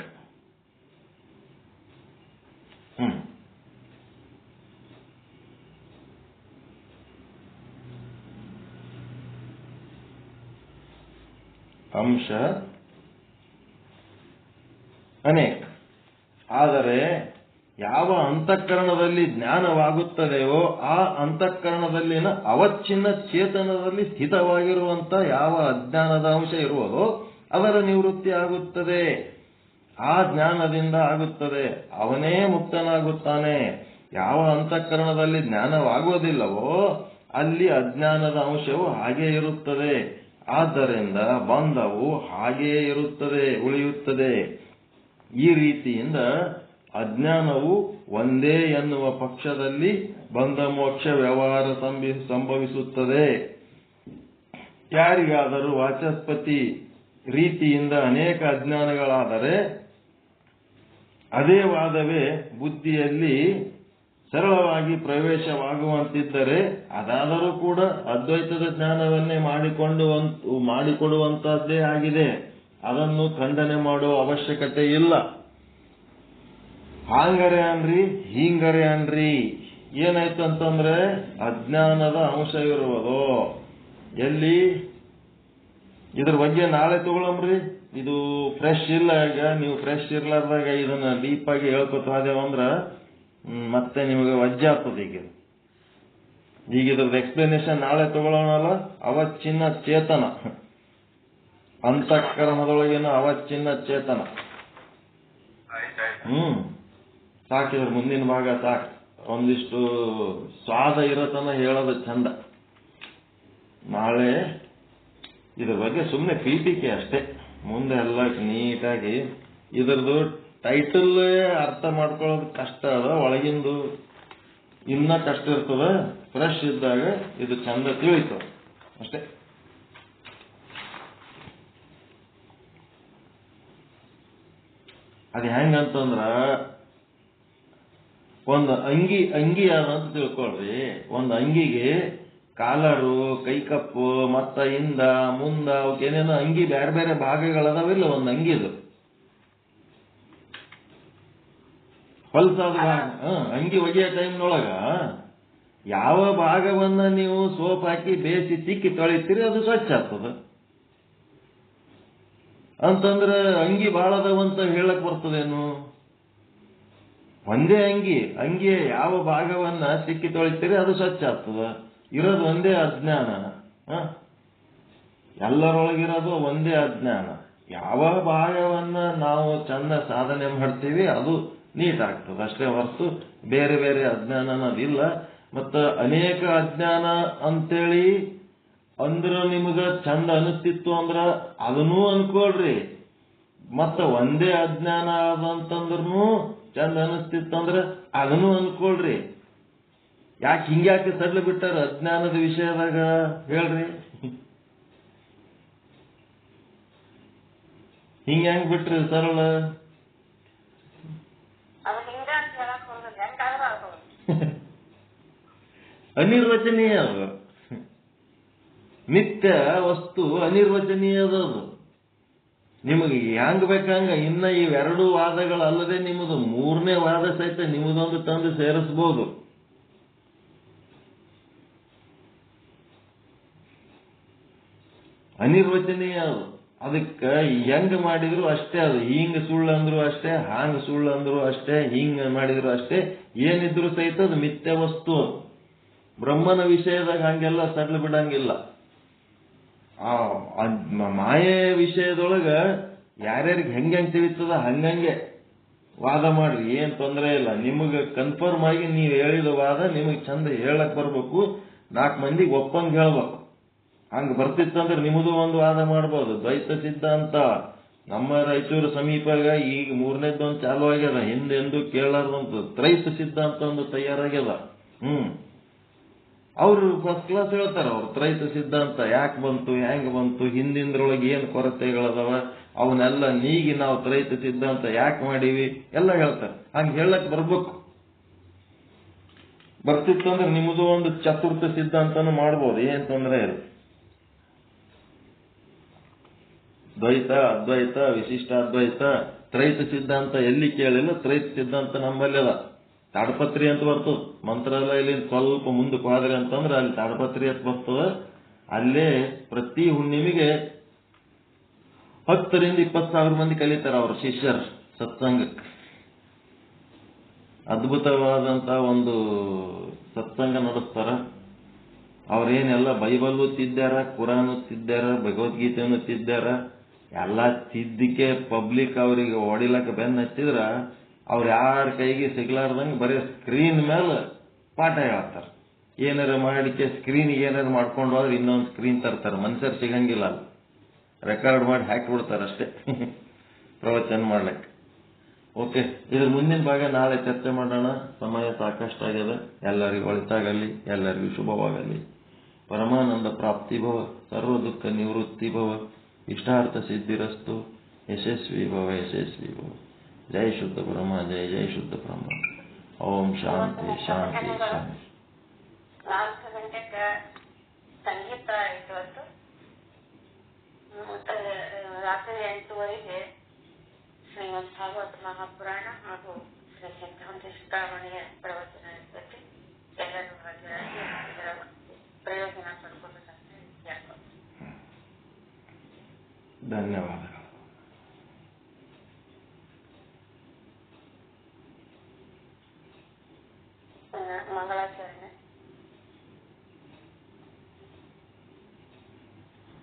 Speaker 1: ಅಂಶ ಅನೇಕ. ಆದರೆ ಯಾವ ಅಂತಃಕರಣದಲ್ಲಿ ಜ್ಞಾನವಾಗುತ್ತದೆಯೋ ಆ ಅಂತಃಕರಣದಲ್ಲಿನ ಅವಚ್ಛಿನ್ನ ಚೇತನದಲ್ಲಿ ಸ್ಥಿತವಾಗಿರುವಂತ ಯಾವ ಅಜ್ಞಾನದ ಅಂಶ ಇರುವುದೋ ಅದರ ನಿವೃತ್ತಿ ಆಗುತ್ತದೆ. ಆ ಜ್ಞಾನದಿಂದ ಆಗುತ್ತದೆ. ಅವನೇ ಮುಕ್ತನಾಗುತ್ತಾನೆ. ಯಾವ ಅಂತಃಕರಣದಲ್ಲಿ ಜ್ಞಾನವಾಗುವುದಿಲ್ಲವೋ ಅಲ್ಲಿ ಅಜ್ಞಾನದ ಅಂಶವು ಹಾಗೇ ಇರುತ್ತದೆ. ಆದ್ದರಿಂದ ಬಂಧವು ಹಾಗೆಯೇ ಇರುತ್ತದೆ, ಉಳಿಯುತ್ತದೆ. ಈ ರೀತಿಯಿಂದ ಅಜ್ಞಾನವು ಒಂದೇ ಎನ್ನುವ ಪಕ್ಷದಲ್ಲಿ ಬಂಧ ಮೋಕ್ಷ ವ್ಯವಹಾರ ಸಂಭವಿಸುತ್ತದೆ. ಯಾರಿಗಾದರೂ ವಾಚಸ್ಪತಿ ರೀತಿಯಿಂದ ಅನೇಕ ಅಜ್ಞಾನಗಳಾದರೆ ಅದೇ ವಾದವೇ ಬುದ್ಧಿಯಲ್ಲಿ ಸರಳವಾಗಿ ಪ್ರವೇಶವಾಗುವಂತಿದ್ದರೆ ಅದಾದರೂ ಕೂಡ ಅದ್ವೈತದ ಜ್ಞಾನವನ್ನೇ ಮಾಡಿಕೊಡುವಂತಹದ್ದೇ ಆಗಿದೆ. ಅದನ್ನು ಖಂಡನೆ ಮಾಡುವ ಅವಶ್ಯಕತೆ ಇಲ್ಲ. ಹಾಂಗರೆ ಅನ್ರಿ ಹೀಂಗರೆ ಅನ್ರಿ, ಏನಾಯ್ತು ಅಂತಂದ್ರೆ ಅಜ್ಞಾನದ ಅಂಶ ಇರುವುದು ಎಲ್ಲಿ? ಇದ್ರ ಬಗ್ಗೆ ನಾಳೆ ತಗೊಳಮ್ರಿ. ಇದು ಫ್ರೆಶ್ ಇಲ್ಲ. ಈಗ ನೀವು ಫ್ರೆಶ್ ಇರ್ಲಾರ್ದಾಗ ಇದನ್ನ ಡೀಪ್ ಆಗಿ ಹೇಳ್ಕೊತ ಹೋದೇವಂದ್ರ ಮತ್ತೆ ನಿಮಗೆ ವಜ್ಜೆ ಆಗ್ತದೆ. ಈಗ ಇದ್ರದ್ದು ಎಕ್ಸ್ಪ್ಲನೇಷನ್ ನಾಳೆ ತಗೊಳ್ಳೋಣಲ್ಲ. ಅವಚ್ಛಿನ್ನ ಚೇತನ, ಅಂತಃಕರಣದೊಳಗಿನ ಅವಚ್ಛಿನ್ನ ಚೇತನ. ಸಾಕಿದ್ರ ಮುಂದಿನ ಭಾಗ ಸಾಕು. ಒಂದಿಷ್ಟು ಸ್ವಾದ ಇರತನ ಹೇಳೋದು ಚಂದ. ನಾಳೆ ಇದ್ರ ಬಗ್ಗೆ ಸುಮ್ಮನೆ ಪೀಠಿಕೆ ಅಷ್ಟೇ. ಮುಂದೆ ಎಲ್ಲ ನೀಟಾಗಿ ಇದ್ರದ್ದು ಟೈಟಲ್ ಅರ್ಥ ಮಾಡ್ಕೊಳ್ಳೋದು ಕಷ್ಟ ಅದ. ಒಳಗಿಂದು ಇನ್ನ ಕಷ್ಟ ಇರ್ತದ. ಫ್ರೆಶ್ ಇದ್ದಾಗ ಇದು ಚಂದ ತಿಳಿತು ಅಷ್ಟೇ. ಅದು ಹೆಂಗಂತಂದ್ರ ಒಂದು ಅಂಗಿ ಅದಂತ ತಿಳ್ಕೊಳ್ರಿ. ಒಂದು ಅಂಗಿಗೆ ಕಾಲರು, ಕೈಕಪ್ಪು, ಮತ್ತ ಹಿಂದ ಮುಂದ ಅವಕ್ಕೇನೇನೋ ಅಂಗಿ ಬೇರೆ ಬೇರೆ ಭಾಗಗಳದಾವಿಲ್ಲ ಒಂದು ಅಂಗಿದು. ಹೊಲ್ಸಾದ ಅಂಗಿ ಒಗೆಯೋ ಟೈಮ್ನೊಳಗ ಯಾವ ಭಾಗವನ್ನ ನೀವು ಸೋಪ್ ಹಾಕಿ ಬೇಯಿಸಿ ತಿಕ್ಕಿ ತೊಳಿತೀರಿ ಅದು ಸ್ವಚ್ಛ ಆಗ್ತದ. ಅಂತಂದ್ರೆ ಅಂಗಿ ಬಾಳದವಂತ ಹೇಳಕ್ ಬರ್ತದೇನು? ಒಂದೇ ಅಂಗಿಯ ಯಾವ ಭಾಗವನ್ನ ತಿಕ್ಕಿ ತೊಳಿತೀರಿ ಅದು ಸ್ವಚ್ಛ ಆಗ್ತದ. ಇರೋದು ಒಂದೇ ಅಜ್ಞಾನ. ಎಲ್ಲರೊಳಗಿರೋದು ಒಂದೇ ಅಜ್ಞಾನ. ಯಾವ ಭಾಗವನ್ನ ನಾವು ಚಂದ ಸಾಧನೆ ಮಾಡ್ತೀವಿ ಅದು ನೀಟ್ ಆಗ್ತದೆ ಅಷ್ಟೇ ಹೊರತು ಬೇರೆ ಬೇರೆ ಅಜ್ಞಾನ ಅನ್ನೋದಿಲ್ಲ. ಮತ್ತ ಅನೇಕ ಅಜ್ಞಾನ ಅಂತೇಳಿ ಅಂದ್ರ ನಿಮಗ ಚಂದ ಅನಿಸ್ತಿತ್ತು ಅಂದ್ರ ಅದನ್ನೂ ಅನ್ಕೊಳ್ರಿ. ಮತ್ತ ಒಂದೇ ಅಜ್ಞಾನ ಆದಂತಂದ್ರೂ ಚಂದ ಅನಿಸ್ತಿತ್ತಂದ್ರ ಅದನ್ನೂ ಅನ್ಕೊಳ್ರಿ. ಯಾಕೆ ಹಿಂಗ್ಯಾಕೆ ಸಡ್ಲ ಬಿಟ್ಟಾರ ಅಜ್ಞಾನದ ವಿಷಯದಾಗ ಹೇಳ್ರಿ? ಹಿಂಗ್ ಬಿಟ್ರಿ ಸರಳ? ಅನಿರ್ವಚನೀಯ ಅದು. ನಿತ್ಯ ವಸ್ತು ಅನಿರ್ವಚನೀಯದ ಅದು. ನಿಮಗೆ ಹೆಂಗ್ ಬೇಕಂಗ ಇನ್ನ ಇವೆರಡು ವಾದಗಳಲ್ಲದೆ ನಿಮ್ಮದು ಮೂರನೇ ವಾದ ಸಹಿತ ನಿಮ್ಮದೊಂದು ತಂದು ಸೇರಿಸಬಹುದು. ಅನಿರ್ವಚನೀಯ ಅದು. ಅದಕ್ಕೆ ಹೆಂಗ್ ಮಾಡಿದ್ರು ಅಷ್ಟೇ ಅದು. ಹಿಂಗ ಸುಳ್ಳು ಅಂದ್ರು ಅಷ್ಟೇ, ಹಾಂಗ ಸುಳ್ಳು ಅಂದ್ರು ಅಷ್ಟೇ, ಹಿಂಗ ಮಾಡಿದ್ರು ಅಷ್ಟೇ, ಏನಿದ್ರು ಸಹಿತ ಅದು ಮಿಥ್ಯ ವಸ್ತು. ಬ್ರಹ್ಮನ ವಿಷಯದಾಗ ಹಂಗೆಲ್ಲ ಸಡ್ಲು ಬಿಡಂಗಿಲ್ಲ. ಮಾಯೆ ವಿಷಯದೊಳಗ ಯಾರ್ಯಾರಿಗೆ ಹೆಂಗೆ ತಿಳಿತದ ಹಂಗಂಗೆ ವಾದ ಮಾಡ್ರಿ, ಏನ್ ತೊಂದರೆ ಇಲ್ಲ. ನಿಮಗೆ ಕನ್ಫರ್ಮ್ ಆಗಿ ನೀವು ಹೇಳಿದ ವಾದ ನಿಮಗೆ ಚಂದ ಹೇಳಕ್ ಬರ್ಬೇಕು, 4 ಮಂದಿಗೆ ಒಪ್ಪಂಗ್ ಹೇಳ್ಬೇಕು. ಹಂಗ ಬರ್ತಿತ್ತಂದ್ರೆ ನಿಮ್ಮದು ಒಂದು ವಾದ ಮಾಡ್ಬೋದು. ದ್ವೈತ ಸಿದ್ಧಾಂತ ನಮ್ಮ ರಾಯಚೂರು ಸಮೀಪಾಗ ಈಗ 3ನೇದೊಂದು ಚಾಲು ಆಗ್ಯದ. ಹಿಂದೆಂದು ಕೇಳಾರ್ದಂತ ತ್ರೈತ ಸಿದ್ಧಾಂತ ಒಂದು ತಯಾರಾಗ್ಯದ. ಅವರು ಫಸ್ಟ್ ಕ್ಲಾಸ್ ಹೇಳ್ತಾರ. ಅವ್ರು ತ್ರೈತ ಸಿದ್ಧಾಂತ ಯಾಕೆ ಬಂತು, ಹೆಂಗ್ ಬಂತು, ಹಿಂದಿಂದ್ರೊಳಗೆ ಏನ್ ಕೊರತೆಗಳದಾವ, ಅವನ್ನೆಲ್ಲ ನೀಗಿ ನಾವು ತ್ರೈತ ಸಿದ್ಧಾಂತ ಯಾಕೆ ಮಾಡೀವಿ ಎಲ್ಲ ಹೇಳ್ತಾರೆ. ಹಂಗೆ ಹೇಳಕ್ ಬರ್ಬೇಕು. ಬರ್ತಿತ್ತು ಅಂದ್ರೆ ನಿಮ್ಮದು ಒಂದು ಚತುರ್ಥ ಸಿದ್ಧಾಂತನೂ ಮಾಡ್ಬೋದು, ಏನ್ ತೊಂದರೆ ಇಲ್ಲ. ದ್ವೈತ, ಅದ್ವೈತ, ವಿಶಿಷ್ಟಾದ್ವೈತ, ತ್ರೈತ ಸಿದ್ಧಾಂತ ಎಲ್ಲಿ ಕೇಳಿಲ್ಲ. ತ್ರೈತ ಸಿದ್ಧಾಂತ ನಮ್ಮಲ್ಲಿ ಅದ. ತಾಡಪತ್ರಿ ಅಂತ ಬರ್ತದ. ಮಂತ್ರಾಲಯಲ್ಲಿ ಸ್ವಲ್ಪ ಮುಂದಕ್ಕೆ ಹೋದ್ರೆ ಅಂತಂದ್ರೆ ಅಲ್ಲಿ ತಾಡಪತ್ರಿ ಅಂತ ಬರ್ತದ. ಅಲ್ಲೇ ಪ್ರತಿ ಹುಣ್ಣಿಮೆಗೆ 10 ರಿಂದ 20,000 ಮಂದಿ ಕಲಿತಾರ ಅವ್ರ ಶಿಷ್ಯರು ಸತ್ಸಂಗಕ್ಕೆ. ಅದ್ಭುತವಾದಂತ ಒಂದು ಸತ್ಸಂಗ ನಡೆಸ್ತಾರ. ಅವ್ರೇನೆಲ್ಲ ಬೈಬಲ್ ತಿದ್ದಾರ, ಕುರಾನ್ ತಿದ್ದಾರ, ಭಗವದ್ಗೀತೆಯನ್ನು ತಿದ್ದಾರ. ಎಲ್ಲ ತಿದ್ದಕ್ಕೆ ಪಬ್ಲಿಕ್ ಅವರಿಗೆ ಹೊಡಿಲಕ್ಕ ಬೆನ್ನ ಹಚ್ಚಿದ್ರ ಅವ್ರು ಯಾರ ಕೈಗೆ ಸಿಗ್ಲಾರ್ದಂಗೆ ಬರೀ ಸ್ಕ್ರೀನ್ ಮೇಲೆ ಪಾಠ ಹೇಳ್ತಾರೆ. ಏನಾರ ಮಾಡಿಕೆ ಸ್ಕ್ರೀನ್ಗೆ ಏನಾರು ಮಾಡ್ಕೊಂಡು ಹೋದ್ರೆ ಇನ್ನೊಂದು ಸ್ಕ್ರೀನ್ ತರ್ತಾರೆ. ಮನುಷ್ಯರು ಸಿಗಂಗಿಲ್ಲ, ಅಲ್ಲಿ ರೆಕಾರ್ಡ್ ಮಾಡಿ ಹಾಕಿಬಿಡ್ತಾರೆ ಅಷ್ಟೇ ಪ್ರವಚನ ಮಾಡ್ಲಿಕ್ಕೆ. ಓಕೆ, ಇದ್ರ ಮುಂದಿನ ಭಾಗ ನಾಳೆ ಚರ್ಚೆ ಮಾಡೋಣ. ಸಮಯ ಸಾಕಷ್ಟು ಆಗ್ಯದ. ಎಲ್ಲರಿಗೂ ಒಳಿತಾಗಲಿ, ಎಲ್ಲರಿಗೂ ಶುಭವಾಗಲಿ. ಪರಮಾನಂದ ಪ್ರಾಪ್ತಿ ಭವ, ಸರ್ವ ದುಃಖ ನಿವೃತ್ತಿ ಭವ, ಇಷ್ಟಾರ್ಥ ಸಿದ್ಧಿರಸ್ತು. ಯಶಸ್ವಿ ಭವ, ಯಶಸ್ವಿ ಭವ. ಜೈ ಶುದ್ಧ ಬ್ರಹ್ಮ, ಜೈ ಜೈ ಶುದ್ಧ ಬ್ರಹ್ಮ. ಓಂ ಶಾಂತಿ ಶಾಂತಿ ಶಾಂತಿ.
Speaker 2: 4 ಗಂಟೆಗೆ ಸಂಗೀತ ಇವತ್ತು, ಮತ್ತೆ ರಾತ್ರಿ 8:30 ಶ್ರೀಮದ್ ಭಾಗವತ ಮಹಾಪುರಾಣ ಹಾಗೂ ಶ್ರೀ ಸಿದ್ಧಾಂತೇಶ್ವರಮಣಿಯ ಪ್ರವಚನ ಇರ್ತೈತಿ. ಎಲ್ಲರೂ ಹಾಜರಾಗಿ ಇದರ ಪ್ರಯೋಜನ ಪಡ್ಕೊಬೇಕಂತ ಹೇಳ್ಬೋದು.
Speaker 1: ಧನ್ಯವಾದ.